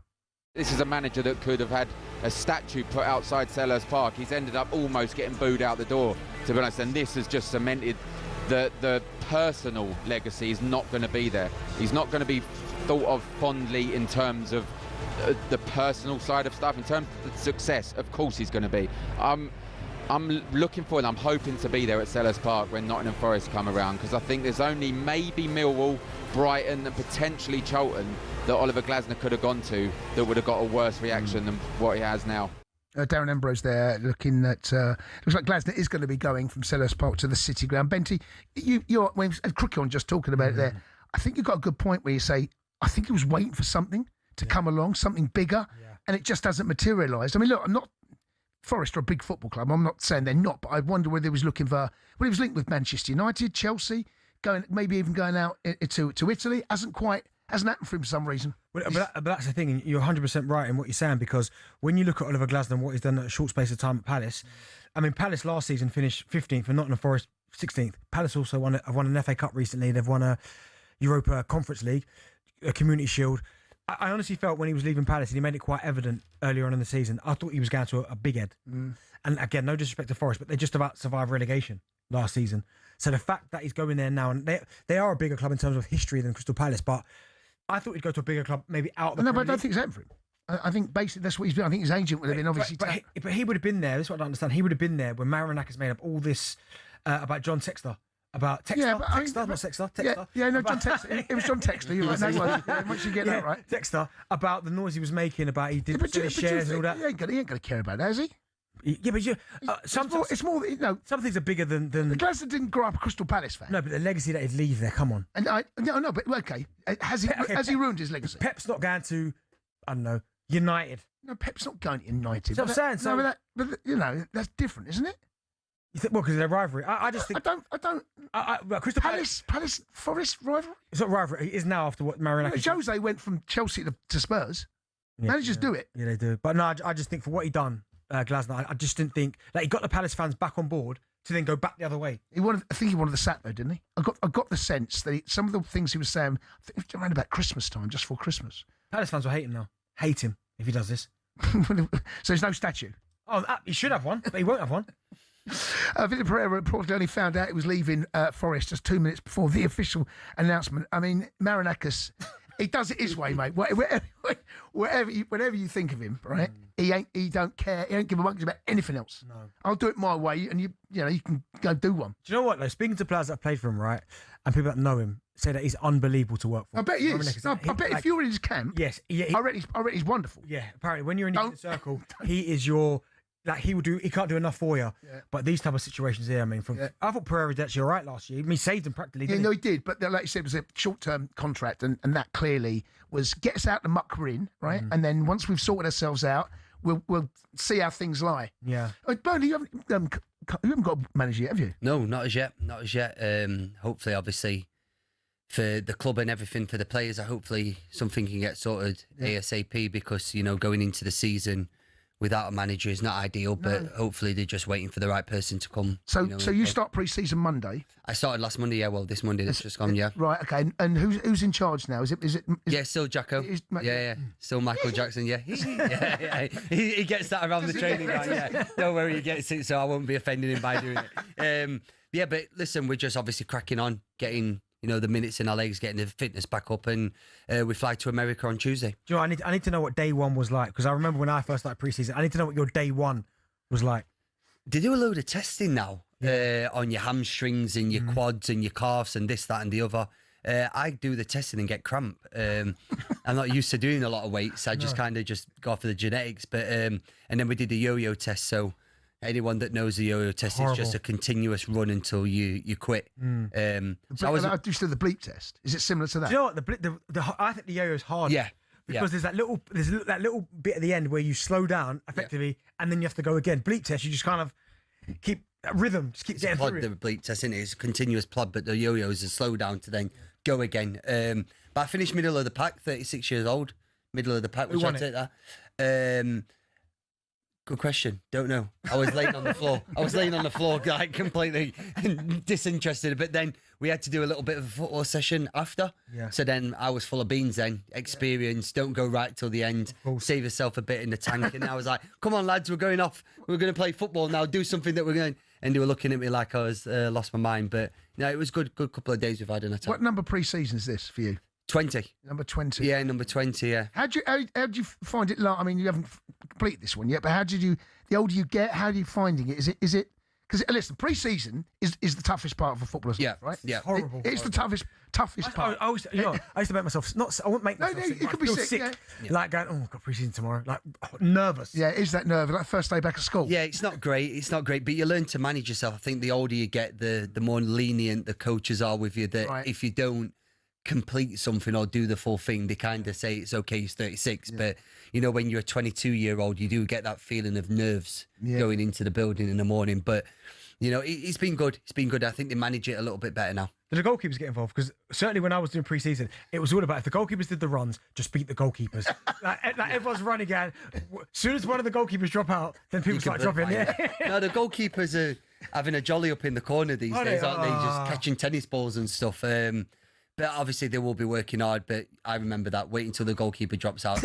This is a manager that could have had a statue put outside Selhurst Park. He's ended up almost getting booed out the door, to be honest, and this has just cemented the personal legacy is not going to be there. He's not going to be thought of fondly in terms of the personal side of stuff. In terms of the success, of course he's going to be. I'm looking for and I'm hoping to be there at Selhurst Park when Nottingham Forest come around, because I think there's only maybe Millwall, Brighton and potentially Charlton that Oliver Glasner could have gone to that would have got a worse reaction than what he has now. Darren Ambrose there looking at... looks like Glasner is going to be going from Selhurst Park to the City Ground. Benty, you're Crookhorn just talking about it there. I think you've got a good point where you say, I think he was waiting for something to come along, something bigger, and it just hasn't materialised. I mean, look, I'm not... Forest are a big football club. I'm not saying they're not, but I wonder whether he was looking for... Well, he was linked with Manchester United, Chelsea, maybe even going out to Italy. Hasn't happened for him for some reason. But that's the thing, and you're 100% right in what you're saying, because when you look at Oliver Glasner and what he's done at a short space of time at Palace, I mean, Palace last season finished 15th and Nottingham Forest 16th. Palace also have won an FA Cup recently. They've won a Europa Conference League, a Community Shield. I honestly felt when he was leaving Palace, and he made it quite evident earlier on in the season, I thought he was going to a big head. And again, no disrespect to Forest, but they just about survived relegation last season. So the fact that he's going there now, and they are a bigger club in terms of history than Crystal Palace, but I thought he'd go to a bigger club, maybe out of the No, but I don't think it's happened for him. I think basically that's what he's been. I think his agent would have been obviously... But he would have been there, this is what I don't understand, he would have been there when Marinakis made up all this about John Textor. About Textor, yeah, Textor, not Sexter, Textor. Yeah, no, John Textor. It was John Textor. You're right. No worries. Once you get that right, Textor, about the noise he was making, about he did shares and all that. He ain't going to care about that, is he? Yeah, but it's more. You know, some things are bigger than. Glasner didn't grow up a Crystal Palace fan. No, but the legacy that he'd leave there. Come on. And no, but okay. Has he ruined his legacy? Pep's not going to, I don't know, United. No, Pep's not going to United. That's what I'm saying. So, but you know, that's different, isn't it? You think, well, because of their rivalry. I just think... I don't... Crystal Palace Forest rivalry? It's not rivalry. It is now after what Marinakis... Jose went from Chelsea to Spurs. Managers do it. Yeah, they do. But no, I just think for what he done, Glasner, I just didn't think... Like, he got the Palace fans back on board to then go back the other way. I think he wanted the sack, though, didn't he? I got the sense that some of the things he was saying, I think around about Christmas time, just before Christmas. Palace fans will hate him now. Hate him if he does this. So there's no statue? Oh, he should have one, but he won't have one. Victor Pereira reportedly only found out he was leaving Forest just 2 minutes before the official announcement. I mean, Marinakis, he does it his way, mate. Whenever you think of him, right? He don't care. He don't give a monkeys about anything else. No. I'll do it my way, and you can go do one. Do you know what though? Speaking to players that have played for him, right, and people that know him, say that he's unbelievable to work for. I bet he is. I bet if you're in his camp, yes, I reckon he's wonderful. Yeah, apparently when you're in the circle, he is your. Like he can't do enough for you. Yeah. But these type of situations here, I mean, I thought Pereira did actually all right last year. I mean, he saved them practically. Yeah, he did. But like you said, it was a short-term contract, and that clearly was get us out the muck we're in, right? And then once we've sorted ourselves out, we'll see how things lie. Yeah. Burnley, you haven't got a manager yet, have you? No, not as yet. Not as yet. Hopefully, obviously, for the club and everything, for the players, hopefully something can get sorted ASAP, because, going into the season without a manager is not ideal, but hopefully they're just waiting for the right person to come. So you start pre-season Monday? I started last Monday, yeah. Well, this Monday that's just gone, yeah. Right, okay. And who's in charge now? Is it? Yeah, still Jacko. Yeah. Still Michael Jackson, yeah. He gets that around the training ground, yeah. Don't worry, he gets it, so I won't be offending him by doing it. Yeah, but listen, we're just obviously cracking on, getting the minutes in our legs, getting the fitness back up, and we fly to America on Tuesday. Do you know, I need to know what day one was like, because I remember when I first started pre-season, I need to know what your day one was like. They do a load of testing now on your hamstrings and your quads and your calves and this, that and the other. I do the testing and get cramp. I'm not used to doing a lot of weights. I just kind of just go for the genetics. But and then we did the yo-yo test, so anyone that knows the yo-yo test, it's just a continuous run until you quit. So I do still the bleep test. Is it similar to that? Do you know what? I think the yo-yo is hard. Yeah. Because there's that little bit at the end where you slow down effectively, and then you have to go again. Bleep test, you just kind of keep that rhythm, just keep getting through it. The bleep test, isn't it? It's a continuous plod, but the yo-yo is a slow down to then go again. But I finished middle of the pack, 36 years old, middle of the pack. Which I'd take that. Good question. Don't know. I was laying on the floor. Like completely disinterested. But then we had to do a little bit of a football session after. Yeah. So then I was full of beans then. Experience. Don't go right till the end. Save yourself a bit in the tank. And I was like, come on, lads, we're going off. We're going to play football now. Do something that we're going. And they were looking at me like I was lost my mind. But it was good couple of days we've had in a time. What number pre-season is this for you? 20. Number 20. Yeah, number 20, yeah. How do you find it? I mean, you haven't completed this one yet, but how did you? The older you get, how are you finding it? Is it? Because listen, pre-season is the toughest part of a footballer's life, right? Yeah, horrible. It's the toughest part. I used to make myself I wouldn't make myself sick. You could be sick. Yeah. Like going, oh, I've got pre-season tomorrow. Like nervous. Yeah, is that nervous? Like first day back at school. Yeah, it's not great. It's not great, but you learn to manage yourself. I think the older you get, the more lenient the coaches are with you. That if you don't complete something or do the full thing, they kind of say it's okay, he's 36. Yeah. But you know, when you're a 22-year-old, you do get that feeling of nerves going into the building in the morning. But you know, it's been good. It's been good. I think they manage it a little bit better now. Do the goalkeepers get involved? Because certainly when I was doing pre-season, it was all about if the goalkeepers did the runs, just beat the goalkeepers. like everyone's running out. As soon as one of the goalkeepers drop out, then people start dropping. Yeah. No, the goalkeepers are having a jolly up in the corner these days, aren't they? Just catching tennis balls and stuff. But obviously they will be working hard. But I remember that waiting until the goalkeeper drops out.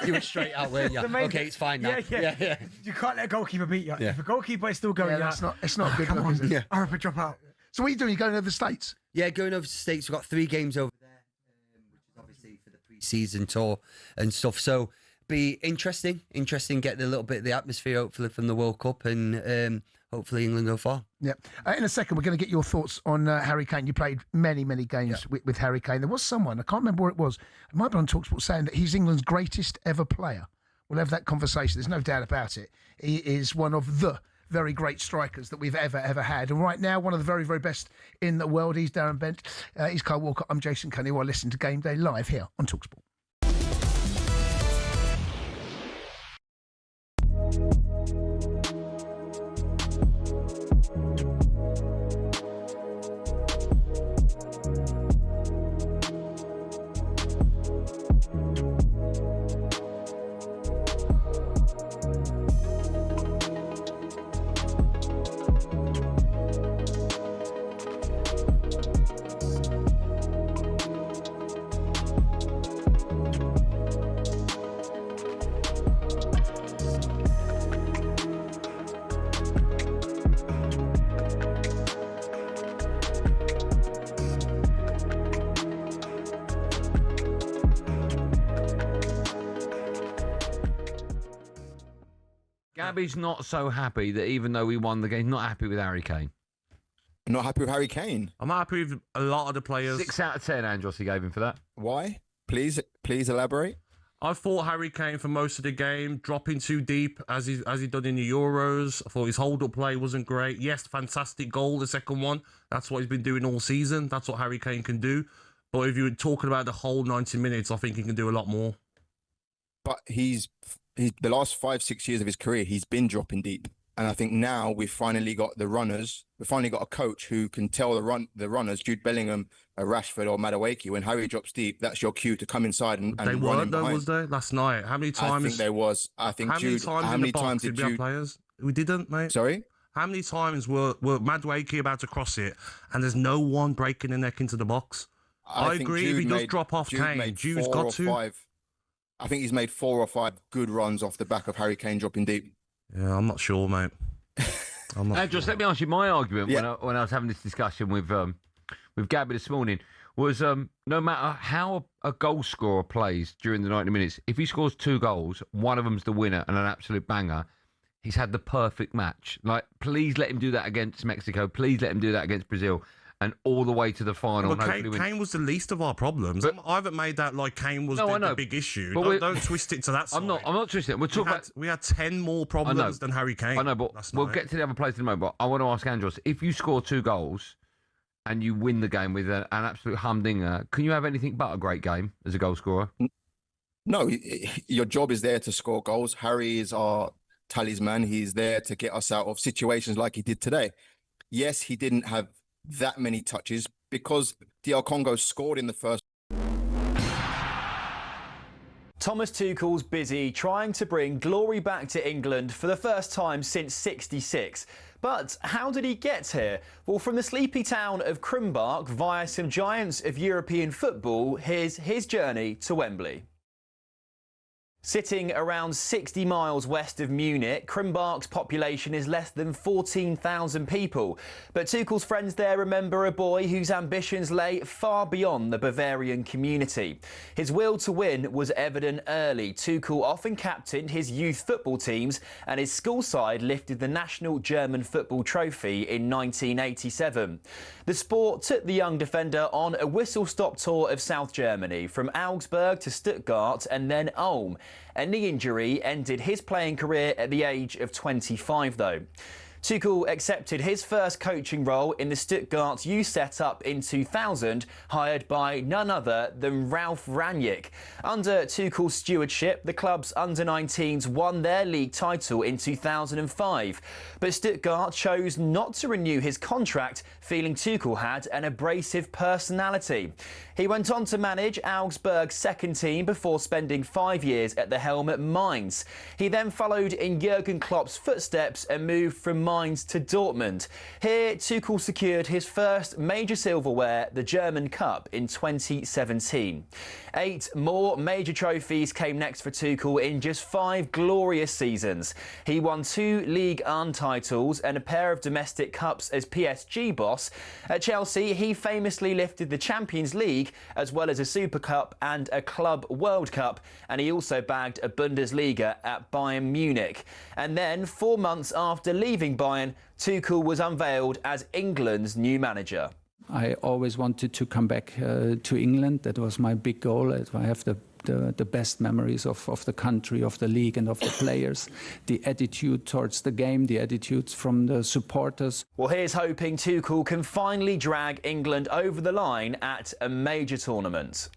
You were straight out, weren't you? Okay, it's fine now. Yeah. You can't let a goalkeeper beat you. If a goalkeeper is still going out, it's not good. Come on, I hope it drop out. So what are you doing? You're going over the States? Yeah, going over to the States. We've got 3 games over there, which is obviously for the pre-season tour and stuff. So be interesting. Get a little bit of the atmosphere, hopefully, from the World Cup, and hopefully England go far. Yeah. In a second, we're going to get your thoughts on Harry Kane. You played many games with Harry Kane. There was someone, I can't remember where it was, it might be on talkSPORT, saying that he's England's greatest ever player. We'll have that conversation. There's no doubt about it. He is one of the very great strikers that we've ever had. And right now, one of the very, very best in the world. He's Darren Bent. He's Kyle Walker. I'm Jason Cundy. While listening to Game Day live here on talkSPORT. Gabby's not so happy that even though we won the game, he's not happy with Harry Kane. Not happy with Harry Kane? I'm happy with a lot of the players. 6 out of 10, Andros, he gave him for that. Why? Please elaborate. I thought Harry Kane for most of the game, dropping too deep as he done in the Euros. I thought his hold-up play wasn't great. Yes, fantastic goal, the second one. That's what he's been doing all season. That's what Harry Kane can do. But if you're talking about the whole 90 minutes, I think he can do a lot more. But he's the last 5-6 years of his career, he's been dropping deep. And I think now we've finally got the runners. We've finally got a coach who can tell the runners, Jude Bellingham, Rashford or Madueke, when Harry drops deep, that's your cue to come inside and they weren't though, was there? Last night. How many times? I think there was. I think Jude. How many times did Jude? Players? We didn't, mate. Sorry? How many times were Madueke about to cross it and there's no one breaking the neck into the box? I agree. If he does drop off Kane, Jude's got to. I think he's made 4 or 5 good runs off the back of Harry Kane dropping deep. Yeah, I'm not sure, mate. Just let me ask you my argument when I was having this discussion with Gabby this morning was no matter how a goal scorer plays during the 90 minutes, if he scores 2 goals, one of them's the winner and an absolute banger, he's had the perfect match. Like, please let him do that against Mexico. Please let him do that against Brazil. And all the way to the final. But Kane was the least of our problems. But I haven't made that like Kane was the big issue. Don't twist it to that side. I'm not twisting it. We had 10 more problems than Harry Kane. I know, but we'll get to the other players in a moment. But I want to ask Andros, if you score 2 goals and you win the game with an absolute humdinger, can you have anything but a great game as a goal scorer? No, your job is there to score goals. Harry is our talisman. He's there to get us out of situations like he did today. Yes, he didn't have that many touches because DR Congo scored in the first. Thomas Tuchel's busy trying to bring glory back to England for the first time since '66. But how did he get here? Well, from the sleepy town of Krumbach via some giants of European football, here's his journey to Wembley. Sitting around 60 miles west of Munich, Krumbach's population is less than 14,000 people. But Tuchel's friends there remember a boy whose ambitions lay far beyond the Bavarian community. His will to win was evident early. Tuchel often captained his youth football teams, and his school side lifted the national German football trophy in 1987. The Sport took the young defender on a whistle-stop tour of South Germany, from Augsburg to Stuttgart and then Ulm. A knee injury ended his playing career at the age of 25, though. Tuchel accepted his first coaching role in the Stuttgart youth setup in 2000, hired by none other than Ralf Rangnick. Under Tuchel's stewardship, the club's under-19s won their league title in 2005. But Stuttgart chose not to renew his contract, feeling Tuchel had an abrasive personality. He went on to manage Augsburg's second team before spending 5 years at the helm at Mainz. He then followed in Jurgen Klopp's footsteps and moved from Mainz to Dortmund. Here, Tuchel secured his first major silverware, the German Cup, in 2017. 8 more major trophies came next for Tuchel in just 5 glorious seasons. He won 2 Ligue 1 titles and a pair of domestic cups as PSG boss. At Chelsea, he famously lifted the Champions League, as well as a Super Cup and a Club World Cup, and he also bagged a Bundesliga at Bayern Munich. And then, 4 months after leaving Bayern, Tuchel was unveiled as England's new manager. I always wanted to come back to England. That was my big goal. I have the best memories of the country, of the league and of the players, the attitude towards the game, the attitudes from the supporters. Well, here's hoping Tuchel can finally drag England over the line at a major tournament.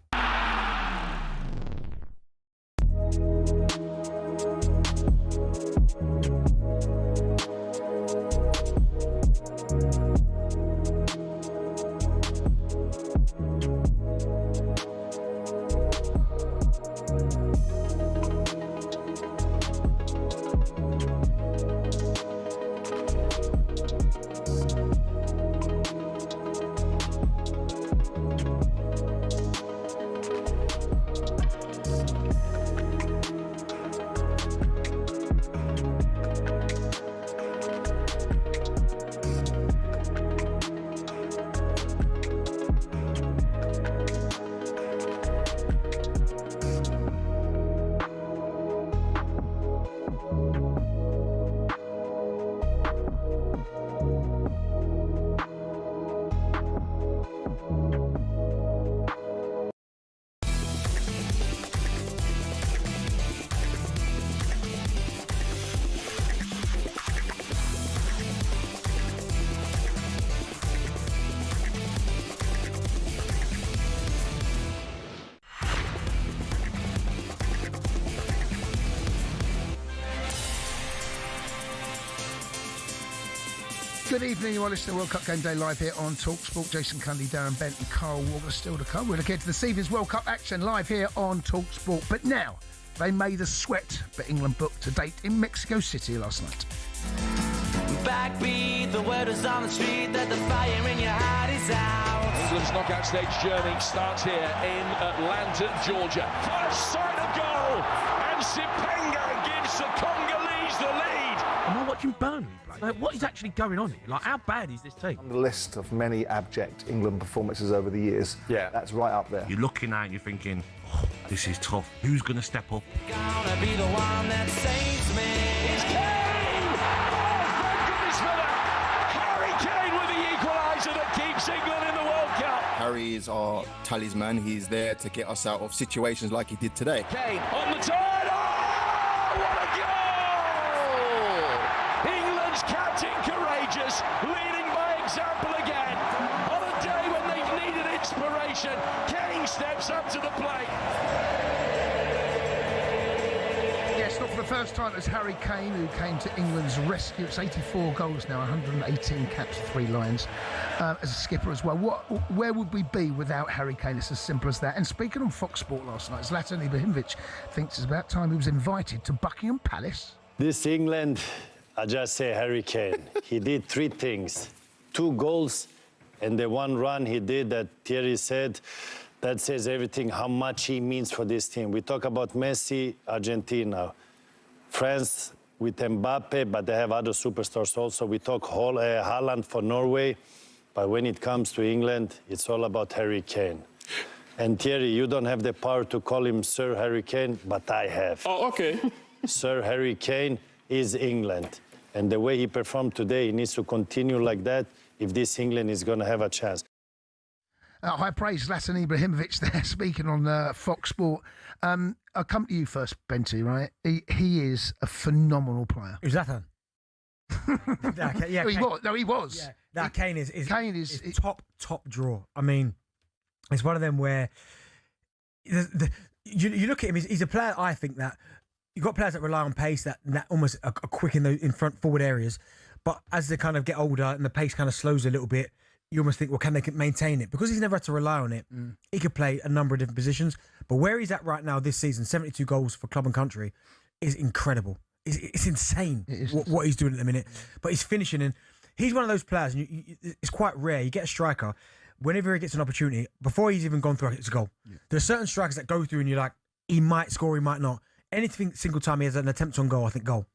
Good evening, you are listening to World Cup Game Day live here on talkSPORT. Jason Cundy, Darren Bent and Carl Walker still to come. We're looking at this evening's World Cup action live here on talkSPORT. But now, they made us sweat, but England booked to date in Mexico City last night. Backbeat, the word is on the street that the fire in your heart is out. England's knockout stage journey starts here in Atlanta, Georgia. First sight of goal, and Sipenga gives the Congolese the lead. Am I watching Burnley play? Like, what is actually going on here? Like, how bad is this team? On the list of many abject England performances over the years, that's right up there. You're looking at it and you're thinking, oh, this is tough. Who's going to step up? Gonna be the one that saves me. It's Kane! Oh, thank goodness for that! Harry Kane with the equaliser that keeps England in the World Cup. Harry is our talisman. He's there to get us out of situations like he did today. Kane on the turn. Oh, what a goal! England's captain courageous, leading by example again. On a day when they've needed inspiration, Kane steps up to the plate. Yes, not for the first time, it was Harry Kane who came to England's rescue. It's 84 goals now, 118 caps, 3 lions as a skipper as well. Where would we be without Harry Kane? It's as simple as that. And speaking on Fox Sport last night, Zlatan Ibrahimovic thinks it's about time he was invited to Buckingham Palace. This England, I just say Harry Kane. He did 3 things, 2 goals and the 1 run he did that Thierry said that says everything, how much he means for this team. We talk about Messi, Argentina, France with Mbappe, but they have other superstars also. We talk Haaland for Norway, but when it comes to England, it's all about Harry Kane. And Thierry, you don't have the power to call him Sir Harry Kane, but I have. Oh, okay. Sir Harry Kane is England. And the way he performed today, he needs to continue like that if this England is going to have a chance. High praise, Zlatan Ibrahimovic there speaking on Fox Sport. I'll come to you first, Benty, right? He is a phenomenal player. Who's that then? He was. No, he was. Yeah. Kane is top draw. I mean, it's one of them where you look at him. He's a player. I think that you've got players that rely on pace that almost are quick in front forward areas, but as they kind of get older and the pace kind of slows a little bit, you almost think, well, can they maintain it? Because he's never had to rely on it. He could play a number of different positions, but where he's at right now this season, 72 goals for club and country, is incredible. It's insane what he's doing at the minute. But he's finishing, and he's one of those players, and it's quite rare. You get a striker, whenever he gets an opportunity, before he's even gone through, it's a goal. There are certain strikers that go through and you're like, he might score, he might not. Anything single time he has an attempt on goal, I think goal.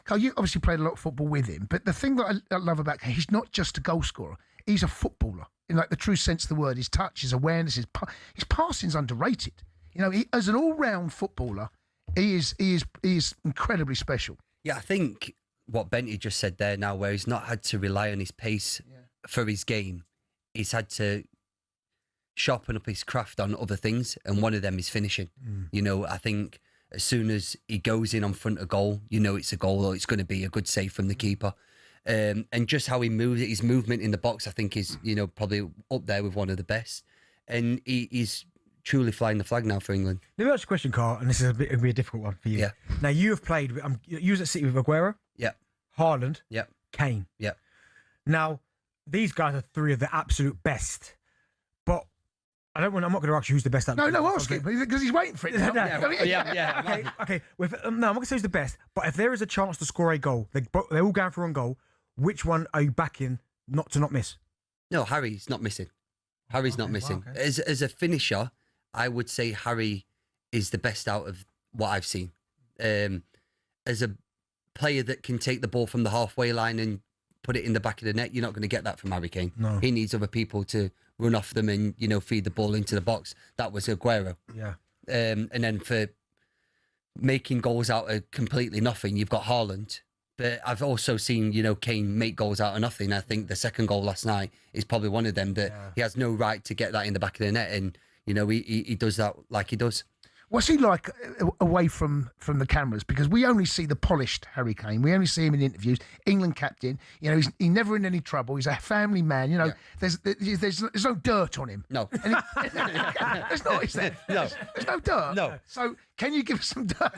Carl, you obviously played a lot of football with him, but the thing that I love about him, he's not just a goal scorer. He's a footballer in like the true sense of the word. His touch, his awareness, his passing's underrated. You know, as an all-round footballer, he is incredibly special. Yeah, I think what Benty just said there now, where he's not had to rely on his pace for his game, he's had to sharpen up his craft on other things, and one of them is finishing. You know, I think as soon as he goes in on front of goal, you know it's a goal or it's going to be a good save from the keeper. And just how he moves, his movement in the box, I think is, you know, probably up there with one of the best. And he's truly flying the flag now for England. Let me ask you a question, Carl, and this is it'll be a difficult one for you. Yeah. Now, you have played, you was at City with Aguero. Yeah. Haaland. Yeah. Kane. Yeah. Now, these guys are three of the absolute best. But I'm not going to ask you who's the best. No, ask him, because he's waiting for it. Okay. No, I'm not going to say who's the best, but if there is a chance to score a goal, they're all going for one goal, which one are you backing not miss? No, Harry's not missing. Harry's not missing. Okay. As a finisher, I would say Harry is the best out of what I've seen. As a player that can take the ball from the halfway line and put it in the back of the net, you're not going to get that from Harry Kane. No. He needs other people to run off them and, you know, feed the ball into the box. That was Aguero. Yeah. And then for making goals out of completely nothing, you've got Haaland. But I've also seen, you know, Kane make goals out of nothing. I think the second goal last night is probably one of them that he has no right to get that in the back of the net. And, you know, he does that like he does. What's he like away from the cameras? Because we only see the polished Harry Kane. We only see him in interviews. England captain. You know, he's never in any trouble. He's a family man. You know, there's no dirt on him. No. There's not, is there? No. There's no dirt. No. So can you give us some dirt?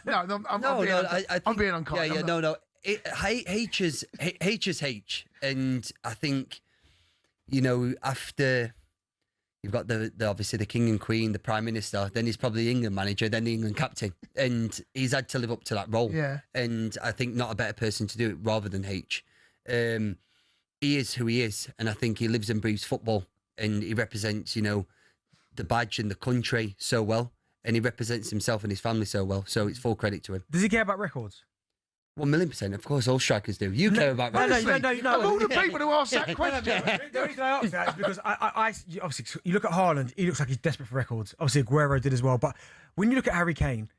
I'm being unkind. No. H is H. And I think, you know, after... You've got the obviously the king and queen, the prime minister. Then he's probably the England manager, then the England captain, and he's had to live up to that role. Yeah. And I think not a better person to do it rather than H. He is who he is, and I think he lives and breathes football, and he represents, you know, the badge and the country so well, and he represents himself and his family so well. So it's full credit to him. Does he care about records? 1,000,000%. Of course, all strikers do. You care about records. No. Of all the people who ask that question. The reason I ask that is because I obviously, you look at Haaland, he looks like he's desperate for records. Obviously, Aguero did as well. But when you look at Harry Kane,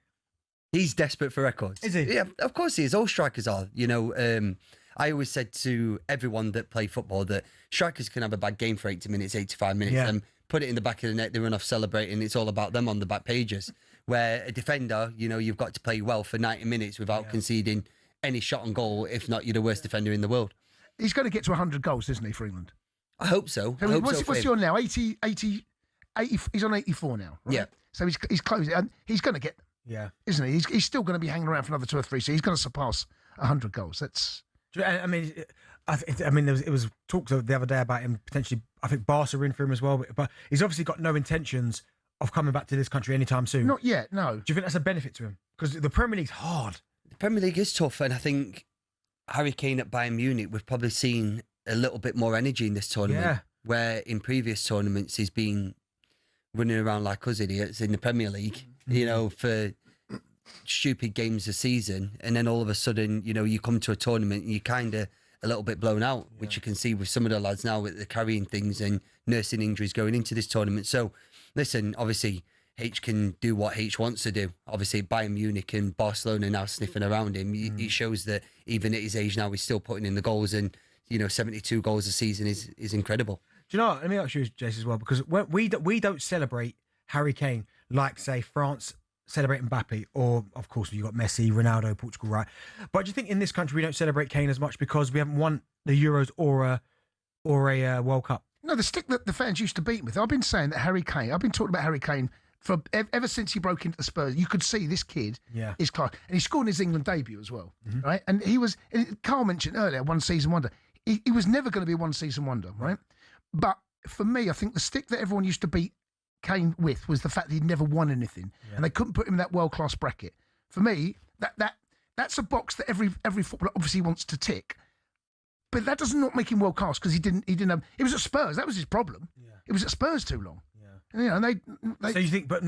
he's desperate for records. Is he? Yeah, of course he is. All strikers are. You know, I always said to everyone that play football that strikers can have a bad game for 80 minutes, 85 minutes, and put it in the back of the net, they run off celebrating. It's all about them on the back pages. Where a defender, you know, you've got to play well for 90 minutes without conceding any shot on goal. If not, you're the worst defender in the world. He's going to get to 100 goals, isn't he, for England? I hope so. What's he on now? 80, he's on 84 now, right? Yeah. So he's close. And he's going to get them. Yeah. Isn't he? He's still going to be hanging around for another 2 or 3. So he's going to surpass 100 goals. That's... I mean, it was talks the other day about him potentially, I think Barca are in for him as well, but he's obviously got no intentions of coming back to this country anytime soon. Not yet, no. Do you think that's a benefit to him? Because the Premier League's hard. The Premier League is tough, and I think Harry Kane at Bayern Munich, we've probably seen a little bit more energy in this tournament, where in previous tournaments he's been running around like us idiots in the Premier League, you know, for stupid games a season, and then all of a sudden, you know, you come to a tournament and you're kind of a little bit blown out, which you can see with some of the lads now with the carrying things and nursing injuries going into this tournament. So, listen, obviously, H can do what H wants to do. Obviously, Bayern Munich and Barcelona now sniffing around him. He shows that even at his age now, he's still putting in the goals, and, you know, 72 goals a season is incredible. Do you know what? Let me ask you, Jace, as well, because we don't celebrate Harry Kane like, say, France celebrate Mbappe, or, of course, you've got Messi, Ronaldo, Portugal, right? But do you think in this country we don't celebrate Kane as much because we haven't won the Euros or a World Cup? No, the stick that the fans used to beat him with. I've been saying that Harry Kane, I've been talking about Harry Kane for ever since he broke into the Spurs. You could see this kid is class. And he scored in his England debut as well, right? And he was, Carl mentioned earlier, one season wonder. He was never going to be one season wonder, right? But for me, I think the stick that everyone used to beat Kane with was the fact that he'd never won anything, and they couldn't put him in that world-class bracket. For me, that's a box that every footballer obviously wants to tick, but that does not make him world-class because he didn't have. It was at Spurs. That was his problem. It was at Spurs too long. And, you know, and they. So you think, but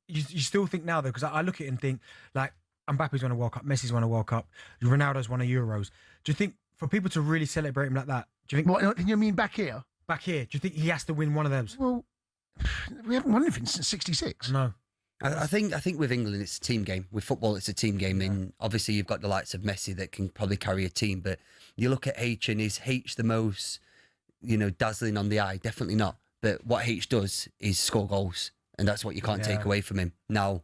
you still think now though, because I look at it and think like Mbappe's won a World Cup, Messi's won a World Cup, Ronaldo's won a Euros. Do you think for people to really celebrate him like that? Do you think? What you mean back here? Back here, do you think he has to win one of those? Well, we haven't won anything since '66. No. I think with England it's a team game. With football it's a team game, and obviously you've got the likes of Messi that can probably carry a team. But you look at H, and is H the most, you know, dazzling on the eye? Definitely not. But what H does is score goals, and that's what you can't take away from him. Now,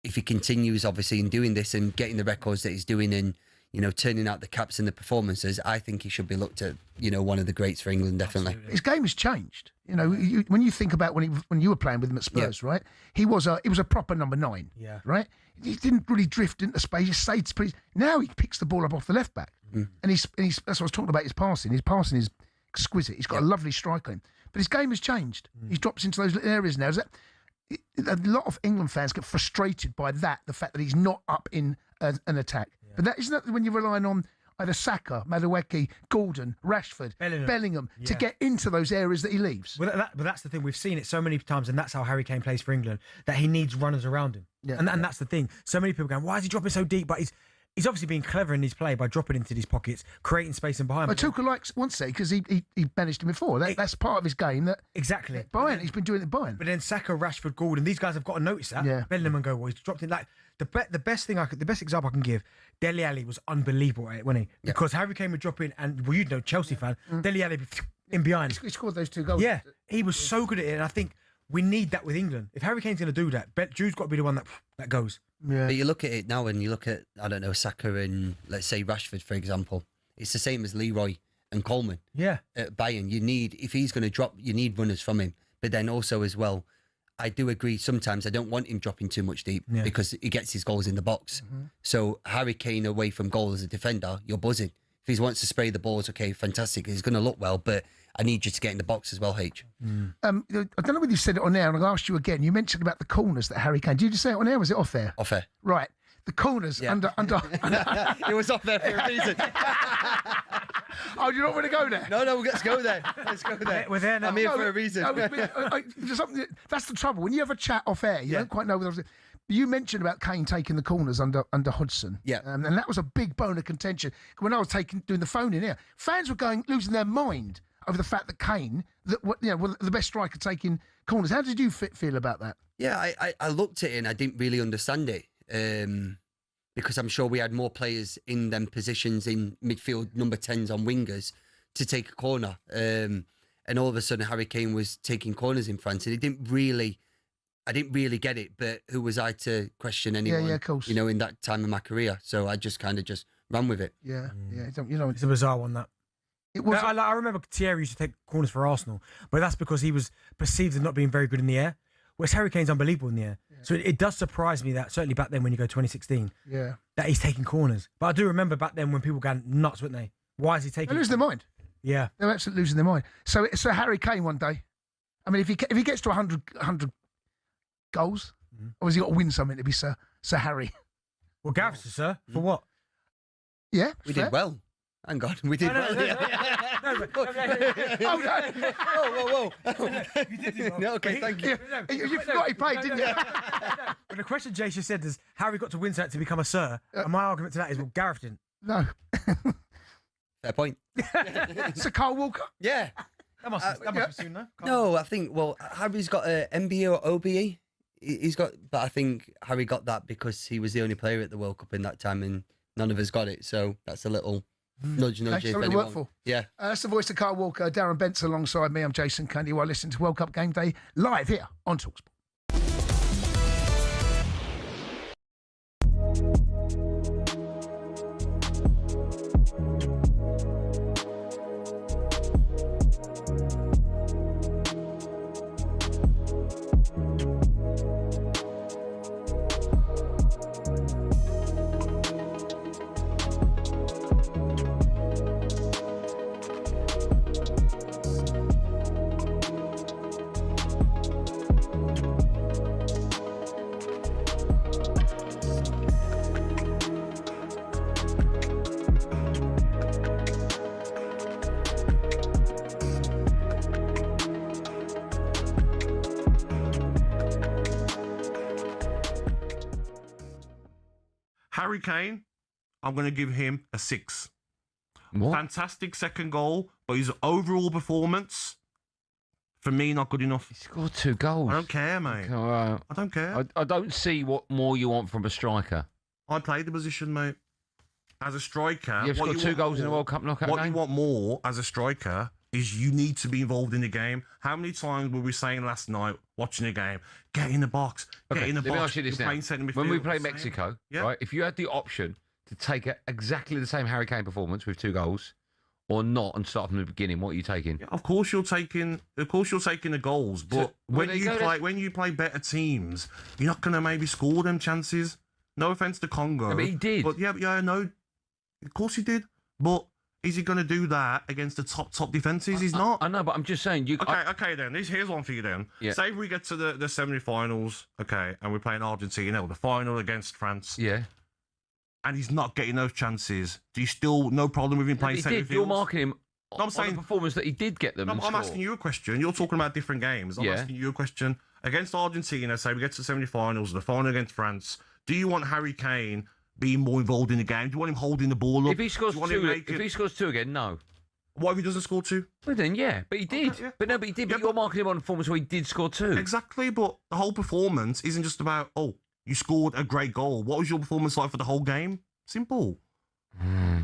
if he continues obviously in doing this and getting the records that he's doing, and, you know, turning out the caps and the performances, I think he should be looked at, you know, one of the greats for England, definitely. Absolutely. His game has changed. You know, when you think about when you were playing with him at Spurs, right? He was a proper number 9, right? He didn't really drift into space. He stayed space. Now he picks the ball up off the left back, and he's that's what I was talking about. His passing is exquisite. He's got a lovely strike on him, but his game has changed. He drops into those little areas now. A lot of England fans get frustrated by that, the fact that he's not up in an attack. But that isn't that when you're relying on either Saka, Madueke, Gordon, Rashford, Bellingham to get into those areas that he leaves. But that's the thing. We've seen it so many times, and that's how Harry Kane plays for England, that he needs runners around him. And that's the thing. So many people going, why is he dropping so deep? But he's obviously being clever in his play by dropping into these pockets, creating space and behind. But Tuchel wants to, because he managed him before. That's part of his game. Exactly. Bayern, he's been doing it at Bayern. But then Saka, Rashford, Gordon, these guys have got to notice that. Bellingham and go, well, he's dropped in. Like the best example I can give, Dele Alli was unbelievable at it, wasn't he? Because Harry Kane would drop in, and well, you know, Chelsea fan, Dele Alli in behind. He scored those 2 goals. Yeah, he was so good at it, and I think we need that with England. If Harry Kane's going to do that, Drew's got to be the one that goes. Yeah. But you look at it now, and you look at, I don't know, Saka and, let's say, Rashford, for example. It's the same as Leroy and Coleman. Yeah. At Bayern, if he's going to drop, you need runners from him. But then also as well, I do agree, sometimes I don't want him dropping too much deep because he gets his goals in the box. So Harry Kane away from goal as a defender, you're buzzing. If he wants to spray the balls, okay, fantastic. He's going to look well, but I need you to get in the box as well, H. I don't know whether you said it on air, and I'll ask you again. You mentioned about the corners that Harry Kane. Did you just say it on air? Was it off air? Off air. Right. The corners under. It was off there for a reason. Oh, do you not want to go there? No, let's go there. Let's go there. We're there now. I'm here for a reason. That's the trouble. When you have a chat off air, you don't quite know whether. You mentioned about Kane taking the corners under Hodgson. Yeah. And that was a big bone of contention. When I was doing the phone in here, fans were losing their mind over the fact that Kane, the best striker taking corners. How did you feel about that? Yeah, I looked at it and I didn't really understand it. Because I'm sure we had more players in them positions in midfield, number 10s on wingers, to take a corner. And all of a sudden, Harry Kane was taking corners in France, and I didn't really get it. But who was I to question anyone? Yeah, of course. You know, in that time of my career, so I just kind of ran with it. Yeah. It's a bizarre one that. It was. I remember Thierry used to take corners for Arsenal, but that's because he was perceived as not being very good in the air. Whereas Harry Kane's unbelievable in the air. Yeah. So it does surprise me that, certainly back then when you go 2016, that he's taking corners. But I do remember back then when people were going nuts, weren't they? Why is he taking? They're losing their mind. Yeah. They're absolutely losing their mind. So Harry Kane one day, I mean, if he gets to 100 goals, obviously got to win something to be Sir Harry. Well, Gareth, sir, for what? Yeah, we did well. Thank God, we did well. Whoa. You did do well. No, okay, thank you. You forgot he played, didn't you? But the question Jay just said is, Harry got to win that to become a Sir. And my argument to that is, well, Gareth didn't. No. Fair point. Sir Carl Walker? Yeah. That must be soon, though. No, I think, well, Harry's got a MBE or OBE. He's got, but I think Harry got that because he was the only player at the World Cup in that time and none of us got it. So that's a little nudge. That's If something to anyone, work for. Yeah. That's the voice of Carl Walker, Darren Benson alongside me. I'm Jason Cundy. While listening to World Cup Game Day live here on talkSPORT. Harry Kane, I'm going to give him a 6. What? Fantastic second goal, but his overall performance, for me, not good enough. He scored 2 goals. I don't care, mate. All right. I don't care. I don't see what more you want from a striker. I played the position, mate. As a striker... You've scored 2 goals in a World Cup knockout game? What you want more as a striker is you need to be involved in the game. How many times were we saying last night, watching the game, get in the box, get in the box. Let me ask you this now. When we play Mexico, right, if you had the option to take exactly the same Harry Kane performance with 2 goals or not and start from the beginning, what are you taking? Yeah, of course you're taking the goals, but when you play better teams, you're not going to maybe score them chances. No offence to Congo. Yeah, but he did. But no, of course he did. But is he going to do that against the top defences? He's not. I know, but I'm just saying. Okay, then. Here's one for you then. Yeah. Say if we get to the semi-finals, okay, and we're playing Argentina, or the final against France. Yeah. And he's not getting those chances. Do you still, no problem with him playing centre field? You're marking him I'm saying, on the performance that he did get them. I'm asking you a question. You're talking about different games. I'm asking you a question. Against Argentina, say we get to the semi-finals, the final against France, do you want Harry Kane being more involved in the game? Do you want him holding the ball up? If he scores 2 again, no. What if he doesn't score 2? Well then, yeah, but he did. Okay, yeah. But he did. But you're marking him on a performance where he did score 2. Exactly, but the whole performance isn't just about, you scored a great goal. What was your performance like for the whole game? Simple.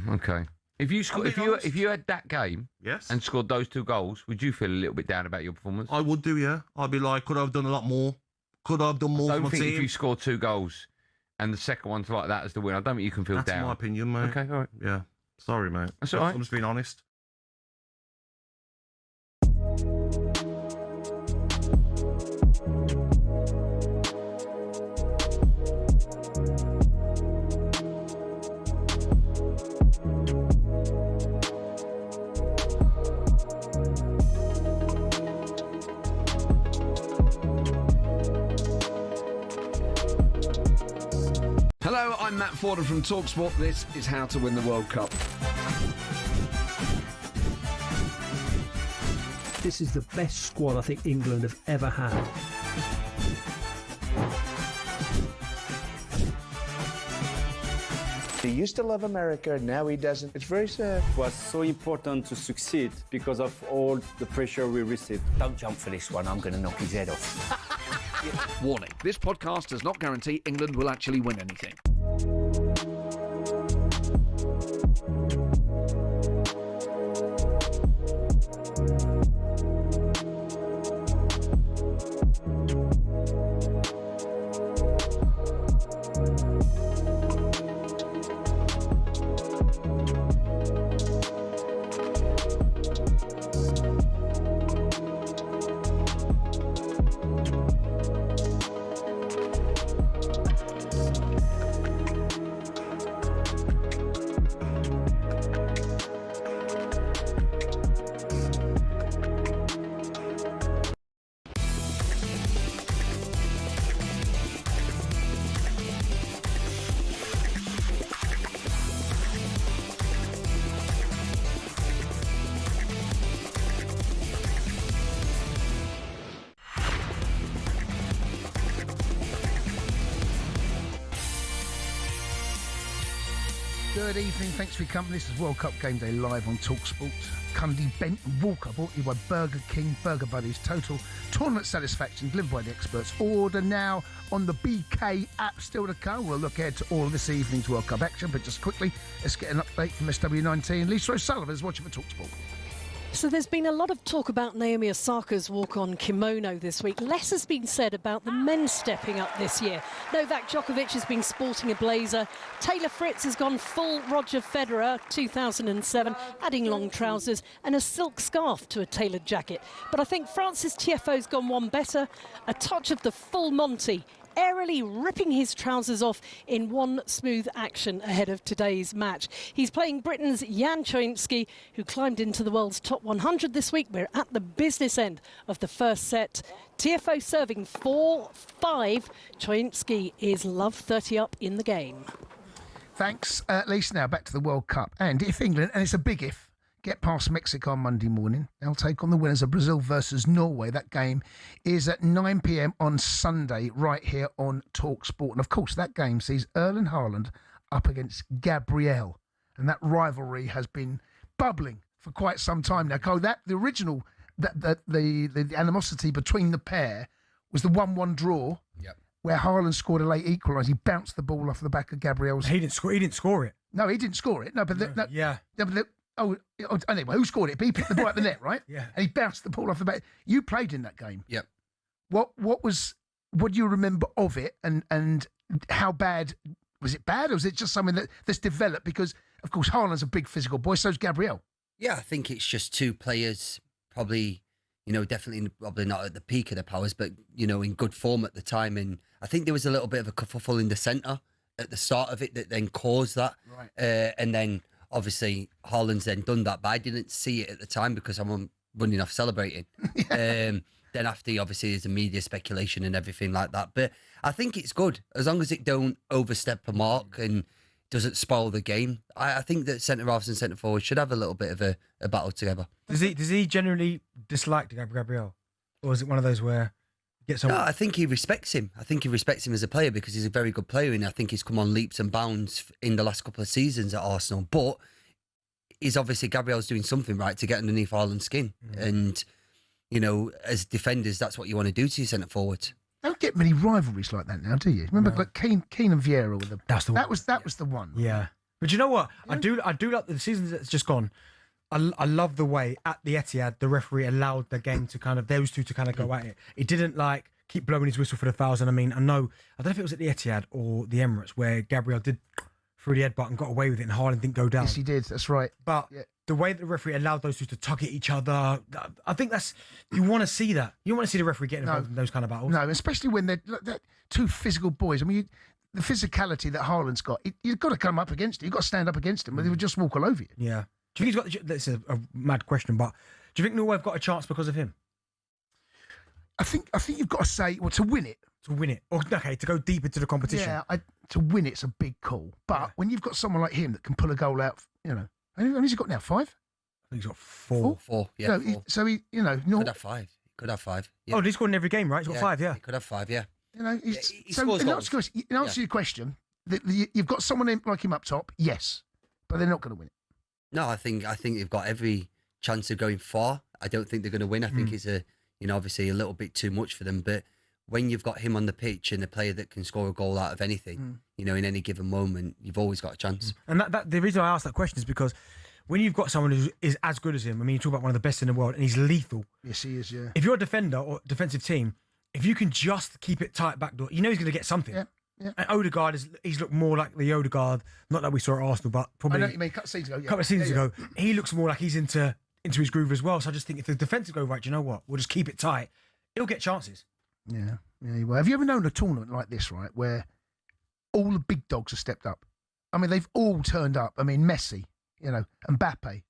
Okay. If you had that game, and scored those 2 goals, would you feel a little bit down about your performance? I would do, yeah. I'd be like, could I have done a lot more? Could I have done more for my team? I don't think if you score 2 goals and the second one's like that as the win, I don't think you can feel down. That's my opinion, mate. Okay, all right. Yeah. Sorry, mate. That's all right. I'm just being honest. Hello, I'm Matt Forden from talkSPORT. This is How to Win the World Cup. This is the best squad I think England have ever had. He used to love America, now he doesn't. It's very sad. It was so important to succeed because of all the pressure we received. Don't jump for this one, I'm going to knock his head off. Warning, this podcast does not guarantee England will actually win anything. Good evening, thanks for your company. This is World Cup Game Day live on talkSPORT. Cundy Benton Walker brought to you by Burger King, Burger Buddies. Total tournament satisfaction delivered by the experts. Order now on the BK app, still to come. We'll look ahead to all of this evening's World Cup action, but just quickly, let's get an update from SW19. Lisa O'Sullivan is watching for talkSPORT. So there's been a lot of talk about Naomi Osaka's walk-on kimono this week. Less has been said about the men stepping up this year. Novak Djokovic has been sporting a blazer. Taylor Fritz has gone full Roger Federer 2007, adding long trousers and a silk scarf to a tailored jacket. But I think Francis Tiafoe's gone one better, a touch of the full Monty, airily ripping his trousers off in one smooth action ahead of today's match. He's playing Britain's Jan Choinski, who climbed into the world's top 100 this week. We're at the business end of the first set. Tiafoe serving 4-5. Choinski is love 30 up in the game. Thanks, Lisa. Now back to the World Cup. And if England, and it's a big if, get past Mexico on Monday morning, they'll take on the winners of Brazil versus Norway. That game is at 9 p.m. on Sunday, right here on talkSPORT. And of course, that game sees Erling Haaland up against Gabriel. And that rivalry has been bubbling for quite some time now. Cole, the original, the animosity between the pair was the 1-1 draw. Yep. Where Haaland scored a late equaliser. He bounced the ball off the back of Gabriel's. He didn't score it. No, he didn't score it. No, but anyway, who scored it? He picked the ball at the net, right? Yeah. And he bounced the ball off the back. You played in that game. Yep. What do you remember of it, and how bad was it? Bad, or was it just something that's developed? Because of course Haaland's a big physical boy, so's Gabriel. Yeah, I think it's just two players, probably, definitely probably not at the peak of their powers, but in good form at the time. And I think there was a little bit of a kerfuffle in the centre at the start of it that then caused that. Right. And then obviously Haaland's then done that, but I didn't see it at the time because I'm running off celebrating. Then after, obviously, there's the media speculation and everything like that. But I think it's good as long as it don't overstep a mark and doesn't spoil the game. I think that centre halves and centre forwards should have a little bit of a battle together. Does he generally dislike Gabriel, or is it one of those where he gets on? No, I think he respects him. I think he respects him as a player because he's a very good player, and I think he's come on leaps and bounds in the last couple of seasons at Arsenal. But he's obviously Gabriel's doing something right to get underneath Haaland's skin, and as defenders, that's what you want to do to your centre forwards. Don't get many rivalries like that now, do you? Remember, like Keane and Vieira with them. That was the one. Yeah, but you know what? Yeah. I do like the season that's just gone. I love the way at the Etihad the referee allowed the game to those two to go at it. It didn't keep blowing his whistle for the fouls. And I don't know if it was at the Etihad or the Emirates where Gabriel did through the headbutt and got away with it, and Haaland didn't go down. Yes, he did. That's right. But the way that the referee allowed those two to tug at each other, I think you want to see that. You want to see the referee getting involved in those kind of battles. No, especially when they're two physical boys. I mean, the physicality that Haaland's got, you've got to come up against it. You've got to stand up against him, or they would just walk all over you. Yeah. Do you think he's got? That's a mad question, but do you think Norway have got a chance because of him? I think you've got to say, to win it. To win it. Or, okay, to go deep into the competition. Yeah, to win it's a big call. But when you've got someone like him that can pull a goal out, how many's he got now? 5? I think he's got 4. 4, yeah. No, 4. So he, could have 5. Could have 5. Yeah. Oh, he's scored in every game, right? He's got 5, yeah. He could have 5, yeah. He scores goals. In answer to your question, you've got someone like him up top, yes, but they're not going to win it. No, I think they've got every chance of going far. I don't think they're going to win. I think it's obviously a little bit too much for them. But when you've got him on the pitch and a player that can score a goal out of anything, in any given moment, you've always got a chance. And the reason I asked that question is because when you've got someone who is as good as him, you talk about one of the best in the world, and he's lethal. Yes, he is, yeah. If you're a defender or defensive team, if you can just keep it tight back door, he's going to get something. Yeah. And Odegaard he's looked more like the Odegaard, not that we saw at Arsenal, but probably I know what you mean, a couple of seasons ago. He looks more like he's into his groove as well. So I just think if the defensive go right, you know what? We'll just keep it tight. He'll get chances. Yeah. Well, have you ever known a tournament like this, right, where all the big dogs have stepped up? I mean, they've all turned up. I mean, Messi, Mbappe,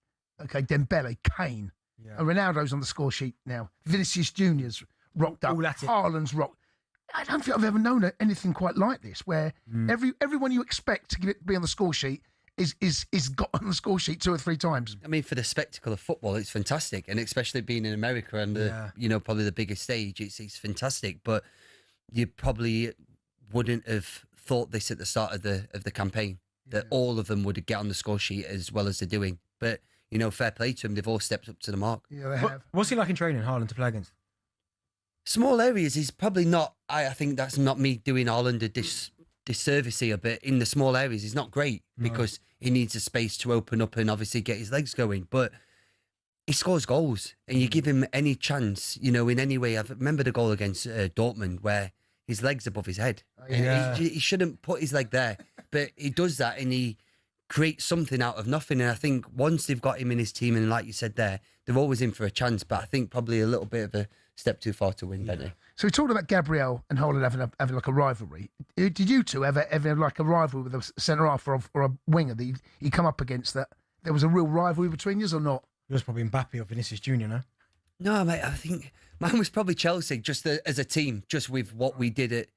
okay, Dembele, Kane, and Ronaldo's on the score sheet now. Vinicius Junior's rocked up. Haaland's rocked. I don't think I've ever known anything quite like this, where everyone you expect to be on the score sheet is got on the score sheet 2 or 3 times. I mean, for the spectacle of football, it's fantastic, and especially being in America and probably the biggest stage, it's fantastic. But you probably wouldn't have thought this at the start of the campaign. that all of them would get on the score sheet as well as they're doing. But, you know, fair play to them. They've all stepped up to the mark. Yeah, they have. What's he like in training, Haaland, to play against? Small areas is probably not, I think that's not me doing Haaland a disservice here, but in the small areas he's not great because he needs a space to open up and obviously get his legs going. But he scores goals and you give him any chance, you know, in any way. I remember the goal against Dortmund where his leg's above his head. And he shouldn't put his leg there, but he does that and he creates something out of nothing. And I think once they've got him in his team, and like you said there, they're always in for a chance, but I think probably a little bit of a step too far to win, Benny. So we talked about Gabriel and Haaland having like a rivalry. Did you two ever have like a rivalry with a centre half or a winger that you come up against, that there was a real rivalry between you or not? Yours probably Mbappe or Vinicius Junior, no? No, mate, I think mine was probably Chelsea, just as a team, just with what we did at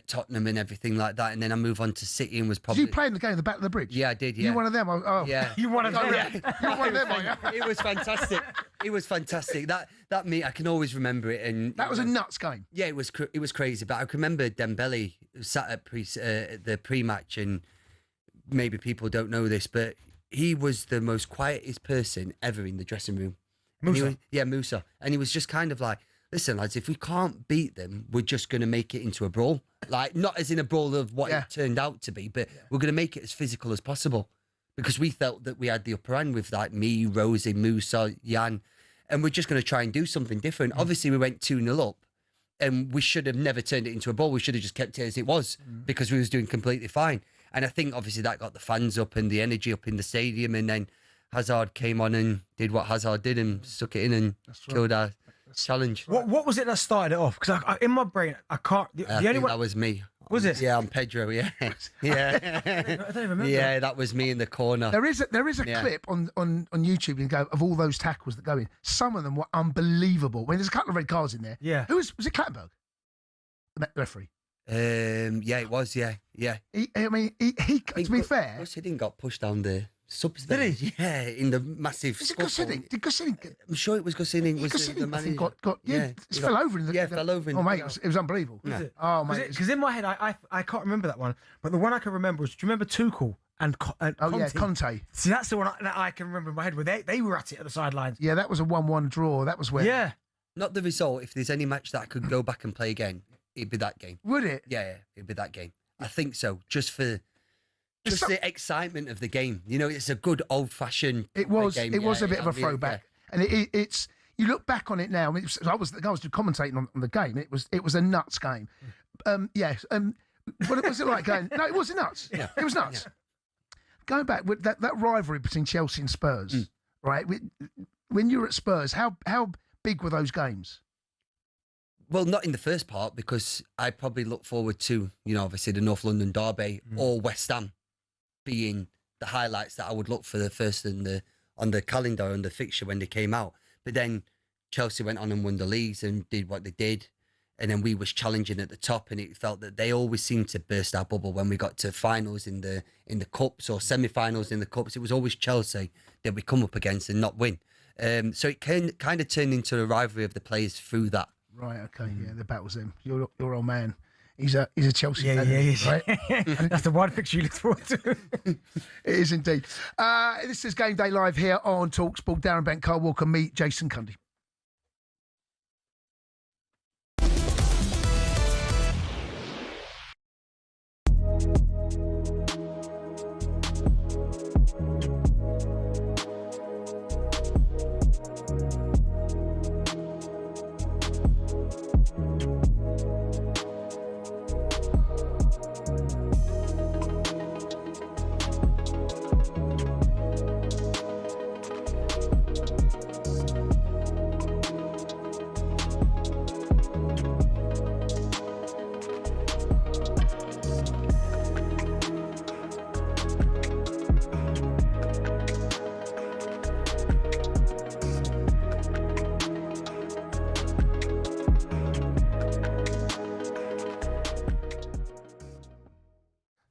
Tottenham and everything like that. And then I moved on to City and was probably... Did you play in the game at the back of the bridge? Yeah, I did, yeah. You one of them? Oh, yeah. You one of them? Yeah. You one of them, are you? It was fantastic. It was fantastic. That meet, I can always remember it. And that was a nuts game. Yeah, it was crazy. But I can remember Dembele sat at the pre-match, and maybe people don't know this, but he was the most quietest person ever in the dressing room. Musa? Musa. And he was just kind of like, listen, lads, if we can't beat them, we're just going to make it into a brawl. Like, not as in a brawl of what it turned out to be, but we're going to make it as physical as possible. Because we felt that we had the upper hand with, like, me, Rosie, Musa, Jan, and we're just going to try and do something different. Obviously, we went 2-0 up, and we should have never turned it into a brawl. We should have just kept it as it was, because we was doing completely fine. And I think, obviously, that got the fans up and the energy up in the stadium, and then Hazard came on and did what Hazard did and stuck it in and killed our challenge. What was it that started it off? Because in my brain, I can't... The I only think one... that was me. Was it? Yeah, I'm Pedro, yeah. Yeah. I don't even remember. Yeah, that was me in the corner. There is a clip on YouTube, you go, of all those tackles that go in. Some of them were unbelievable. I mean, there's a couple of red cards in there. Yeah. Was it Clattenburg? The referee? Yeah, it was, yeah. He to be fair... He didn't got pushed down the subs. Did he? Yeah, in the massive... Is it Goscinny? Did Goscinny... I'm sure it was Goscinny. Goscinny, I think, fell over. Fell over. Oh, mate, it was unbelievable. Was it? Oh, mate. Because in my head, I can't remember that one. But the one I can remember was, do you remember Tuchel and Conte? Oh, yeah, Conte. See, that's the one that I can remember in my head, where they were at it at the sidelines. Yeah, that was a 1-1 draw. That was where... Yeah. Not the result. If there's any match that I could go back and play again, it'd be that game. Would it? Yeah, it'd be that game. I think so. Just for... Just the excitement of the game. You know, it's a good old-fashioned game. It was a bit of a throwback. And it's... You look back on it now. I mean, I was commentating on the game. It was a nuts game. Yes. What was it like going? No, it wasn't nuts. Yeah. It was nuts. Yeah. Going back with that rivalry between Chelsea and Spurs, right? When you were at Spurs, how big were those games? Well, not in the first part, because I probably look forward to, you know, obviously the North London derby or West Ham being the highlights that I would look for the first on the calendar and the fixture when they came out. But then Chelsea went on and won the leagues and did what they did, and then we was challenging at the top, and it felt that they always seemed to burst our bubble when we got to finals in the cups or semi-finals in the cups. It was always Chelsea that we come up against and not win. So it kind of turned into a rivalry of the players through that. Right. Okay. Yeah. The battle's him. Your old man. He's a Chelsea fan. Yeah, he is. Right? That's the one fixture you look forward to. It is indeed. This is Game Day Live here on talkSPORT. Darren Bent, Carl Walker, me, Jason Cundy.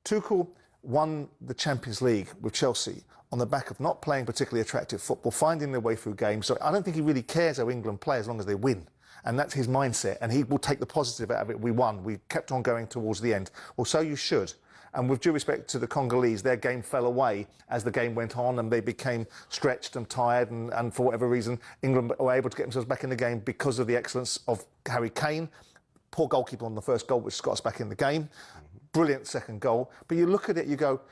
Tuchel won the Champions League with Chelsea on the back of not playing particularly attractive football, finding their way through games. So I don't think he really cares how England play as long as they win. And that's his mindset. And he will take the positive out of it. We won. We kept on going towards the end. Well, so you should. And with due respect to the Congolese, their game fell away as the game went on and they became stretched and tired. And for whatever reason, England were able to get themselves back in the game because of the excellence of Harry Kane. Poor goalkeeper on the first goal, which got us back in the game. Brilliant second goal. But you look at it, you go,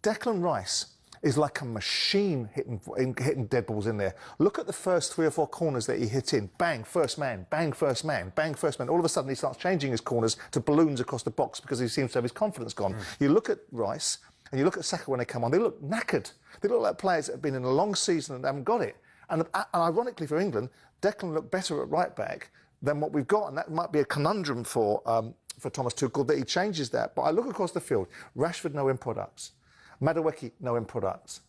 Declan Rice is like a machine hitting dead balls in there. Look at the first 3 or 4 corners that he hit in. Bang, first man, bang, first man, bang, first man. All of a sudden he starts changing his corners to balloons across the box because he seems to have his confidence gone. You look at Rice and you look at Saka when they come on, they look knackered. They look like players that have been in a long season and haven't got it. And ironically for England, Declan looked better at right back than what we've got, and that might be a conundrum for Thomas Tuchel that he changes that. But I look across the field, Rashford no end products. Madueke, no end products.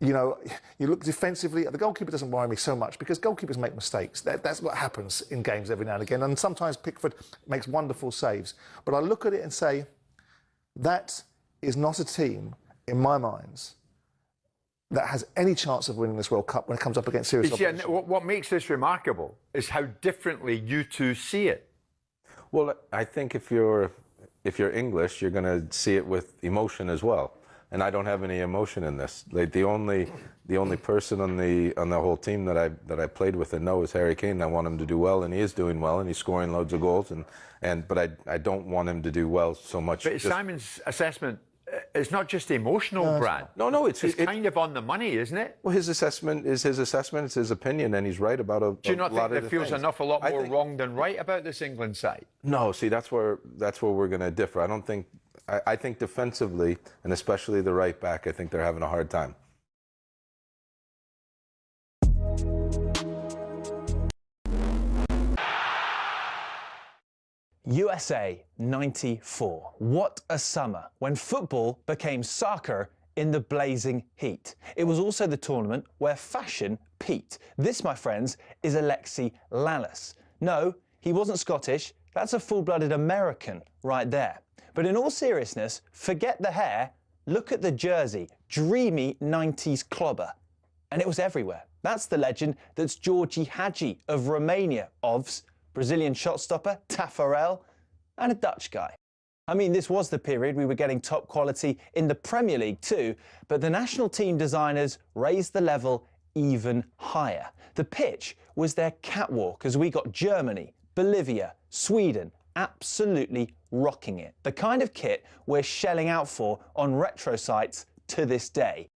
You know, you look defensively, the goalkeeper doesn't worry me so much because goalkeepers make mistakes. That's what happens in games every now and again. And sometimes Pickford makes wonderful saves. But I look at it and say, that is not a team, in my mind, that has any chance of winning this World Cup when it comes up against serious opposition. What makes this remarkable is how differently you two see it. Well, I think if you're English, you're going to see it with emotion as well. And I don't have any emotion in this. Like the only person on the whole team that I played with and know is Harry Kane. I want him to do well, and he is doing well, and he's scoring loads of goals. But I don't want him to do well so much. But Simon's assessment, it's not just emotional, Brad. No, it's kind of on the money, isn't it? Well, his assessment is his assessment. It's his opinion, and he's right about a lot of the Do you not think there feels things. an awful lot more wrong than right about this England side? No, see, that's where we're going to differ. I don't think. I think defensively, and especially the right back, I think they're having a hard time. USA 94. What a summer when football became soccer in the blazing heat. It was also the tournament where fashion peaked. This, my friends, is Alexi Lalas. No, he wasn't Scottish. That's a full-blooded American right there. But in all seriousness, forget the hair, look at the jersey, dreamy 90s clobber. And it was everywhere. That's the legend that's Georgie Hagi of Romania, OVS, Brazilian shot stopper, Taffarel, and a Dutch guy. I mean, this was the period we were getting top quality in the Premier League too, but the national team designers raised the level even higher. The pitch was their catwalk as we got Germany, Bolivia, Sweden, absolutely rocking it. The kind of kit we're shelling out for on retro sites to this day.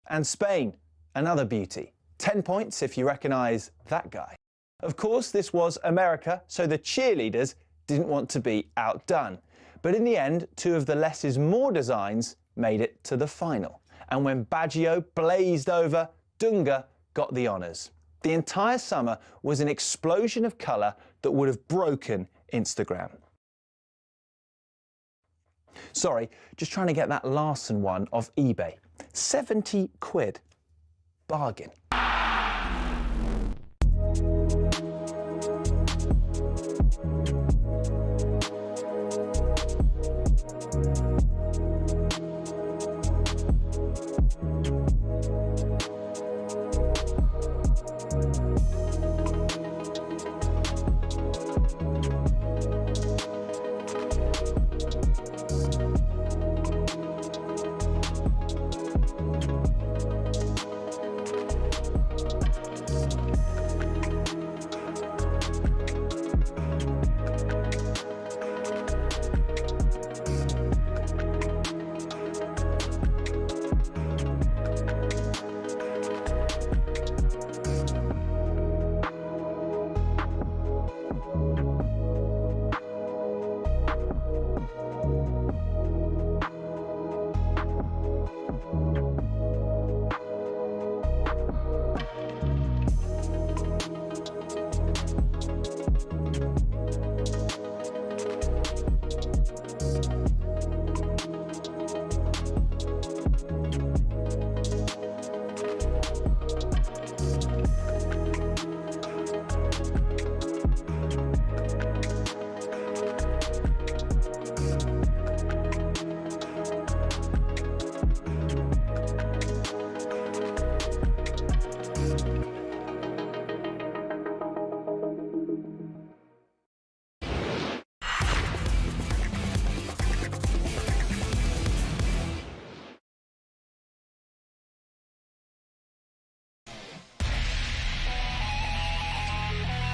And Spain, another beauty. 10 points if you recognise that guy. Of course, this was America, so the cheerleaders didn't want to be outdone. But in the end, 2 of the less is more designs made it to the final. And when Baggio blazed over, Dunga got the honours. The entire summer was an explosion of colour that would have broken Instagram. Sorry, just trying to get that Larson one off eBay. 70 quid. Bargain.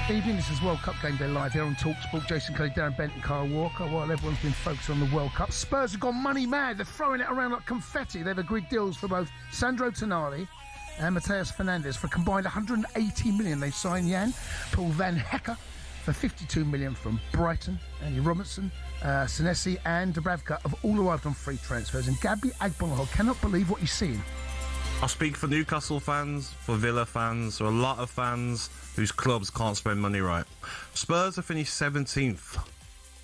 Evening, this is World Cup Game Day live here on talkSPORT. Jason Cundy, Darren Bent and Kyle Walker. While everyone's been focused on the World Cup, Spurs have gone money mad. They're throwing it around like confetti. They've agreed deals for both Sandro Tonali and Mateus Fernandes for a combined 180 million. They've signed Jan Paul Van Hecker for 52 million from Brighton. Andy Robertson, Senesi and Dubravka have all arrived on free transfers. And Gabby Agbonlahor cannot believe what he's seeing. I speak for Newcastle fans, for Villa fans, for a lot of fans whose clubs can't spend money right. Spurs have finished 17th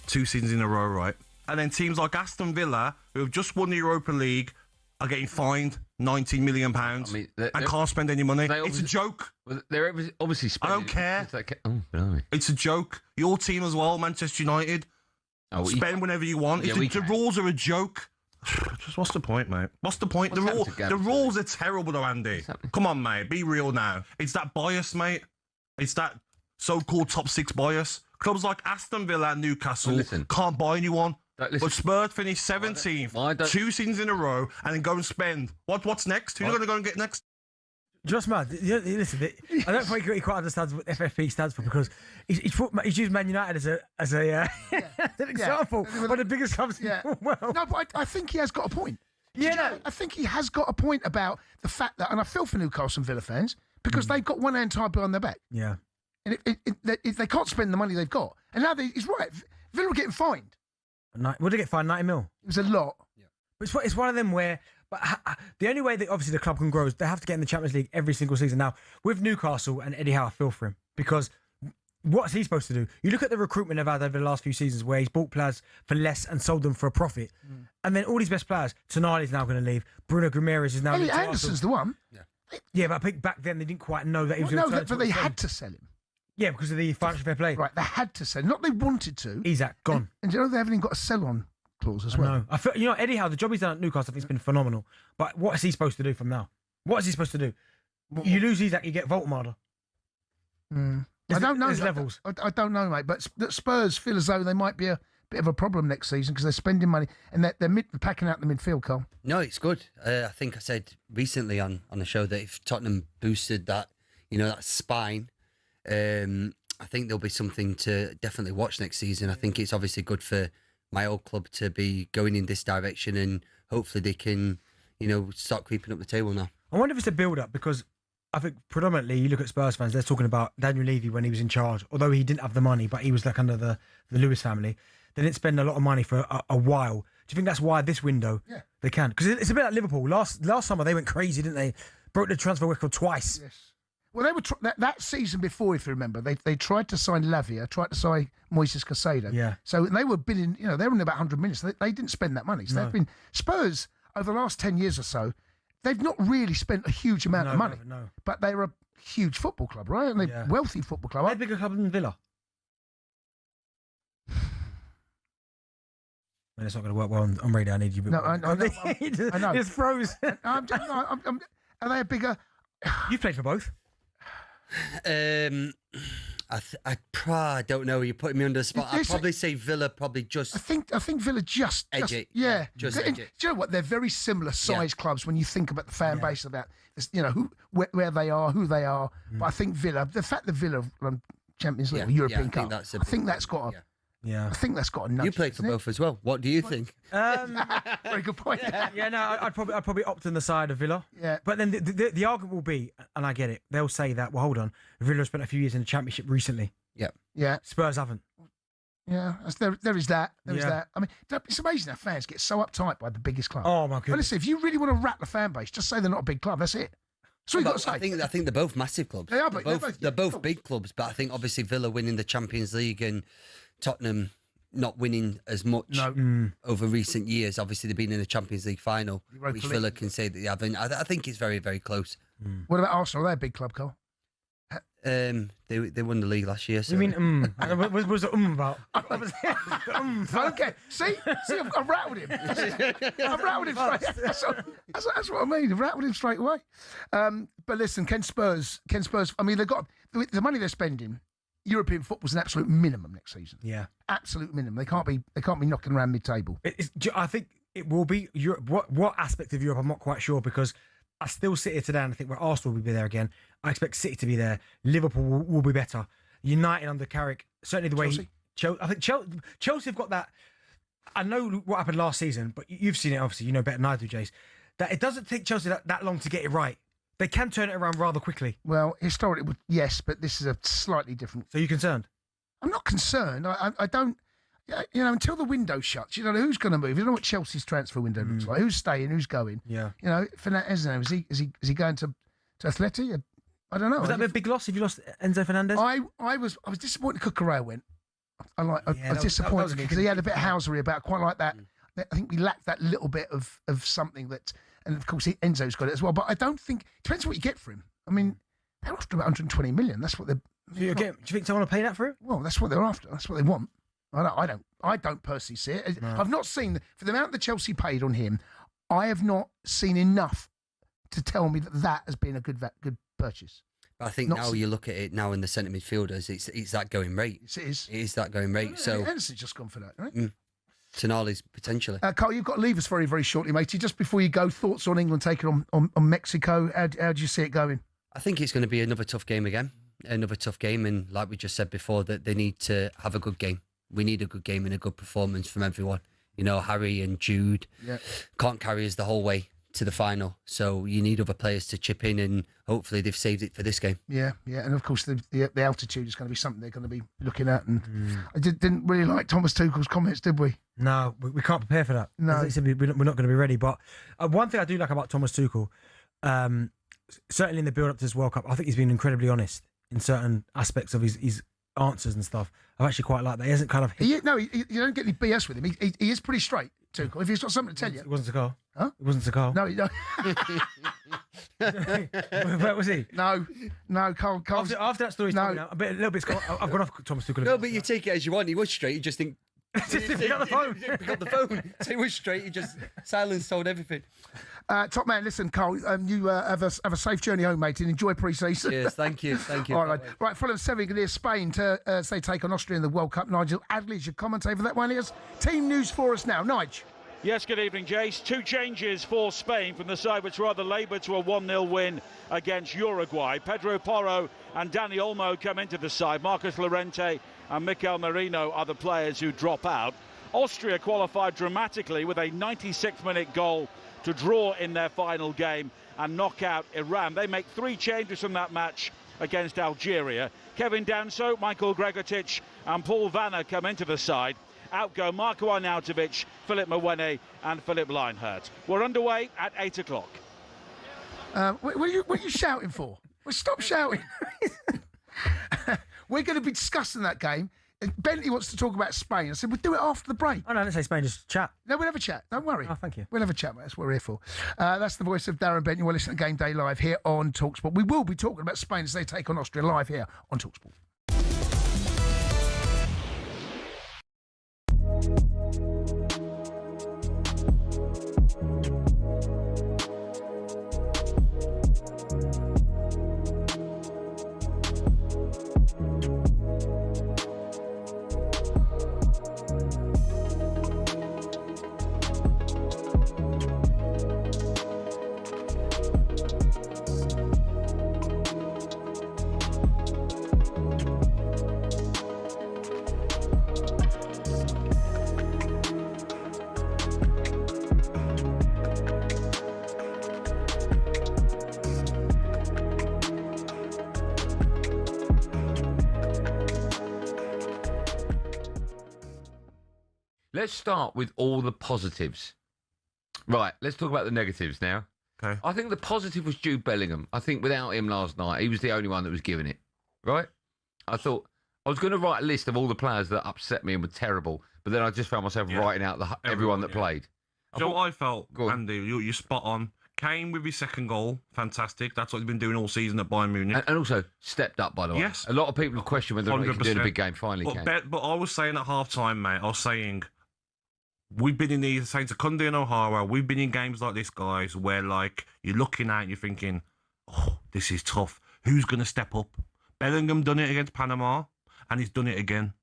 2 seasons in a row, right? And then teams like Aston Villa, who have just won the Europa League, are getting fined £19 million and can't spend any money. It's a joke. They're obviously spending. I don't care. Blimey. It's a joke. Your team as well, Manchester United. Spend whenever you want. The rules are a joke. Just what's the point, mate? What's the point? The rules are terrible, though, Andy. Come on, mate. Be real now. It's that bias, mate. It's that so-called top 6 bias. Clubs like Aston Villa and Newcastle can't buy anyone. But Spurs finished 17th 2 seasons in a row and then go and spend. What's next? Who's going to go and get next? Just mad. Listen, I don't think he quite understands what FFP stands for because he's used Man United as an example. One of the biggest clubs in the world. No, but I think he has got a point. I think he has got a point about the fact that, and I feel for Newcastle and Villa fans because they've got one hand tied behind their back. Yeah. And they can't spend the money they've got. And now he's right. Villa are getting fined. What did they get fined? 90 mil? It was a lot. Yeah. But it's one of them where. But the only way that obviously the club can grow is they have to get in the Champions League every single season. Now, with Newcastle and Eddie Howe, I feel for him because what's he supposed to do? You look at the recruitment they've had over the last few seasons where he's bought players for less and sold them for a profit. And then all these best players, Tonali's now going to leave. Bruno Guimaraes is now Elliot Anderson's the one. Yeah, but I think back then they didn't quite know that he was going to turn but they had to sell him. Yeah, because of the financial fair play. Right, they had to sell him. Not they wanted to. Isak, gone. And you know they haven't even got a sell-on clause as well. I feel, Eddie Howe, the job he's done at Newcastle, I think has been phenomenal. But what is he supposed to do from now? What is he supposed to do? You lose Isak, you get Voltmarder. I don't know. There's levels. I don't know, mate. But Spurs feel as though they might be a bit of a problem next season because they're spending money and they're packing out the midfield, Cole. No, it's good. I think I said recently on the show that if Tottenham boosted that, that spine, I think there'll be something to definitely watch next season. I think it's obviously good for my old club to be going in this direction and hopefully they can, start creeping up the table now. I wonder if it's a build-up because I think predominantly you look at Spurs fans, they're talking about Daniel Levy when he was in charge, although he didn't have the money, but he was like under the Lewis family. They didn't spend a lot of money for a while. Do you think that's why this window they can? Because it's a bit like Liverpool. Last summer they went crazy, didn't they? Broke the transfer record twice. Yes. Well, they were that season before, if you remember, they tried to sign Lavia, tried to sign Moises Caicedo. Yeah. So they were bidding, they were in about 100 million. So they didn't spend that money. So they've been Spurs over the last 10 years or so. They've not really spent a huge amount of money. No. But they're a huge football club, right? And they're a wealthy football club. They're a bigger club than Villa. And it's not going to work well on radio. I need you. No, I know. It's froze. Are they a bigger? You've played for both. I don't know. You're putting me under the spot. I'd probably say Villa probably just. I think Villa just edge it. Yeah, just edge it. Do you know what? They're very similar size clubs when you think about the fan base about this, where they are, who they are. But I think Villa, the fact that Villa run Champions League, European Cup, I think that's got a. Yeah, I think that's got a nudge. You played for both as well. What do you think? Very good point. I'd probably opt on the side of Villa. Yeah, but then the argument will be, and I get it. They'll say that. Well, hold on, Villa spent a few years in the Championship recently. Yeah. Spurs haven't. Yeah, there is that. There is that. I mean, it's amazing how fans get so uptight by the biggest club. Oh my goodness! But listen, if you really want to rat the fan base, just say they're not a big club. That's it. So you got to say. I think they're both massive clubs. They are, but they're both big clubs. But I think obviously Villa winning the Champions League and Tottenham not winning as much over recent years. Obviously, they've been in the Champions League final, which Villa can say that they haven't. I think it's very, very close. What about Arsenal? They're a big club, Cole. They won the league last year. So. You mean what was the about? Okay, see, I've rattled him. I've rattled him straight. That's what I mean. I've rattled him straight away. But listen, Can Spurs? I mean, they've got the money they're spending. European football's an absolute minimum next season. Yeah, absolute minimum. They can't be knocking around mid-table. I think it will be Europe. What aspect of Europe? I'm not quite sure because I still sit here today and I think Arsenal will be there again. I expect City to be there. Liverpool will be better. United under Carrick, certainly the way I think Chelsea have got that. I know what happened last season, but you've seen it, obviously. You know better than I do, Jace. That it doesn't take Chelsea that long to get it right. They can turn it around rather quickly. Well, historically, yes, but this is a slightly different. So you're concerned? I'm not concerned. I don't. You know, until the window shuts, you don't know who's going to move. You don't know what Chelsea's transfer window looks like. Who's staying? Who's going? Yeah. You know, Fernandes, is he going to Atleti? I don't know. Was that a big loss if you lost Enzo Fernandez? I was disappointed Cucurella went. I was disappointed because he had a bit of housery about quite like that. I think we lacked that little bit of something that, and of course Enzo's got it as well. But I don't think, it depends what you get for him. I mean, they're after about 120 million. That's what they're. Do you think they want to pay that for it? Well, that's what they're after. That's what they want. I don't personally see it. No. I've not seen, for the amount that Chelsea paid on him, I have not seen enough to tell me that has been a good purchase. But I think you look at it now in the centre midfielders, it's that going rate. It is. It is that going rate. So Henderson's just gone for that, right? Tonali's potentially. Carl, you've got to leave us very, very shortly, matey. Just before you go, thoughts on England taking on Mexico? How do you see it going? I think it's going to be another tough game again. Another tough game, and like we just said before, that they need to have a good game. We need a good game and a good performance from everyone. You know, Harry and Jude can't carry us the whole way to the final, so you need other players to chip in, and hopefully they've saved it for this game. Yeah, and of course the altitude is going to be something they're going to be looking at. And I didn't really like Thomas Tuchel's comments, did we? No, we can't prepare for that. No, he said we're not going to be ready. But one thing I do like about Thomas Tuchel, certainly in the build-up to this World Cup, I think he's been incredibly honest in certain aspects of his answers and stuff. I actually quite like that. He hasn't kind of... you don't get any BS with him. He is pretty straight, Tuchel. If he's got something to tell you... It wasn't Sakal. Huh? It wasn't Sakal. No, you don't. Where was he? No, Carl. After that story's coming out, a little bit... I've gone off Thomas Tuchel. No, but you take it as you want. He was straight. You just think... Just pick up the phone. Pick up the phone. So he was straight. He just silence told everything. Top man, listen, Carl, you have a safe journey home, mate, and enjoy pre-season. Yes, thank you. All right, Fulham 7 can hear Spain to say take on Austria in the World Cup. Nigel Adley should commentate for that one. He has team news for us now. Nigel. Yes, good evening, Jace. 2 changes for Spain from the side which rather laboured to a 1-0 win against Uruguay. Pedro Porro and Dani Olmo come into the side. Marcos Llorente and Mikel Merino are the players who drop out. Austria qualified dramatically with a 96th-minute goal to draw in their final game and knock out Iran. They make 3 changes from that match against Algeria. Kevin Danso, Michael Gregotic and Paul Vanna come into the side. Out go Marko Arnautovic, Philip Mwene and Philip Leinhart. We're underway at 8 o'clock. What are you shouting for? Well, stop shouting. We're going to be discussing that game. Bentley wants to talk about Spain. I said, we'll do it after the break. Oh, no, let's say Spain, just chat. No, we'll have a chat. Don't worry. Oh, thank you. We'll have a chat, mate. That's what we're here for. That's the voice of Darren Bentley. We're listening to Game Day Live here on talkSPORT. We will be talking about Spain as they take on Austria live here on talkSPORT. Let's start with all the positives. Right, let's talk about the negatives now. Okay. I think the positive was Jude Bellingham. I think without him last night, he was the only one that was giving it. Right? I thought I was going to write a list of all the players that upset me and were terrible, but then I just found myself writing out everyone that played. What I felt, Andy, you're spot on. Kane with his second goal, fantastic. That's what he's been doing all season at Bayern Munich. And also stepped up, by the way. Yes. A lot of people have questioned whether or not he can do a big game. Finally, but I was saying at half-time, mate, I was saying, we've been in these, saying to Cundy and O'Hara, we've been in games like this, guys, where, like, you're looking at it and you're thinking, oh, this is tough. Who's going to step up? Bellingham done it against Panama, and he's done it again.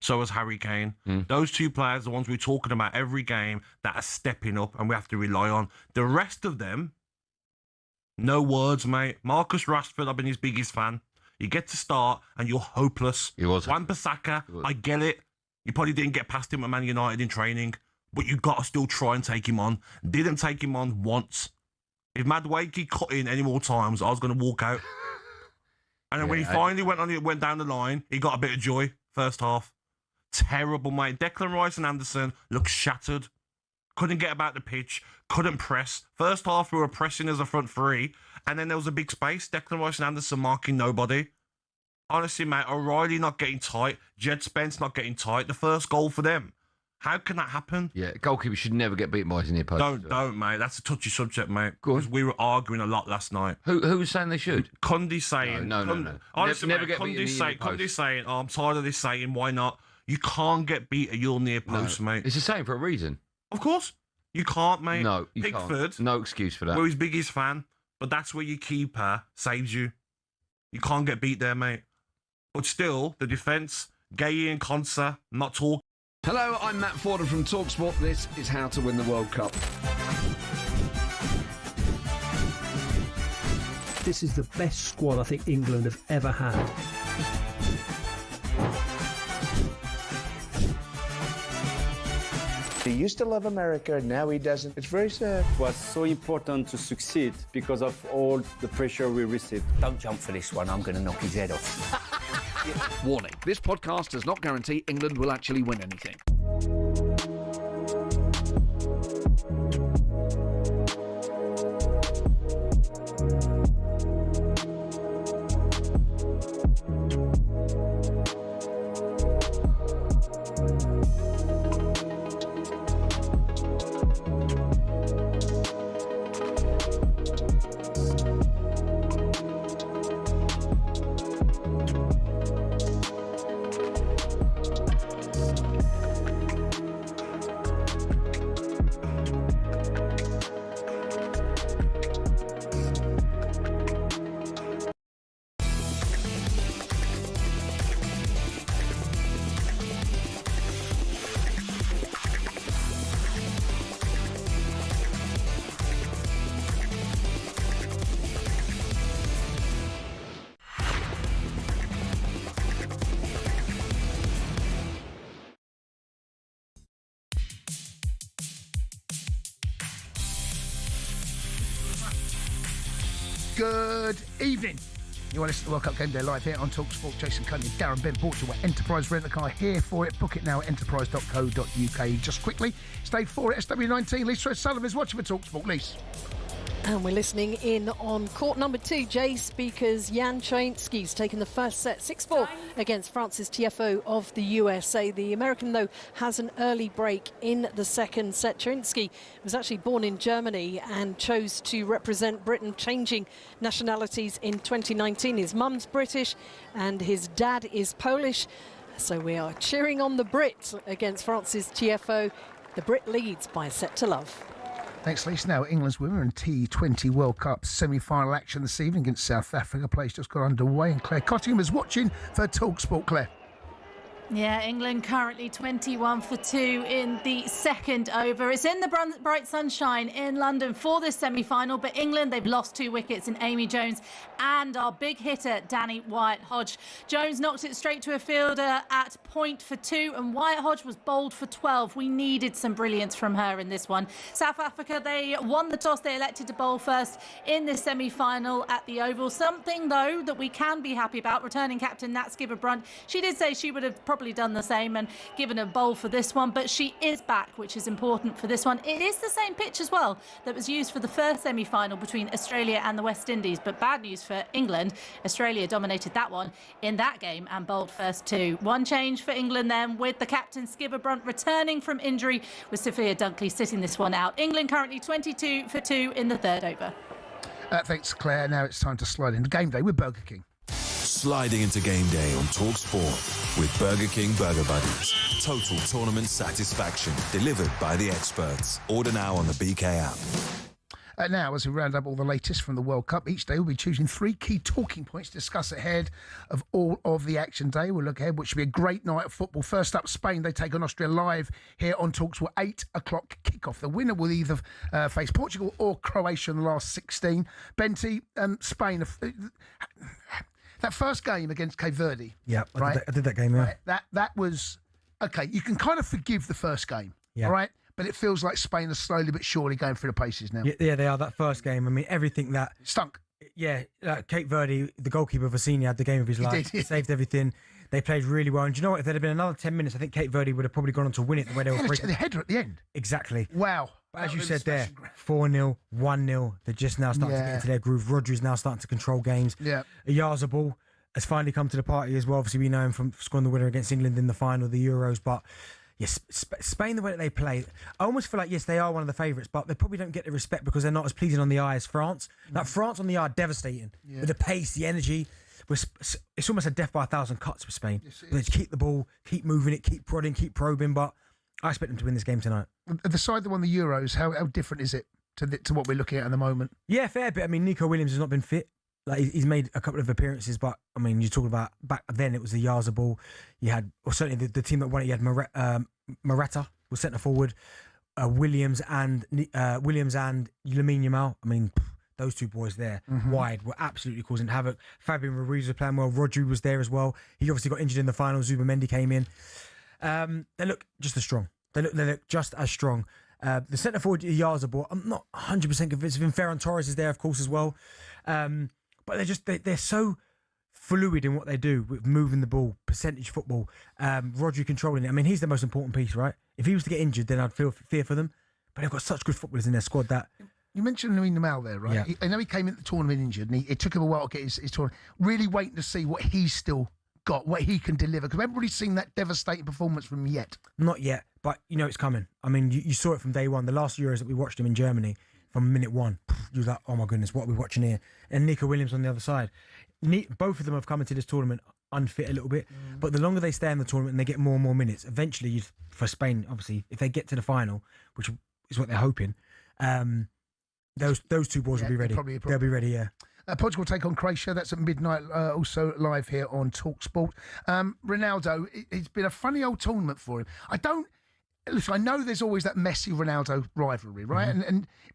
So has Harry Kane. Those 2 players, the ones we're talking about every game, that are stepping up and we have to rely on. The rest of them, no words, mate. Marcus Rashford, I've been his biggest fan. You get to start and you're hopeless. He was. Wan-Bissaka, I get it. You probably didn't get past him at Man United in training, but you got to still try and take him on. Didn't take him on once. If Madueke cut in any more times, I was going to walk out. And then when he finally went down the line, he got a bit of joy. First half. Terrible, mate. Declan Rice and Anderson looked shattered. Couldn't get about the pitch. Couldn't press. First half, we were pressing as a front three. And then there was a big space. Declan Rice and Anderson marking nobody. Honestly, mate, O'Reilly not getting tight. Jed Spence not getting tight. The first goal for them. How can that happen? Yeah, goalkeeper should never get beaten by his near post. Don't, mate. That's a touchy subject, mate. Because we were arguing a lot last night. Who was saying they should? Cundy saying. No. Honestly, never mate, get beaten Cundy saying, oh, I'm tired of this saying, why not? You can't get beat at your near post, mate. It's the same for a reason. Of course. You can't, mate. No, you Pickford, can't. No excuse for that. We're his biggest fan, but that's where your keeper saves you. You can't get beat there, mate. But still, the defence, Gay and Konsa, not talking. Hello, I'm Matt Forden from talkSPORT. This is How to Win the World Cup. This is the best squad I think England have ever had. He used to love America, now he doesn't. It's very sad. It was so important to succeed because of all the pressure we received. Don't jump for this one, I'm going to knock his head off. Warning, this podcast does not guarantee England will actually win anything. Good evening. You want to listen to World Cup Game Day live here on talkSPORT. Jason Cundy, Darren Ben Portugal, Enterprise Rent a Car here for it. Book it now at enterprise.co.uk. Just quickly, stay for it. SW19. Lisa Sullivan is watching for talkSPORT. Lisa. And we're listening in on court number 2. Jay Speaker's Jan Chojinski's taken the first set 6-4 against Francis Tiafoe of the USA. The American, though, has an early break in the second set. Chojinski was actually born in Germany and chose to represent Britain, changing nationalities in 2019. His mum's British and his dad is Polish. So we are cheering on the Brit against Francis Tiafoe. The Brit leads by a set to love. Thanks, Lisa. Now, England's Women and T20 World Cup semi-final action this evening against South Africa. Play's just got underway, and Claire Cottingham is watching for talkSPORT. Claire. Yeah, England currently 21 for 2 in the second over. It's in the bright sunshine in London for this semi-final, but England, they've lost 2 wickets in Amy Jones and our big hitter, Danny Wyatt-Hodge. Jones knocked it straight to a fielder at point for 2, and Wyatt-Hodge was bowled for 12. We needed some brilliance from her in this one. South Africa, they won the toss. They elected to bowl first in this semi-final at the Oval. Something, though, that we can be happy about. Returning captain Nat Skipper-Brunt, she did say she would have probably done the same and given a bowl for this one, but she is back, which is important for this one. It is the same pitch as well that was used for the first semi-final between Australia and the West Indies, but bad news for England. Australia dominated that one in that game and bowled first 2. One change for England then, with the captain Skipper-Brunt returning from injury, with Sophia Dunkley sitting this one out. England currently 22 for 2 in the third over. Thanks, Claire. Now it's time to slide into Game Day with Burger King. Sliding into Game Day on talkSPORT with Burger King Burger Buddies. Total tournament satisfaction delivered by the experts. Order now on the BK app. Now, as we round up all the latest from the World Cup, each day we'll be choosing 3 key talking points to discuss ahead of all of the action day. We'll look ahead, which should be a great night of football. First up, Spain. They take on Austria live here on talkSPORT. 8 o'clock kickoff. The winner will either face Portugal or Croatia in the last 16. Benty, Spain... That first game against Cape Verde. Yeah, right? I did that game, yeah. Right, that was, okay, you can kind of forgive the first game, Yeah. all right? But it feels like Spain are slowly but surely going through the paces now. Yeah, they are. That first game, I mean, everything that... Stunk. Yeah, Cape Verde, the goalkeeper, Vecini, had the game of his life. He did. Saved everything. They played really well. And do you know what? If there'd have been another 10 minutes, I think Cape Verde would have probably gone on to win it the way they were breaking. The header at the end. Exactly. Wow. But as you said there, 4-0, 1-0. They're just now starting to get into their groove. Rodri's now starting to control games. Yeah. Yarzabal has finally come to the party as well. Obviously, we know him from scoring the winner against England in the final of the Euros. But yes, Spain, the way that they play, I almost feel like, yes, they are one of the favourites, but they probably don't get the respect because they're not as pleasing on the eye as France. Like, France on the eye are devastating. Yeah. With the pace, the energy. It's almost a death by 1,000 cuts with Spain. Yes, They just keep the ball, keep moving it, keep prodding, keep probing. But I expect them to win this game tonight. The side that won the Euros, how different is it to what we're looking at the moment? Yeah, fair bit. I mean, Nico Williams has not been fit. Like, he's made a couple of appearances, but I mean, you're talking about back then it was the Yarzabal. You had, or certainly the team that won it. You had Morata was centre forward, Williams and Lamine Yamal. I mean, those two boys there wide were absolutely causing havoc. Fabian Ruiz was playing well. Rodri was there as well. He obviously got injured in the final. Zubamendi came in. They look just as strong. They look just as strong. The centre forward, Yarzabal, I'm not 100% convinced of him. Ferran Torres is there, of course, as well. But they're so fluid in what they do with moving the ball, percentage football. Rodri controlling it. I mean, he's the most important piece, right? If he was to get injured, then I'd feel fear for them. But they've got such good footballers in their squad that... You mentioned Lamine Yamal there, right? Yeah. I know he came into the tournament injured, and it took him a while to get his tournament. Really waiting to see what he's still got, what he can deliver. Because we haven't really seen that devastating performance from him yet. Not yet, but you know it's coming. I mean, you saw it from day one. The last Euros that we watched him in Germany, from minute one, you was like, oh my goodness, what are we watching here? And Nico Williams on the other side. Both of them have come into this tournament unfit a little bit, but the longer they stay in the tournament and they get more and more minutes, eventually, for Spain, obviously, if they get to the final, which is what they're hoping, those two boys will be ready. They'll be ready, yeah. Portugal take on Croatia. That's at midnight, also live here on talkSPORT. Ronaldo, it's been a funny old tournament for him. Listen, I know there's always that Messi-Ronaldo rivalry, right?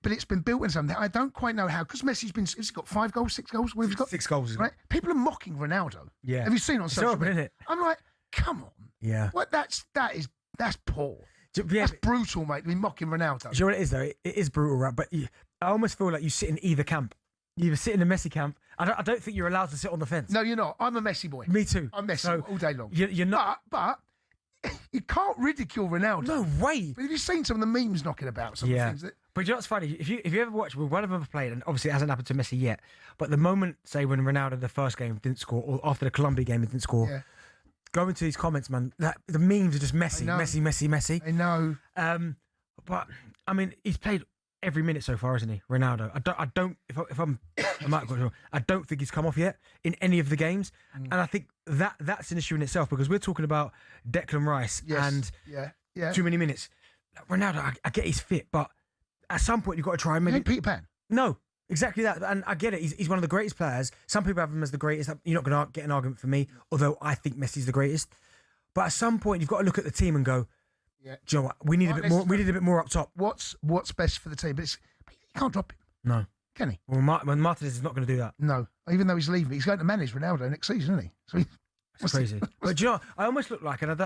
But it's been built in something. I don't quite know how, because he's got 5 goals, 6 goals? What have he got? 6 goals. Right? People are mocking Ronaldo. Yeah. Have you seen on social media? Isn't it? I'm like, come on. Yeah. What? That's poor. Yeah, that's brutal, mate, to be mocking Ronaldo. Do you know what it is, though? It is brutal, right? But I almost feel like you sit in either camp. You either sit in the Messi camp. I don't think you're allowed to sit on the fence. No, you're not. I'm a Messi boy. Me too. I'm Messi all day long. You're not. But you can't ridicule Ronaldo. No way. But have you seen some of the memes knocking about? Some of the things that... But you know what's funny? If you ever watch, one of them have played, and obviously it hasn't happened to Messi yet, but the moment, say, when Ronaldo the first game didn't score, or after the Colombia game he didn't score, go into these comments, man, the memes are just Messi. I know. But, I mean, he's played every minute so far, isn't he, Ronaldo? I don't think he's come off yet in any of the games. And I think that's an issue in itself, because we're talking about Declan Rice and too many minutes. Ronaldo, I get he's fit, but at some point you've got to try and maybe... Peter Pan. No, exactly that. And I get it. He's one of the greatest players. Some people have him as the greatest. You're not going to get an argument for me, although I think Messi's the greatest. But at some point you've got to look at the team and go, do you know what? We need a bit more. We need a bit more up top. What's best for the team? But you can't drop him. No. Can he? Well, Martinez is not going to do that. No. Even though he's leaving, he's going to manage Ronaldo next season, isn't he? So That's crazy. But do you know, I almost look like, and I'm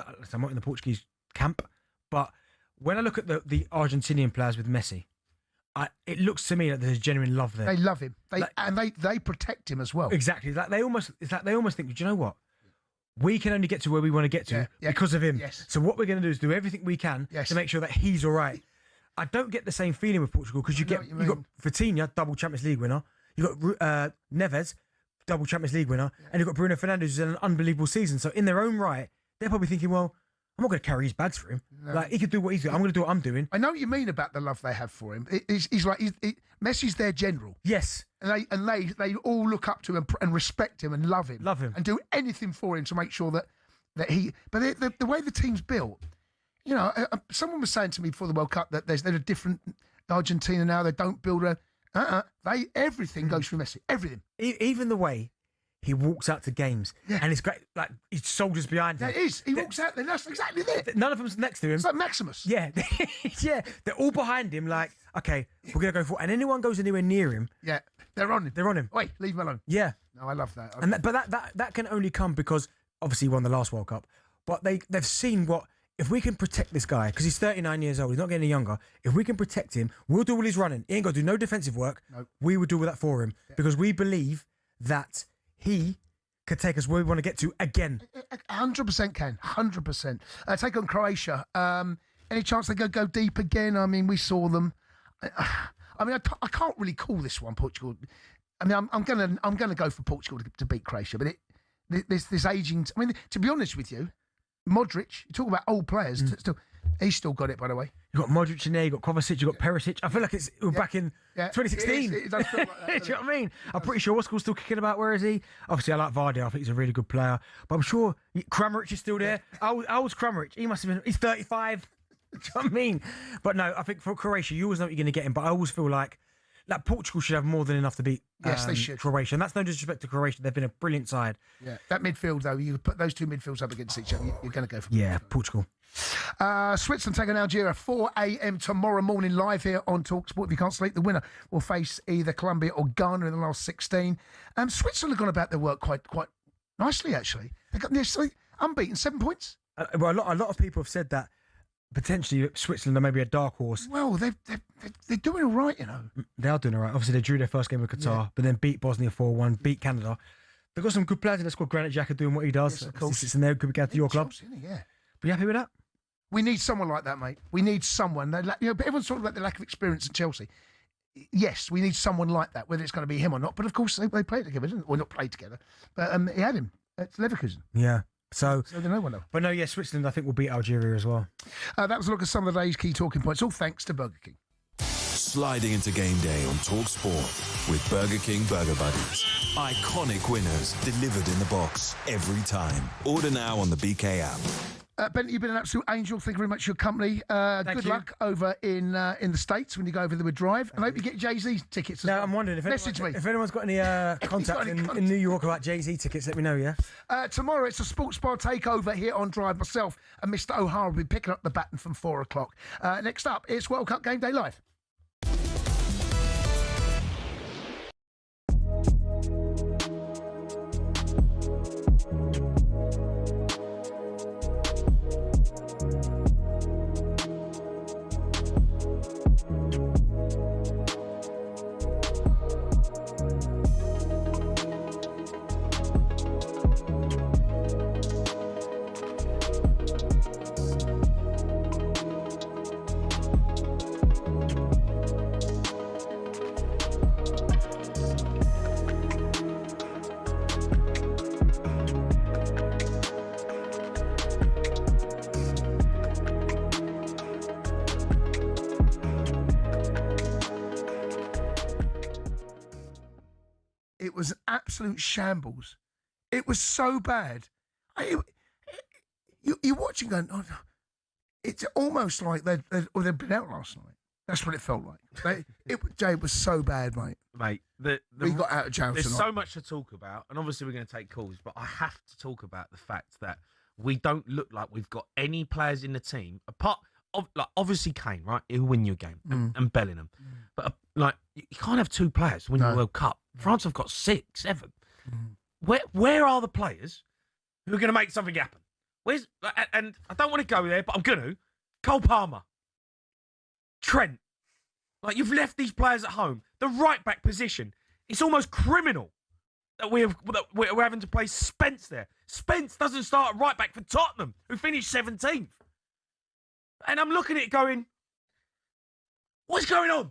not in the Portuguese camp, but when I look at the Argentinian players with Messi, it looks to me like there's genuine love there. They love him. They protect him as well. Exactly. They almost think, do you know what? We can only get to where we want to get to because of him. Yes. So what we're going to do is do everything we can to make sure that he's all right. I don't get the same feeling with Portugal, because you got Vitinha, double Champions League winner. You got Neves, double Champions League winner, and you've got Bruno Fernandes, who's had an unbelievable season. So in their own right, they're probably thinking, well, I'm not going to carry his bags for him. No. Like, he could do what he's doing. I'm going to do what I'm doing. I know what you mean about the love they have for him. He's like Messi's their general. Yes. And they all look up to him and respect him and love him. And do anything for him to make sure that he... But the way the team's built, you know, someone was saying to me before the World Cup that there's a different Argentina now. They don't build everything goes through Messi. Everything. Even the way he walks out to games, and it's great. Like his soldiers behind him. It is. He walks out there. That's exactly it. None of them's next to him. It's like Maximus. Yeah, yeah. They're all behind him. Like, okay, we're gonna go for. And anyone goes anywhere near him. Yeah, they're on him. They're on him. Wait, leave him alone. Yeah. No, I love that. And that can only come because obviously he won the last World Cup, but they've seen what. If we can protect this guy, because he's 39 years old, he's not getting any younger. If we can protect him, we'll do all his running. He ain't got to do no defensive work. Nope. We will do all that for him because we believe that he could take us where we want to get to again. 100% can. 100%. Take on Croatia. Any chance they go deep again? I mean, we saw them. I mean, I can't really call this one Portugal. I mean, I'm gonna go for Portugal to beat Croatia, but this aging. I mean, to be honest with you. Modric, you talk about old players, he's still got it, by the way. You've got Modric in there, you've got Kovacic, you've got Perisic. I feel like we're back in 2016. It does feel like that, Do you know what I mean? I'm pretty sure Oscar's still kicking about. Where is he? Obviously, I like Vardy. I think he's a really good player. But I'm sure Kramaric is still there. How old's Kramaric? He must have been, he's 35. Do you know what I mean? But no, I think for Croatia, you always know what you're going to get him. But I always feel like Portugal should have more than enough to beat they should. Croatia. And that's no disrespect to Croatia. They've been a brilliant side. Yeah, that midfield, though, you put those two midfields up against each other, you're going to go for Portugal. Switzerland taking Algeria, 4 a.m. tomorrow morning, live here on talkSPORT. If you can't sleep, the winner will face either Colombia or Ghana in the last 16. Switzerland have gone about their work quite nicely, actually. They got nearly unbeaten, 7 points. Well, a lot of people have said that potentially Switzerland are maybe a dark horse. Well, they're doing all right, you know. They are doing all right. Obviously, they drew their first game with Qatar, but then beat Bosnia 4-1, beat Canada. They've got some good players in the squad. Granit Xhaka doing what he does. Yes, of course. It's in there. Could be going to your club. Yeah. Are you happy with that? We need someone like that, mate. We need someone. But everyone's talking about the lack of experience in Chelsea. Yes, we need someone like that, whether it's going to be him or not. But of course, they played together, didn't they? Well, not played together. But he had him at Leverkusen. Yeah. So they know one though. But no, Switzerland I think will beat Algeria as well. That was a look at some of the day's key talking points. All thanks to Burger King. Sliding into game day on talkSPORT with Burger King Burger Buddies. Iconic winners delivered in the box every time. Order now on the BK app. Ben, you've been an absolute angel. Thank you very much for your company. Good luck over in the States when you go over there with Drive. And I hope you get Jay-Z tickets. Now, I'm wondering if anyone's got any contact in New York about Jay-Z tickets, let me know, yeah? Tomorrow, it's a sports bar takeover here on Drive. Myself and Mr. O'Hara will be picking up the baton from 4 o'clock. Next up, it's World Cup Game Day Live. It was an absolute shambles. It was so bad. You're watching going, oh, it's almost like they'd been out last night. That's what it felt like. Jay, it was so bad, mate. Mate, we got out of jail There's tonight. so much to talk about, and obviously we're going to take calls, but I have to talk about the fact that we don't look like we've got any players in the team, apart of, like, obviously Kane, right? He'll win you a game, and Bellingham. But, like, you can't have two players win the World Cup. France have got 6, 7. Where are the players who are going to make something happen? And I don't want to go there, but I'm going to. Cole Palmer. Trent. Like, you've left these players at home. The right-back position, it's almost criminal that we're having to play Spence there. Spence doesn't start at right-back for Tottenham, who finished 17th. And I'm looking at it going, what's going on?